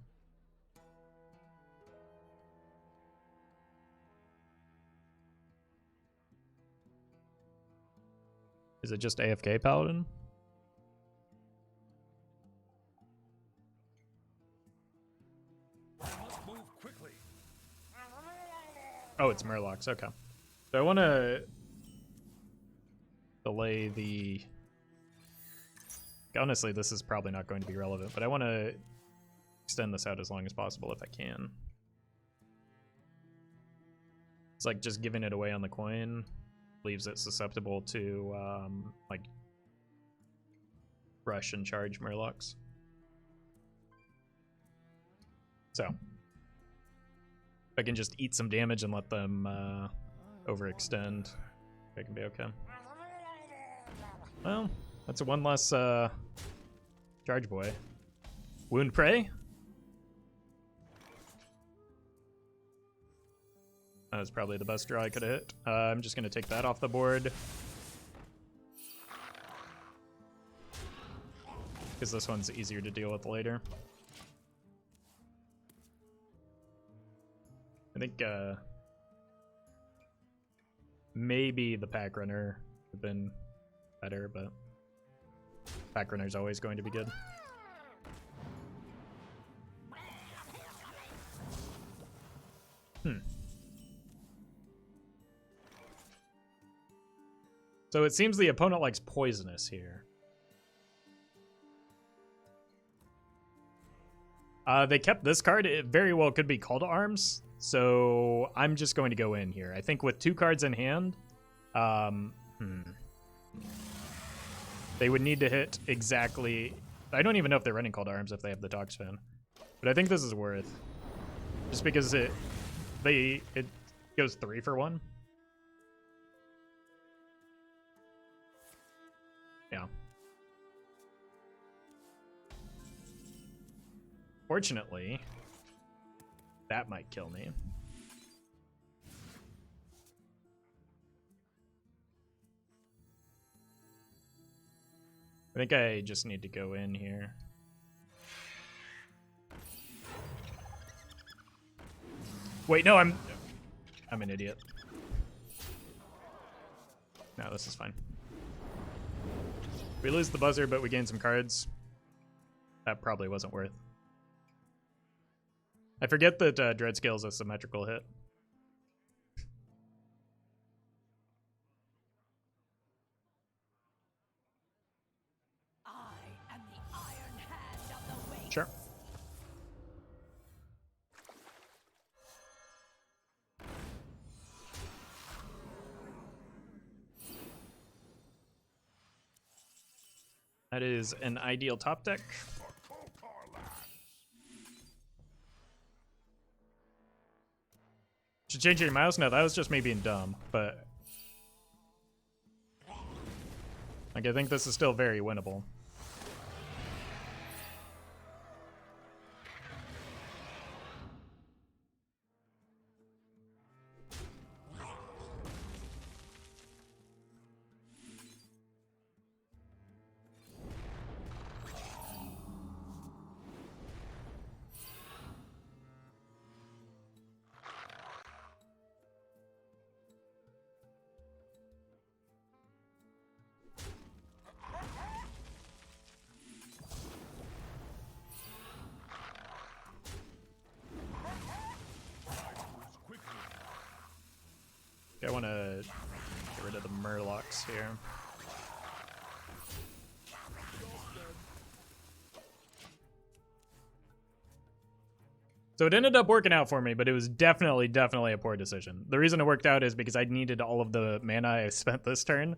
Is it just AFK Paladin? must move quickly. Oh, it's Murlocs. Okay. So I want to delay the... Honestly, this is probably not going to be relevant, but I want to extend this out as long as possible if I can. It's like just giving it away on the coin leaves it susceptible to like rush and charge Murlocs. So if I can just eat some damage and let them overextend, I can be okay. Well, that's one less charge boy. Wound Prey? That was probably the best draw I could have hit. I'm just going to take that off the board. Because this one's easier to deal with later. I think maybe the Pack Runner would have been better, but Pack Runner's always going to be good. So it seems the opponent likes Poisonous here. They kept this card. It very well could be Call to Arms. So I'm just going to go in here. I think with 2 cards in hand, they would need to hit exactly... I don't even know if they're running Call to Arms if they have the Tox Fan. But I think this is worth. Just because it goes 3 for 1. Yeah. Fortunately, that might kill me. I think I just need to go in here. Wait, no, I'm an idiot. No, this is fine. We lose the buzzer, but we gain some cards. That probably wasn't worth. I forget that Dreadscale is a symmetrical hit. I am the iron hand of the wings. Sure. That is an ideal top deck. Should change your mouse? No, that was just me being dumb, but... Like, I think this is still very winnable. I want to get rid of the Murlocs here. So it ended up working out for me, but it was definitely a poor decision. The reason it worked out is because I needed all of the mana I spent this turn.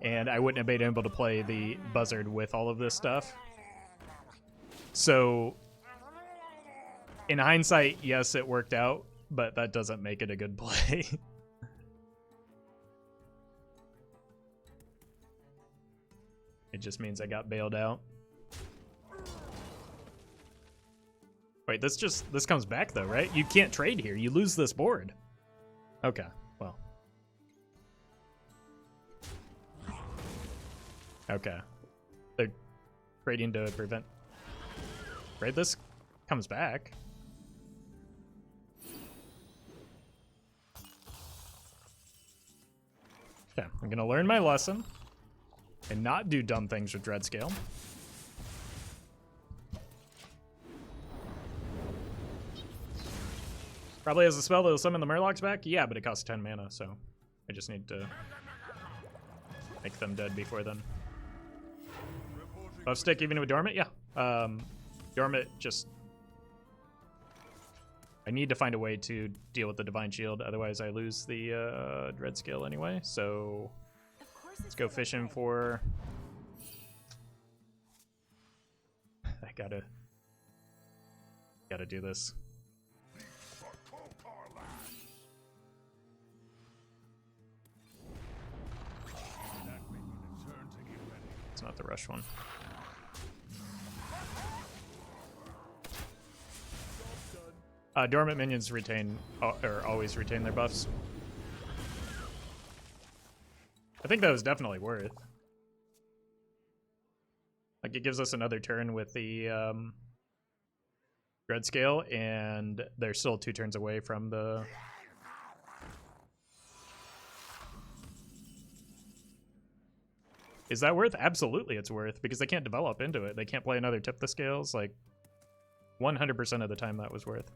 and I wouldn't have been able to play the Buzzard with all of this stuff. So, in hindsight, yes, it worked out, but that doesn't make it a good play. It just means I got bailed out. Wait, this comes back though, right? You can't trade here. You lose this board. Okay, well. Okay. They're trading to prevent. Right, this comes back. Okay, I'm gonna learn my lesson and not do dumb things with Dreadscale. Probably has a spell that'll summon the Murlocs back? Yeah, but it costs 10 mana, so I just need to make them dead before then. Buff stick even with Dormant? Yeah. Dormant just... I need to find a way to deal with the Divine Shield, otherwise I lose the Dreadscale anyway, so let's go fishing for... I gotta do this. It's not the rush one. Dormant minions retain, or always retain their buffs. I think that was definitely worth. Like, it gives us another turn with the Dreadscale, and they're still 2 turns away from the... Is that worth? Absolutely it's worth, because they can't develop into it. They can't play another Tip the Scales. Like, 100% of the time that was worth.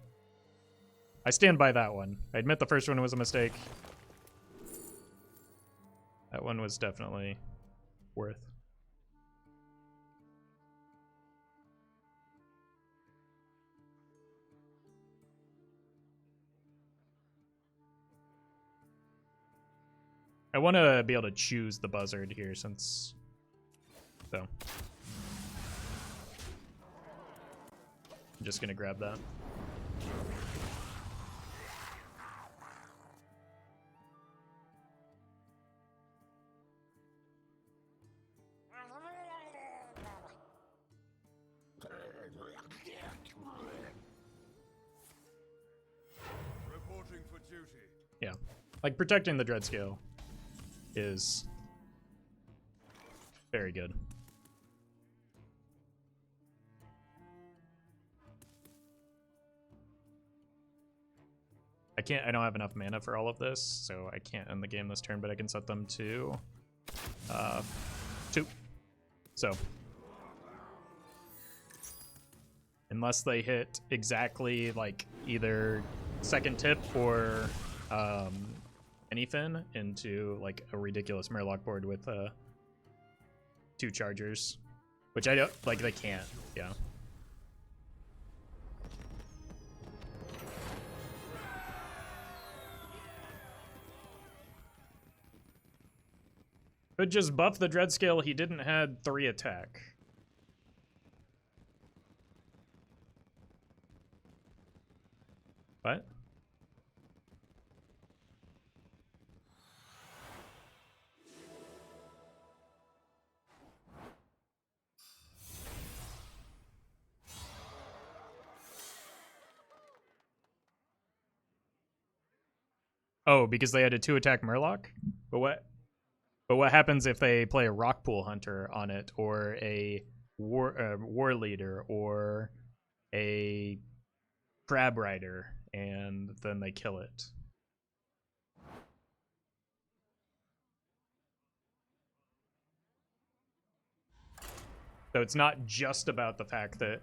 I stand by that one. I admit the first one was a mistake. That one was definitely worth. I want to be able to choose the Buzzard here since... So. I'm just going to grab that. Reporting for duty. Yeah. Like, protecting the Dreadscale is very good. I don't have enough mana for all of this, so I can't end the game this turn, but I can set them to 2. So unless they hit exactly like either second tip or anything into like a ridiculous Murloc board with 2 chargers, which I don't like. They can't. Yeah. Could just buff the Dreadscale. He didn't had 3 attack. What? Oh, because they had a 2 attack Murloc? But what happens if they play a Rockpool Hunter on it, or a War Leader, or a Crab Rider, and then they kill it? So it's not just about the fact that,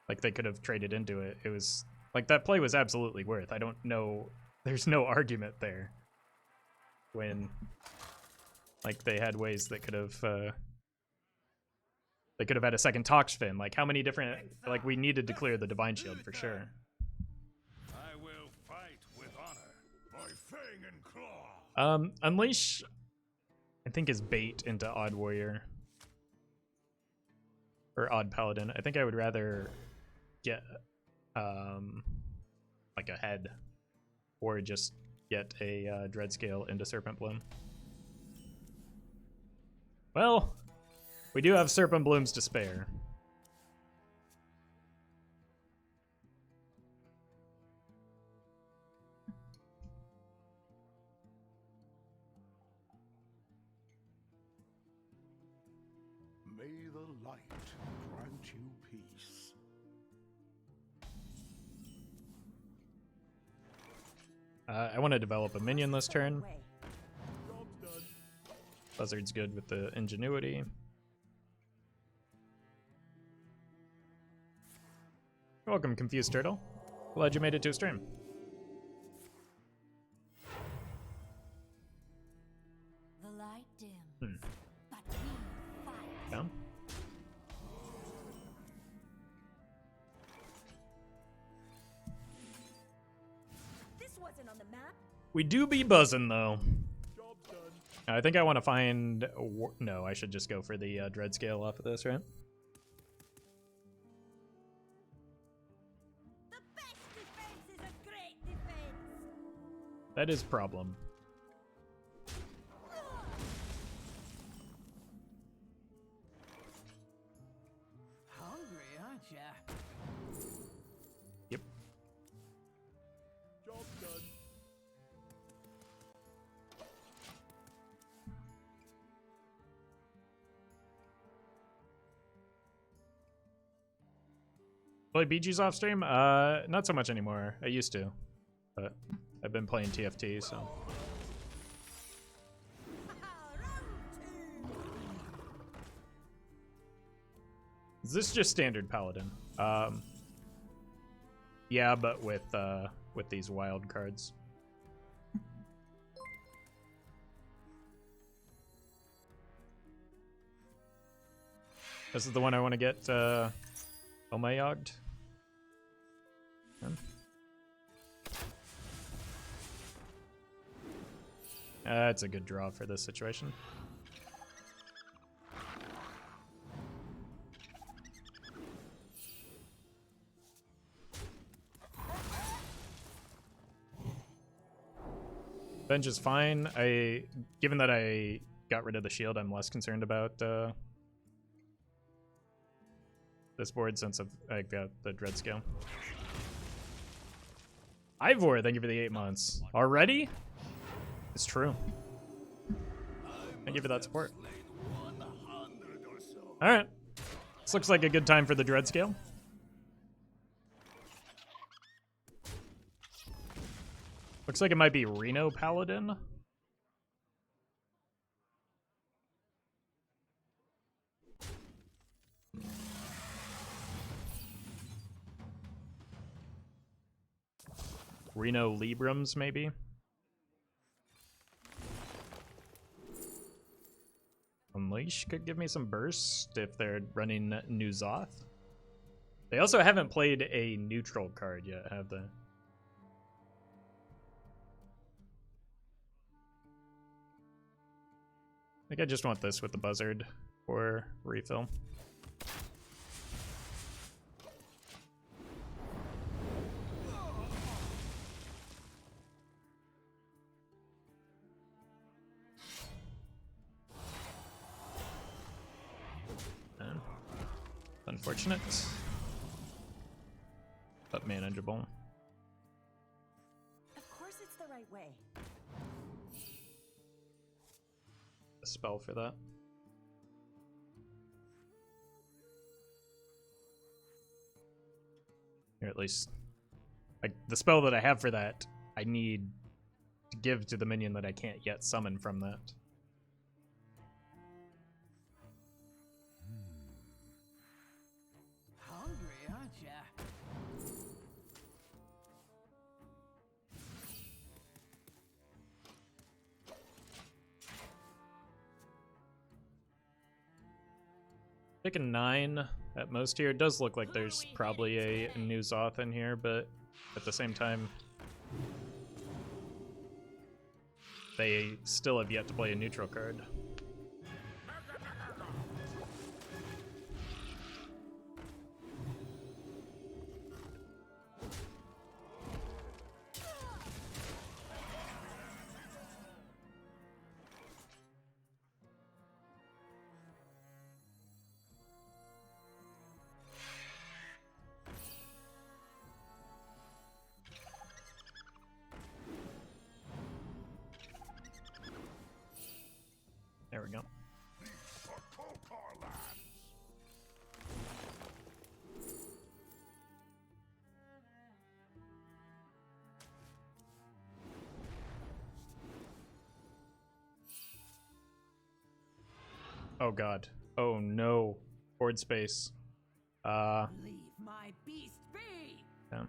like, they could have traded into it. It was, like, that play was absolutely worth. I don't know, there's no argument there. When, like, they had ways that could have, they could have had a second Toxfin. Like, how many different, like, we needed to clear the Divine Shield for sure. I will fight with honor. By fang and Unleash, I think, is bait into Odd Warrior. Or Odd Paladin. I think I would rather get, like a head. Or just get a Dreadscale into Serpent Bloom. Well, we do have Serpent Blooms to spare. May the light grant you peace. I want to develop a minion this turn. Buzzard's good with the ingenuity. Welcome, Confused Turtle. Glad you made it to a stream. The light dim. But we fight. Down. This wasn't on the map. We do be buzzing though. I think I want to find. No, I should just go for the Dreadscale off of this, right? The best defense is a great defense. That is problem. Hungry, aren't ya? Yep. Job done. Play BGs off stream? Not so much anymore. I used to, but I've been playing TFT, so. Is this just standard Paladin? Yeah, but with these wild cards. This is the one I want to get Omayogged. That's a good draw for this situation. Bench is fine. Given that I got rid of the shield, I'm less concerned about this board since I got the Dreadscale. Ivor, thank you for the 8 months. Already? It's true. Thank you for that support. Alright. This looks like a good time for the Dreadscale. Looks like it might be Reno Paladin. Reno Librams, maybe? Unleash could give me some burst if they're running New Zoth. They also haven't played a neutral card yet, have they? I think I just want this with the Buzzard for refill. Unfortunate, but manageable. Of course it's the right way. A spell for that. Or at least, like, the spell that I have for that, I need to give to the minion that I can't yet summon from that. Hungry, aren't ya? Picking 9 at most here. It does look like there's probably a new Zoth in here, but at the same time, they still have yet to play a neutral card. There we go. Oh god. Oh no. Board space. Leave my beast be! Yeah.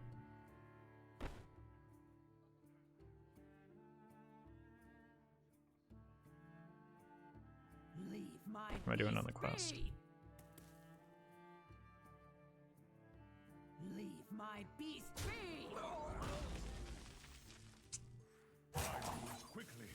Leave my What am I doing on the beast quest? be! Leave my beast be! Quickly.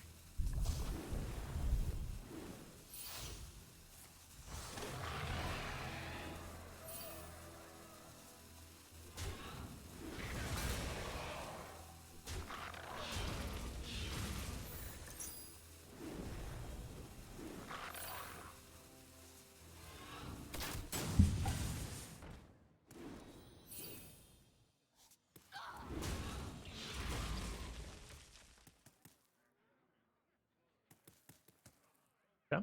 Yeah.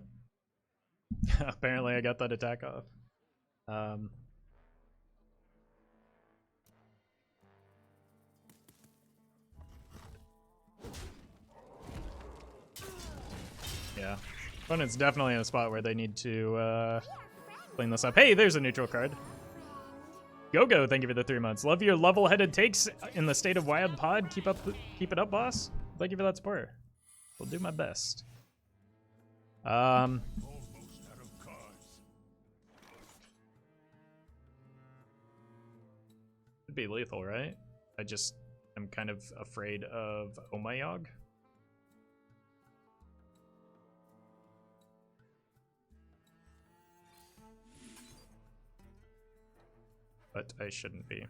Apparently I got that attack off. Yeah. Opponent's definitely in a spot where they need to clean this up. Hey, there's a neutral card. Go-Go, thank you for the 3 months. Love your level-headed takes in the State of Wild pod. Keep it up, boss. Thank you for that support. Will do my best. Almost out of cards. Could be lethal, right? I just am kind of afraid of Omayog. But I shouldn't be.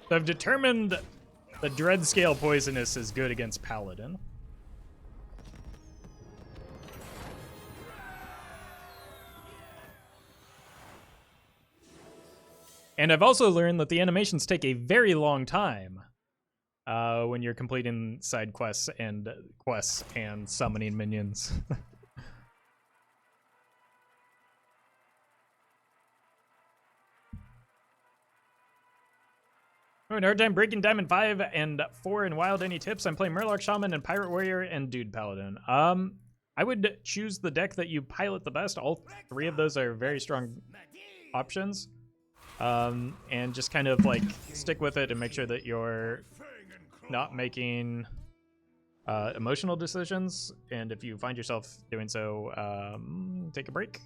So I've determined the Dread Scale Poisonous is good against Paladin. And I've also learned that the animations take a very long time when you're completing side quests and summoning minions. Having a hard time breaking Diamond 5 and 4 in Wild. Any tips? I'm playing Murloc Shaman and Pirate Warrior and Dude Paladin. I would choose the deck that you pilot the best. All three of those are very strong options. And just kind of like stick with it and make sure that you're not making emotional decisions. And if you find yourself doing so, take a break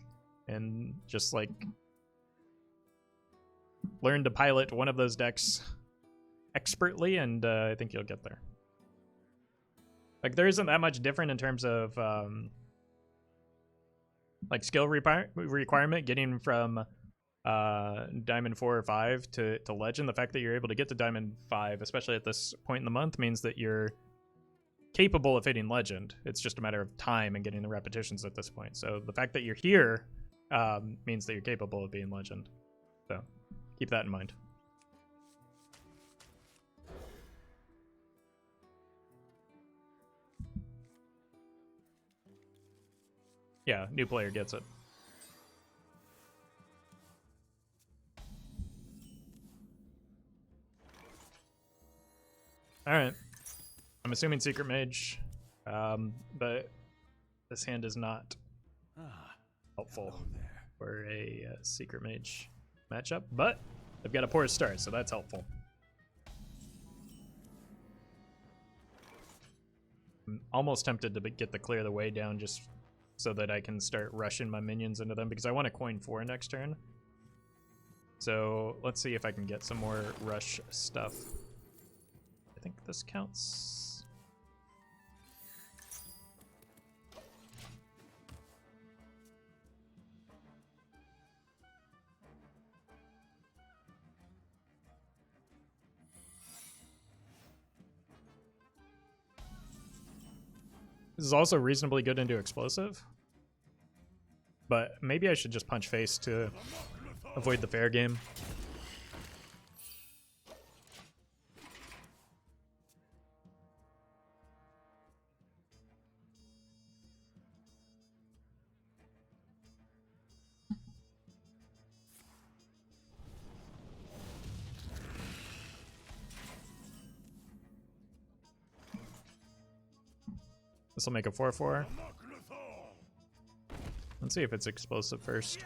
and just like learn to pilot one of those decks expertly, and I think you'll get there. Like, there isn't that much different in terms of like skill requirement getting from Diamond 4 or 5 to Legend. The fact that you're able to get to Diamond 5, especially at this point in the month, means that you're capable of hitting Legend. It's just a matter of time and getting the repetitions at this point. So the fact that you're here means that you're capable of being Legend. So keep that in mind. Yeah, new player gets it. Alright. I'm assuming Secret Mage, but this hand is not helpful for a Secret Mage matchup, but they've got a poor start, so that's helpful. I'm almost tempted to get the clear the way down just so that I can start rushing my minions into them, because I want to coin 4 next turn. So let's see if I can get some more rush stuff. I think this counts. This is also reasonably good into explosive, but maybe I should just punch face to avoid the fair game. This will make a 4/4. Let's see if it's explosive first.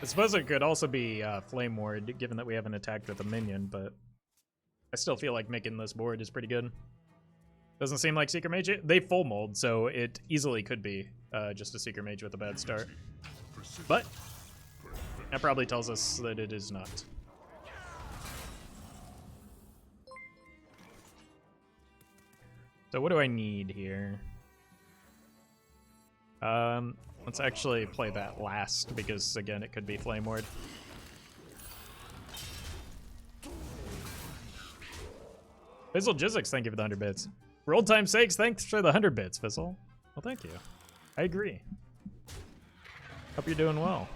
I suppose it could also be Flame Ward, given that we haven't attacked with a minion, but I still feel like making this board is pretty good. Doesn't seem like Secret Mage. They full mold, so it easily could be just a Secret Mage with a bad start. But that probably tells us that it is not. So what do I need here? Let's actually play that last, because again, it could be Flame Ward. Fizzle Jizzix, thank you for the 100 bits. For old time's sakes, thanks for the 100 bits, Fizzle. Well, thank you. I agree. Hope you're doing well.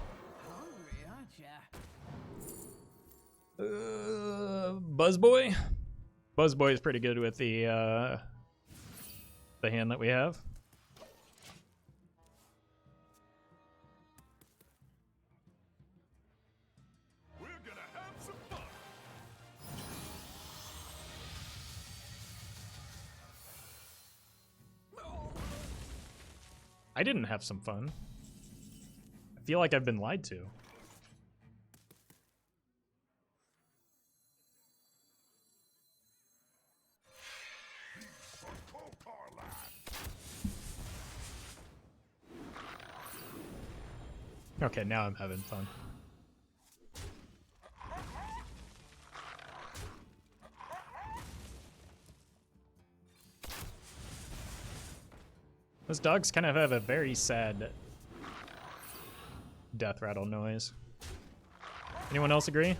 Buzzboy? Buzzboy is pretty good with the hand that we have. We're gonna have some fun. I didn't have some fun. I feel like I've been lied to. Okay, now I'm having fun. Those dogs kind of have a very sad death rattle noise. Anyone else agree?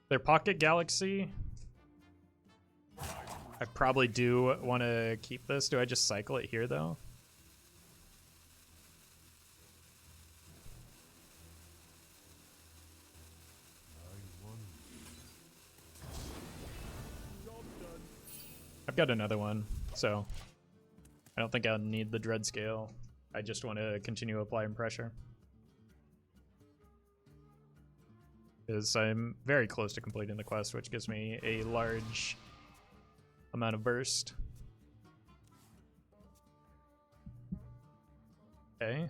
Their Pocket Galaxy. I probably do want to keep this. Do I just cycle it here, though? I've got another one, so I don't think I'll need the Dread Scale. I just want to continue applying pressure, because I'm very close to completing the quest, which gives me a large amount of burst. Okay.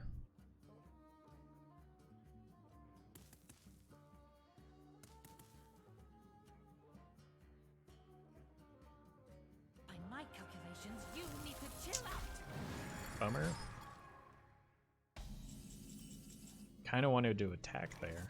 By my calculations, you need to chill out. Bummer. Kind of wanted to attack there.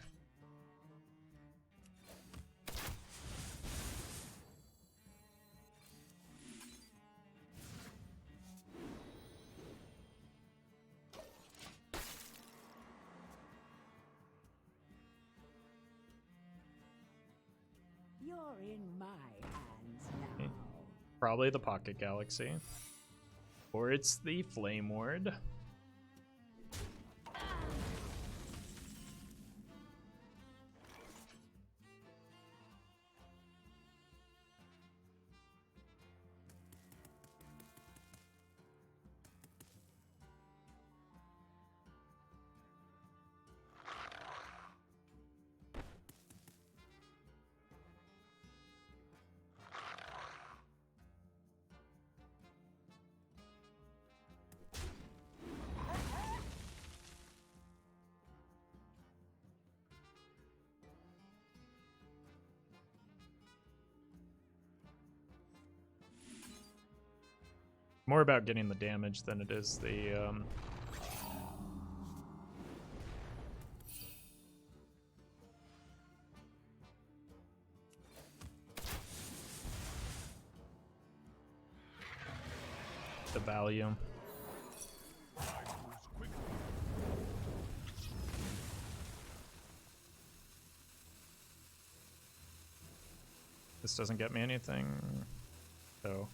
You're in my hands now. Probably the Pocket Galaxy. Or it's the Flame Ward. more about getting the damage than it is the value. This doesn't get me anything, so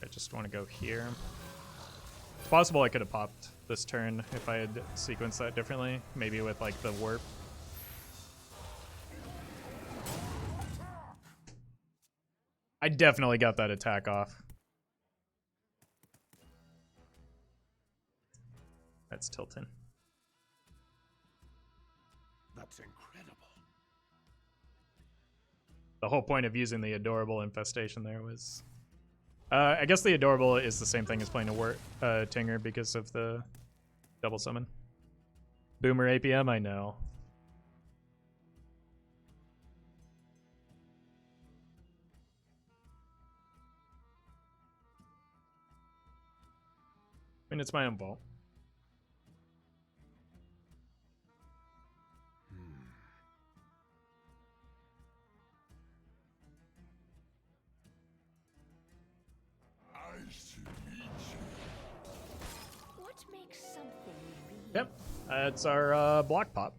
I just want to go here. It's possible I could have popped this turn if I had sequenced that differently, maybe with like the warp. I definitely got that attack off. That's tilting. That's incredible. The whole point of using the adorable infestation there was... I guess the adorable is the same thing as playing a Tinger because of the double summon. Boomer APM, I know. I mean, it's my own fault. What makes something real? Yep, that's our block pop.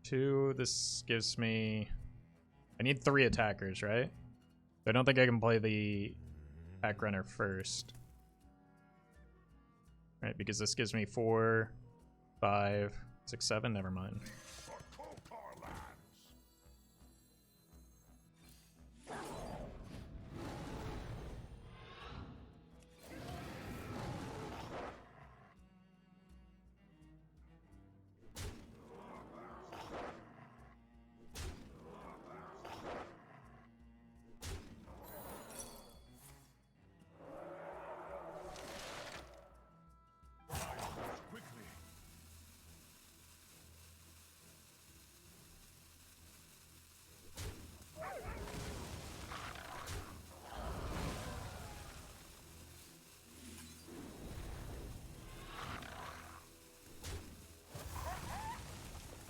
Two, this gives me... I need 3 attackers, right? I don't think I can play the attack runner first. Right, because this gives me 4, 5, 6, 7, never mind.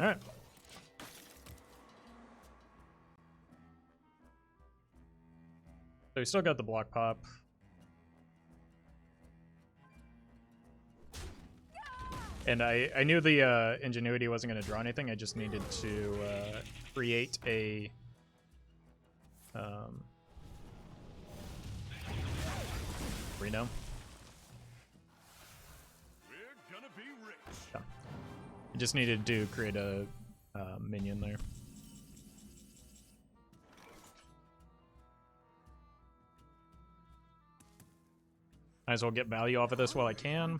Alright. So we still got the block pop. And I knew the ingenuity wasn't going to draw anything. I just needed to create a Reno. We're gonna be rich. Yeah. I just needed to create a minion there. Might as well get value off of this while I can.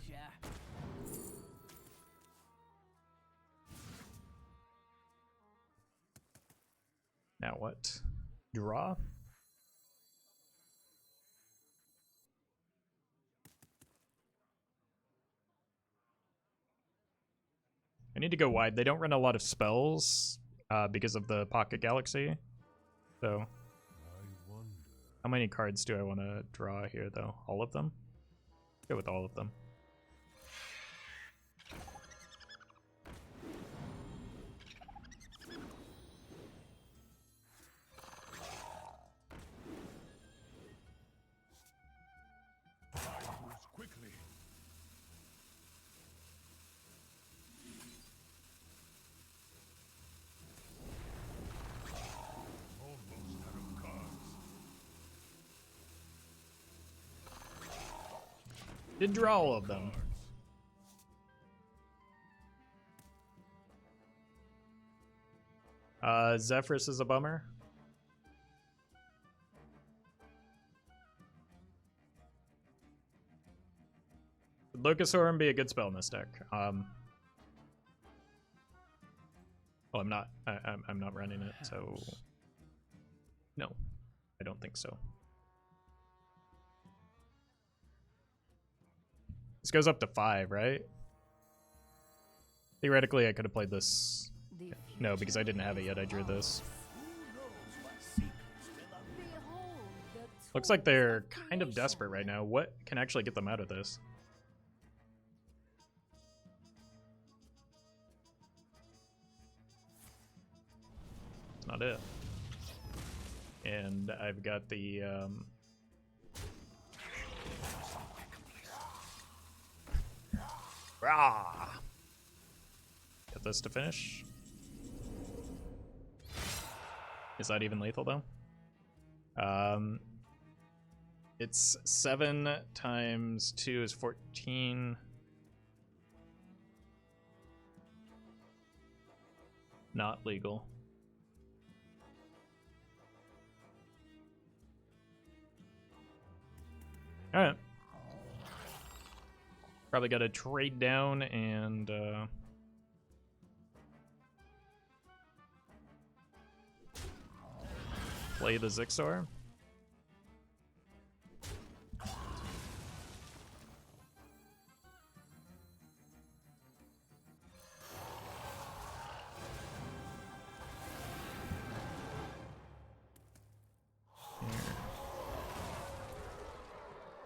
Now what? Draw? I need to go wide. They don't run a lot of spells because of the Pocket Galaxy. So, how many cards do I want to draw here, though? All of them? Go with all of them. Quickly. Almost out of cards. Did draw all of them. Zephyrus is a bummer. Would Locust Orm be a good spell in this deck? Oh, I'm not. I'm not running it. So no, I don't think so. This goes up to 5, right? Theoretically, I could have played this. No, because I didn't have it yet. I drew this. Looks like they're kind of desperate right now. What can actually get them out of this? It's not it. And I've got the rah! Get this to finish. Is that even lethal though? It's 7 times 2 is 14. Not legal. All right. Probably got to trade down and play the Zixor.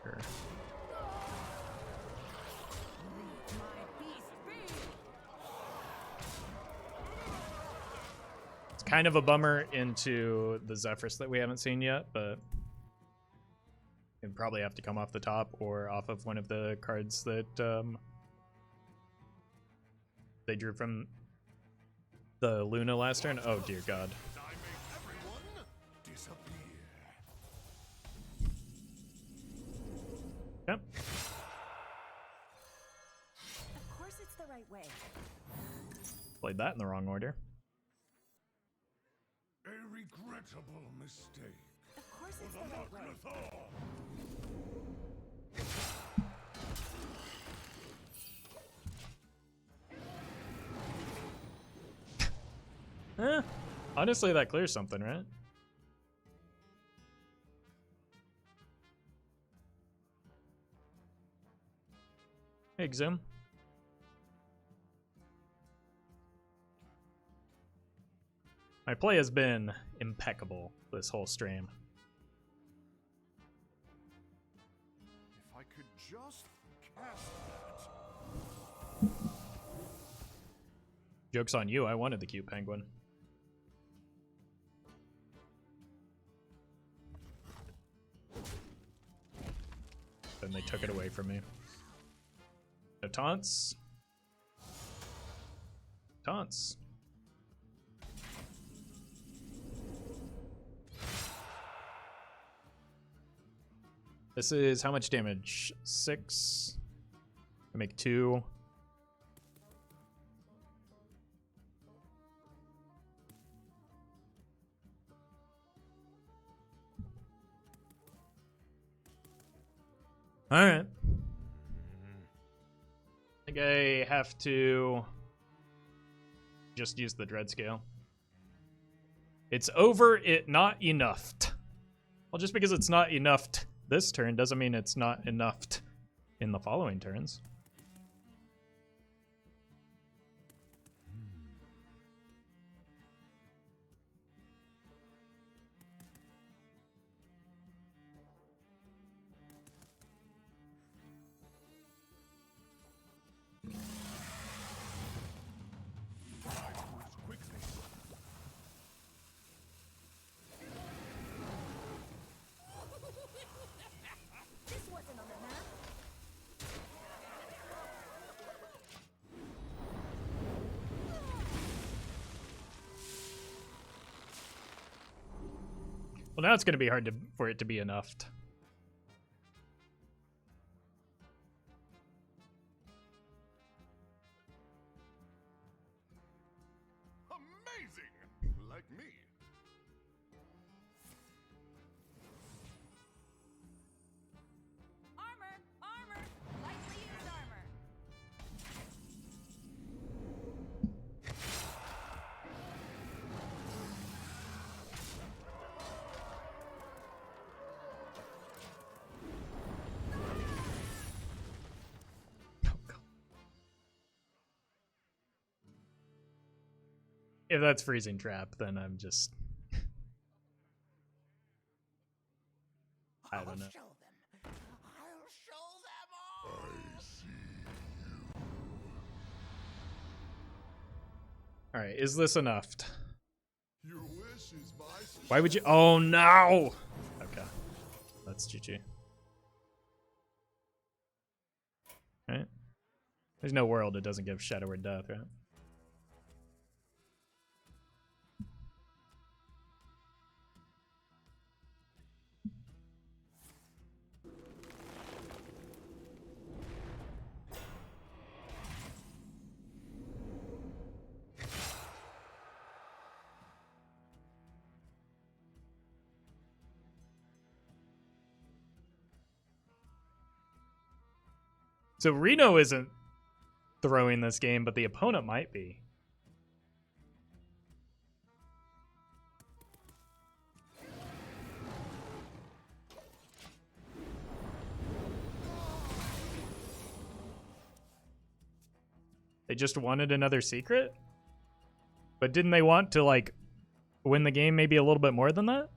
Here. It's kind of a bummer into the Zephrys that we haven't seen yet, but it'd probably have to come off the top or off of one of the cards that they drew from the Luna last turn. Oh dear God. Yep. Of course it's the right way. Played that in the wrong order. A regrettable mistake. Of course it's the right way. Honestly, that clears something, right? Hey, Xim. My play has been impeccable this whole stream. If I could just cast that. Joke's on you, I wanted the cute penguin. Then they took it away from me. No taunts. Taunts. This is how much damage? 6. I make 2. All right. I think I have to just use the dread scale. It's over it not enough. Well, just because it's not enough this turn doesn't mean it's not enough in the following turns. This wasn't on the map. Well, now it's going to be hard for it to be enough. Amazing! Like me. Armor! Armor! Lightly used armor. if that's freezing trap, then I'm just I don't know. Show them. I'll show them all. All right, is this enough? Your wish is my Why would you? Oh no! Okay, that's GG. Right? There's no world it doesn't give Shadow or Death, right? So Reno isn't throwing this game, but the opponent might be. They just wanted another secret? But didn't they want to, like, win the game maybe a little bit more than that?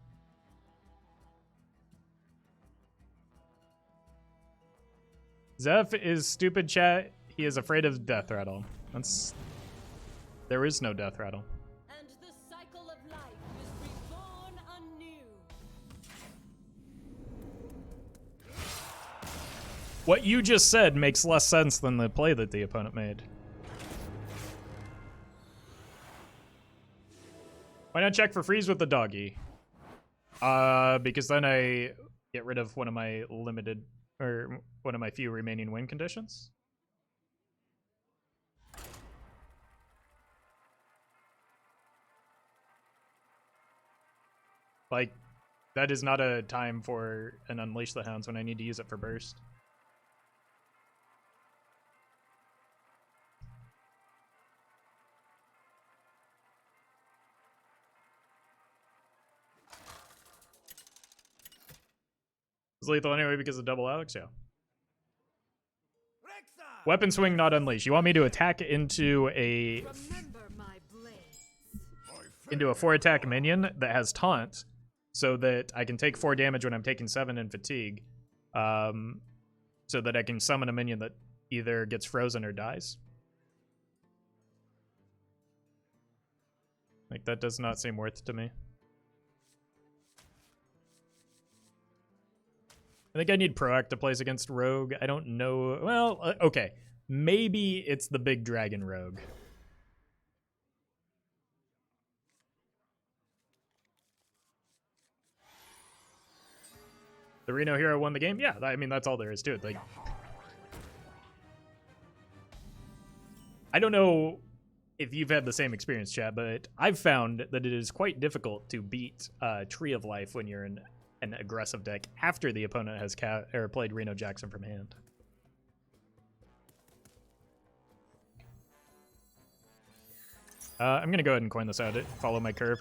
Zeph is stupid, chat. He is afraid of death rattle. That's... There is no death rattle. And the cycle of life is reborn anew. What you just said makes less sense than the play that the opponent made. Why not check for freeze with the doggy? Because then I get rid of one of my limited, or one of my few remaining win conditions. Like, that is not a time for an Unleash the Hounds when I need to use it for burst. It's lethal anyway because of double Alex, yeah. Weapon swing, not unleash. You want me to attack into a Remember my blades. into a 4-attack minion that has taunt, so that I can take 4 damage when I'm taking 7 in fatigue, so that I can summon a minion that either gets frozen or dies. Like, that does not seem worth to me. I think I need proactive plays against Rogue. I don't know. Well, okay. Maybe it's the big dragon Rogue. The Reno hero won the game? Yeah, I mean, that's all there is to it. Like, I don't know if you've had the same experience, Chad, but I've found that it is quite difficult to beat Tree of Life when you're in an aggressive deck after the opponent has played Reno Jackson from hand. I'm gonna go ahead and coin this out. Follow my curve.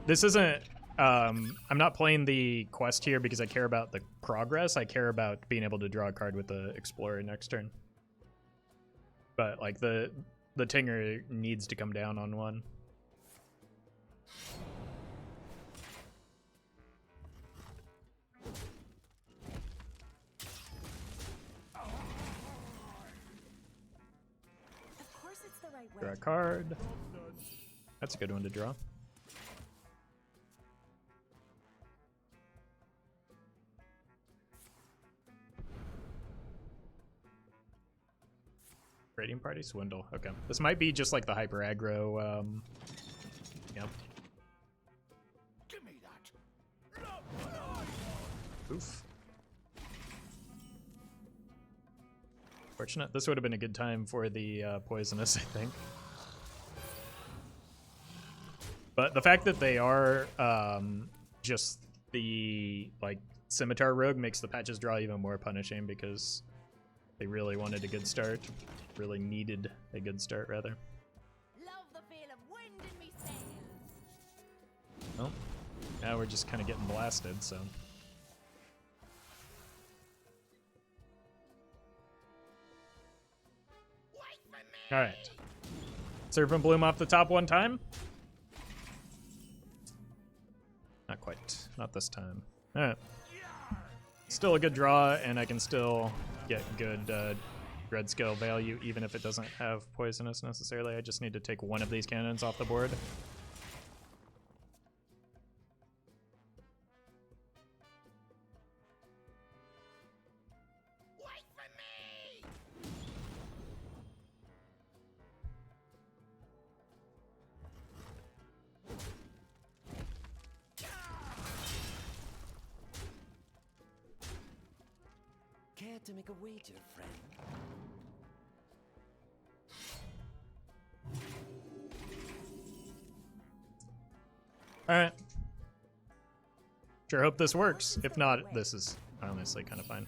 This isn't. I'm not playing the quest here because I care about the progress. I care about being able to draw a card with the Explorer next turn. But like the Tinger needs to come down on one. Of course it's the right way. Draw a card. That's a good one to draw. Raiding party swindle. Okay, this might be just like the hyper aggro. Yep. Give me that. Oof. Fortunate. This would have been a good time for the poisonous, I think. But the fact that they are just the like scimitar rogue makes the patches draw even more punishing because they really wanted a good start. Really needed a good start, rather. Love the feel of wind in me sails. Well, now we're just kind of getting blasted, so. All right. Serpent Bloom off the top one time. Not quite. Not this time. All right. Still a good draw, and I can still get good Dread Scale value, even if it doesn't have poisonous necessarily. I just need to take one of these cannons off the board. Care to make a wager, friend? Alright. Sure hope this works. If not, this is honestly kind of fine.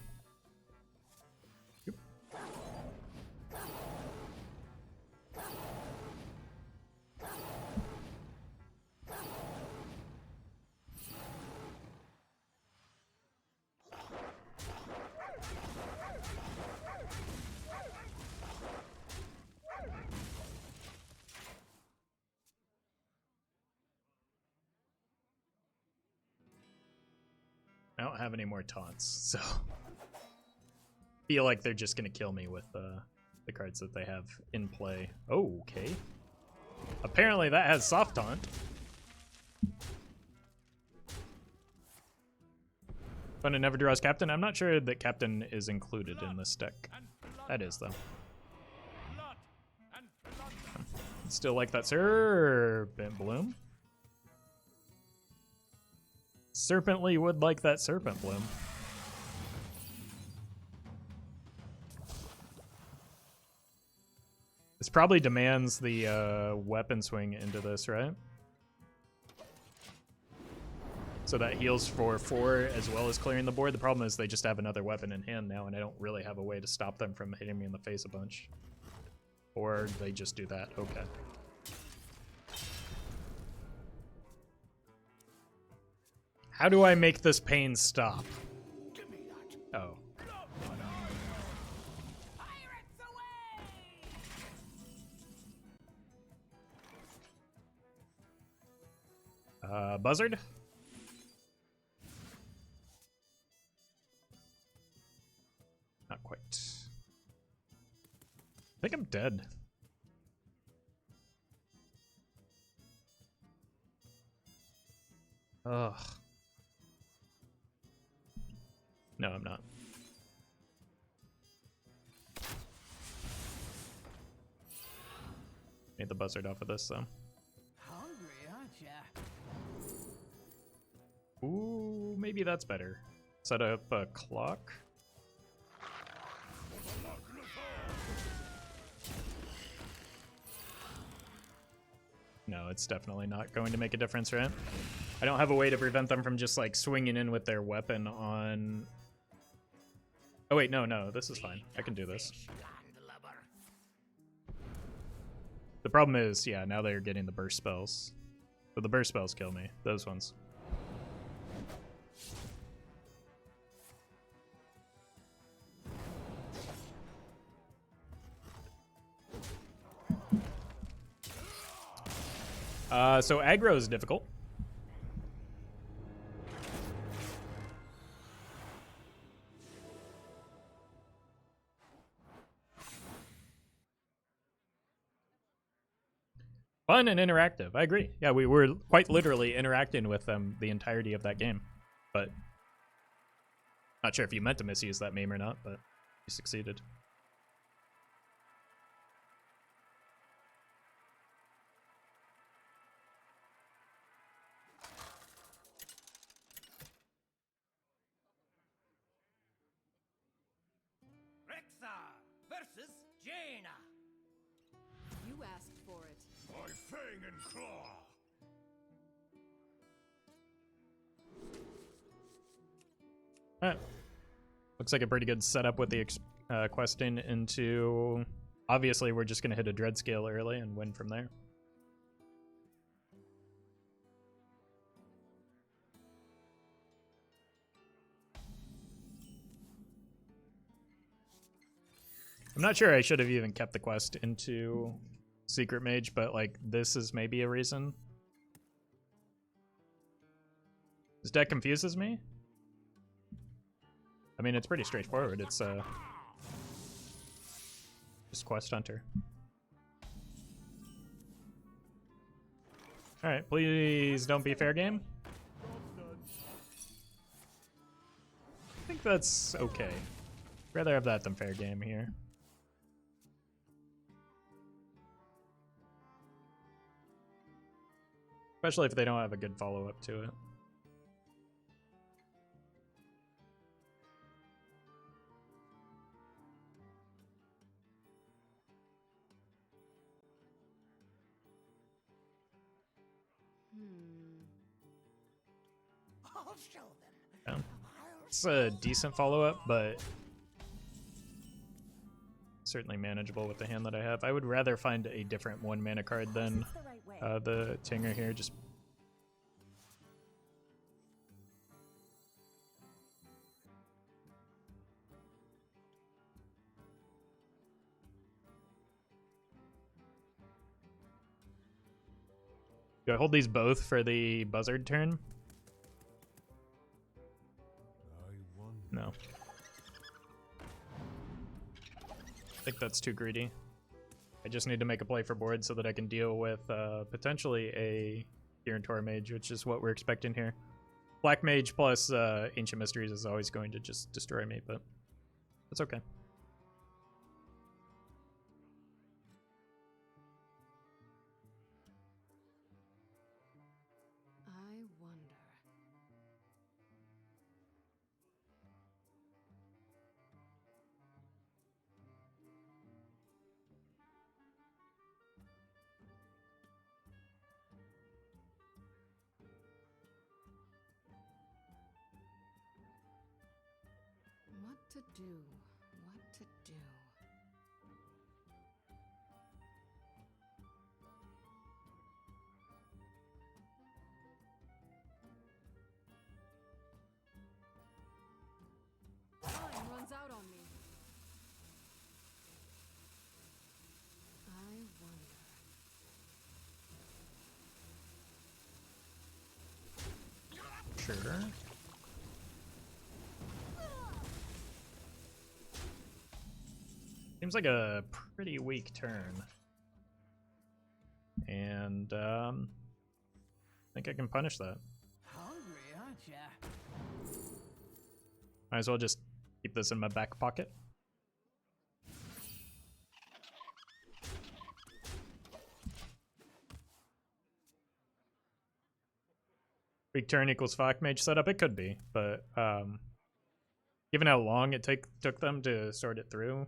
Yep. I don't have any more taunts, so feel like they're just gonna kill me with the cards that they have in play. Oh, okay. Apparently that has soft taunt. But it never draws captain. I'm not sure that captain is included in this deck. That is though. Still like that Serpent Bloom. Serpently would like that Serpent Bloom. This probably demands the weapon swing into this, right? So that heals for 4 as well as clearing the board. The problem is they just have another weapon in hand now, and I don't really have a way to stop them from hitting me in the face a bunch. Or they just do that. Okay. How do I make this pain stop? Oh. Buzzard? Not quite. I think I'm dead. Ugh. No, I'm not. Need the buzzard off of this, though. Hungry, aren't ya? Ooh, maybe that's better. Set up a clock. No, it's definitely not going to make a difference, right? I don't have a way to prevent them from just, like, swinging in with their weapon on... Oh, wait, no, this is fine. I can do this. The problem is, yeah, now they're getting the burst spells. So the burst spells kill me. Those ones. So aggro is difficult. Fun and interactive. I agree. Yeah, we were quite literally interacting with them the entirety of that game. But not sure if you meant to misuse that meme or not, but you succeeded. Versus Jaina. You asked for it. By fang and claw. Alright. Looks like a pretty good setup with the questing into... Obviously, we're just going to hit a dread scale early and win from there. I'm not sure I should have even kept the quest into secret mage, but like this is maybe a reason. This deck confuses me. I mean, it's pretty straightforward. It's just Quest Hunter. All right, please don't be fair game. I think that's okay. Rather have that than fair game here. Especially if they don't have a good follow-up to it. I'll show them. Yeah. It's a decent follow-up, but certainly manageable with the hand that I have. I would rather find a different 1 mana card than the Tinger here. Just do I hold these both for the Buzzard turn? No. I think that's too greedy. I just need to make a play for board so that I can deal with potentially a Girantor Mage, which is what we're expecting here. Black Mage plus Ancient Mysteries is always going to just destroy me, but that's okay. I wonder. What to do? What to do? Time runs out on me. I wonder. Sure. Seems like a pretty weak turn. And I think I can punish that. Hungry, aren't ya? Might as well just keep this in my back pocket. Weak turn equals Flock Mage setup? It could be, but given how long it took them to sort it through,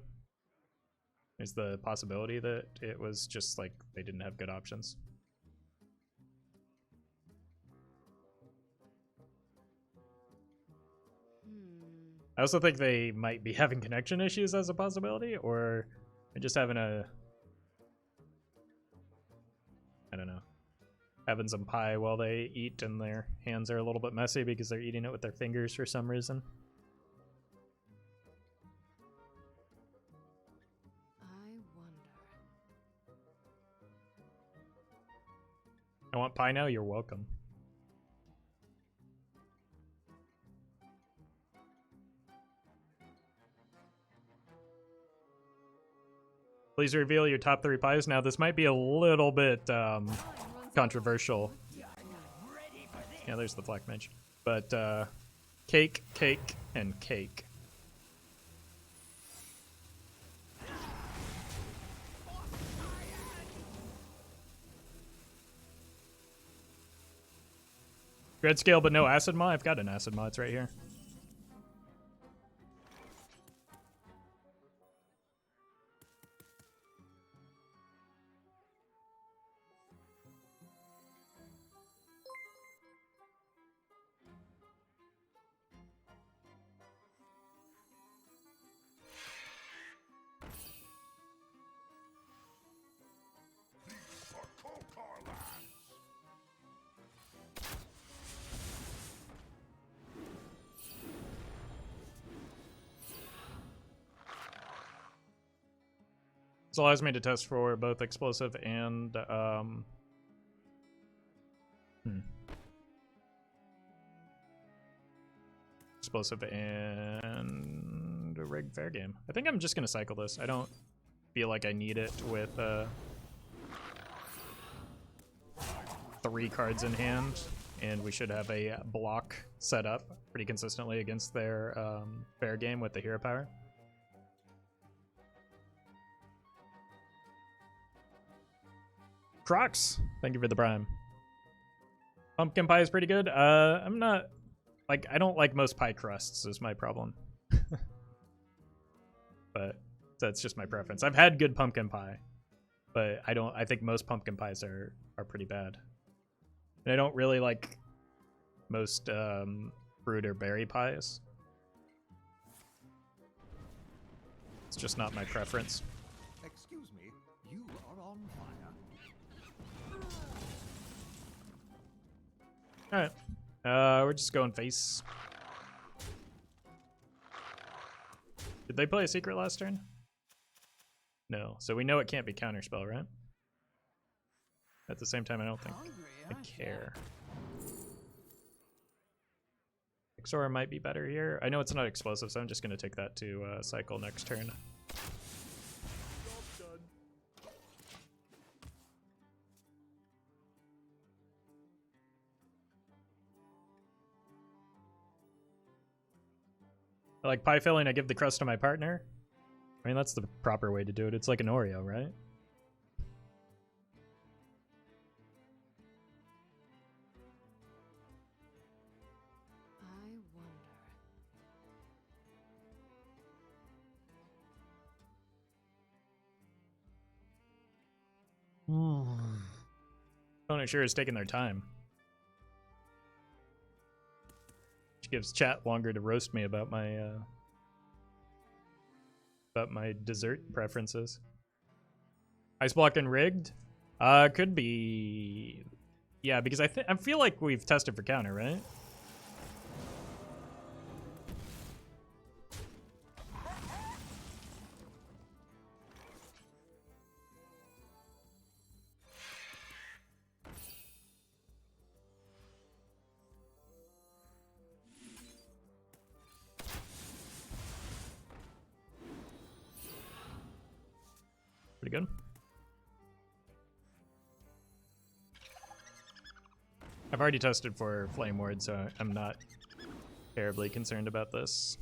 there's the possibility that it was just like they didn't have good options. I also think they might be having connection issues as a possibility, or they're just having I don't know, having some pie while they eat and their hands are a little bit messy because they're eating it with their fingers for some reason. I want pie now? You're welcome. Please reveal your top 3 pies. Now, this might be a little bit controversial. Yeah, there's the Black Mage. But cake, cake, and cake. Red scale, but no acid maw? I've got an acid maw. It's right here. This allows me to test for both explosive and explosive and a rigged fair game. I think I'm just gonna cycle this. I don't feel like I need it with 3 cards in hand, and we should have a block set up pretty consistently against their fair game with the hero power. Crocs, thank you for the prime. Pumpkin pie is pretty good. I'm not, like, I don't like most pie crusts is my problem. But that's just my preference. I've had good pumpkin pie, but I think most pumpkin pies are pretty bad. And I don't really like most fruit or berry pies. It's just not my preference. Excuse me, you are on fire. Alright. We're just going face. Did they play a secret last turn? No. So we know it can't be counterspell, right? At the same time, I don't think I care. Xora might be better here. I know it's not explosive, so I'm just going to take that to cycle next turn. I like pie filling, I give the crust to my partner. I mean, that's the proper way to do it. It's like an Oreo, right? I wonder. Opponent sure is taking their time. Which gives chat longer to roast me about my dessert preferences. Ice block and rigged? Could be. Yeah, because I feel like we've tested for counter, right? Pretty good. I've already tested for Flame Ward, so I'm not terribly concerned about this.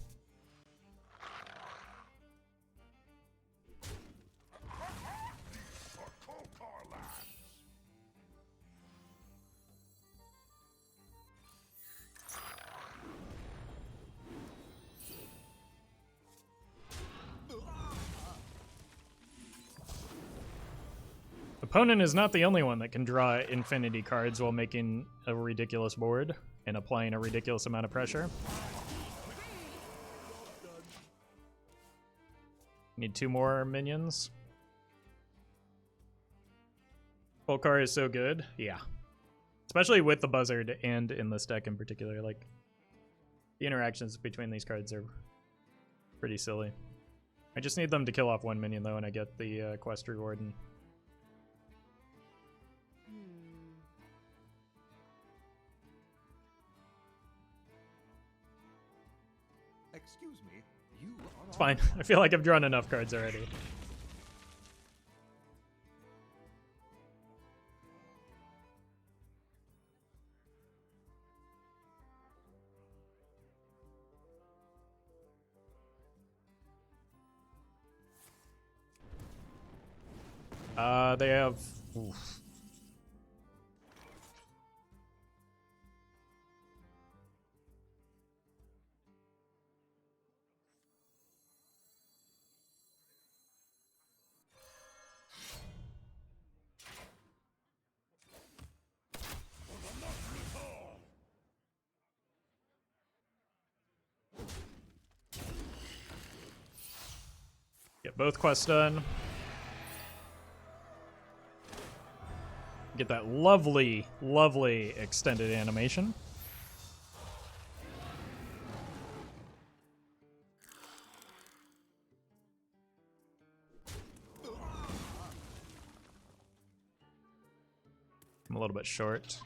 Opponent is not the only one that can draw infinity cards while making a ridiculous board and applying a ridiculous amount of pressure. Need 2 more minions. Polkar is so good. Yeah. Especially with the Buzzard and in this deck in particular. Like, the interactions between these cards are pretty silly. I just need them to kill off 1 minion though, and I get the quest reward. And Excuse me, you are it's fine. I feel like I've drawn enough cards already. They have... Oof. Get both quests done. Get that lovely, lovely extended animation. I'm a little bit short.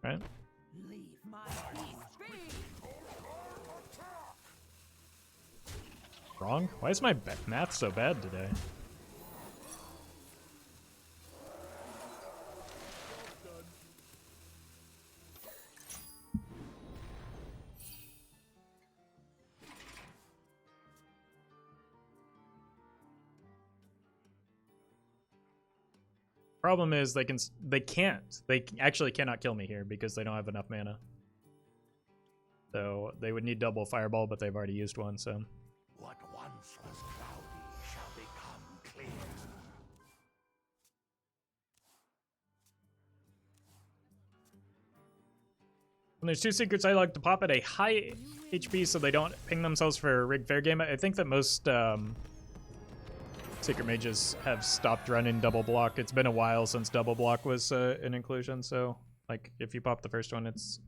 Right? Leave my peace be. Wrong? Why is my math so bad today? Problem is they actually cannot kill me here because they don't have enough mana. So they would need double fireball, but they've already used one, so. What once was cloudy shall become clear. When there's two secrets, I like to pop at a high HP so they don't ping themselves for a rigged fair game. I think that most secret mages have stopped running double block. It's been a while since double block was an inclusion, so like if you pop the first one, it's,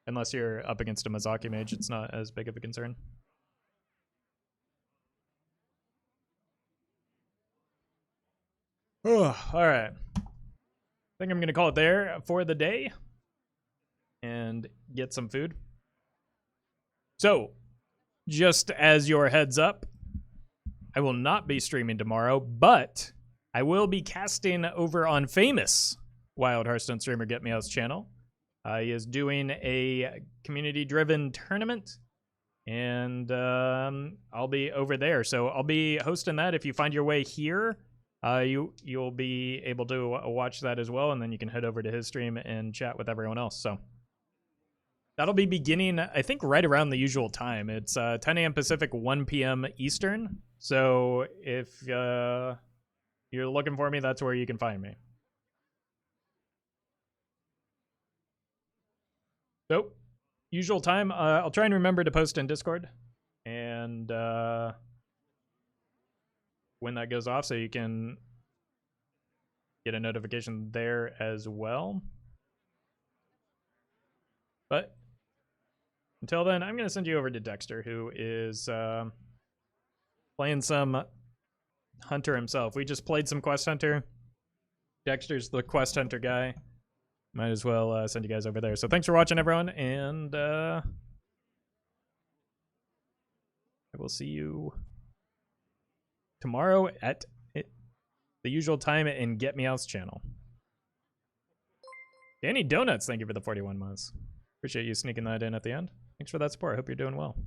unless you're up against a Mizaki mage, it's not as big of a concern. Oh, all right. I think I'm going to call it there for the day and get some food. So, just as your heads up, I will not be streaming tomorrow, but I will be casting over on famous Wild Hearthstone streamer Get Meow's channel. He is doing a community-driven tournament, and I'll be over there. So I'll be hosting that. If you find your way here, you'll be able to watch that as well, and then you can head over to his stream and chat with everyone else. So that'll be beginning, I think, right around the usual time. It's 10 a.m. Pacific, 1 p.m. Eastern. So if you're looking for me, that's where you can find me. So, usual time. I'll try and remember to post in Discord. And when that goes off, so you can get a notification there as well. But until then, I'm going to send you over to Dexter, who is playing some Hunter himself. We just played some Quest Hunter. Dexter's the Quest Hunter guy. Might as well send you guys over there. So thanks for watching, everyone, and I will see you tomorrow at the usual time in Get Meow's channel. Danny Donuts, thank you for the 41 months. Appreciate you sneaking that in at the end. Thanks for that support. I hope you're doing well.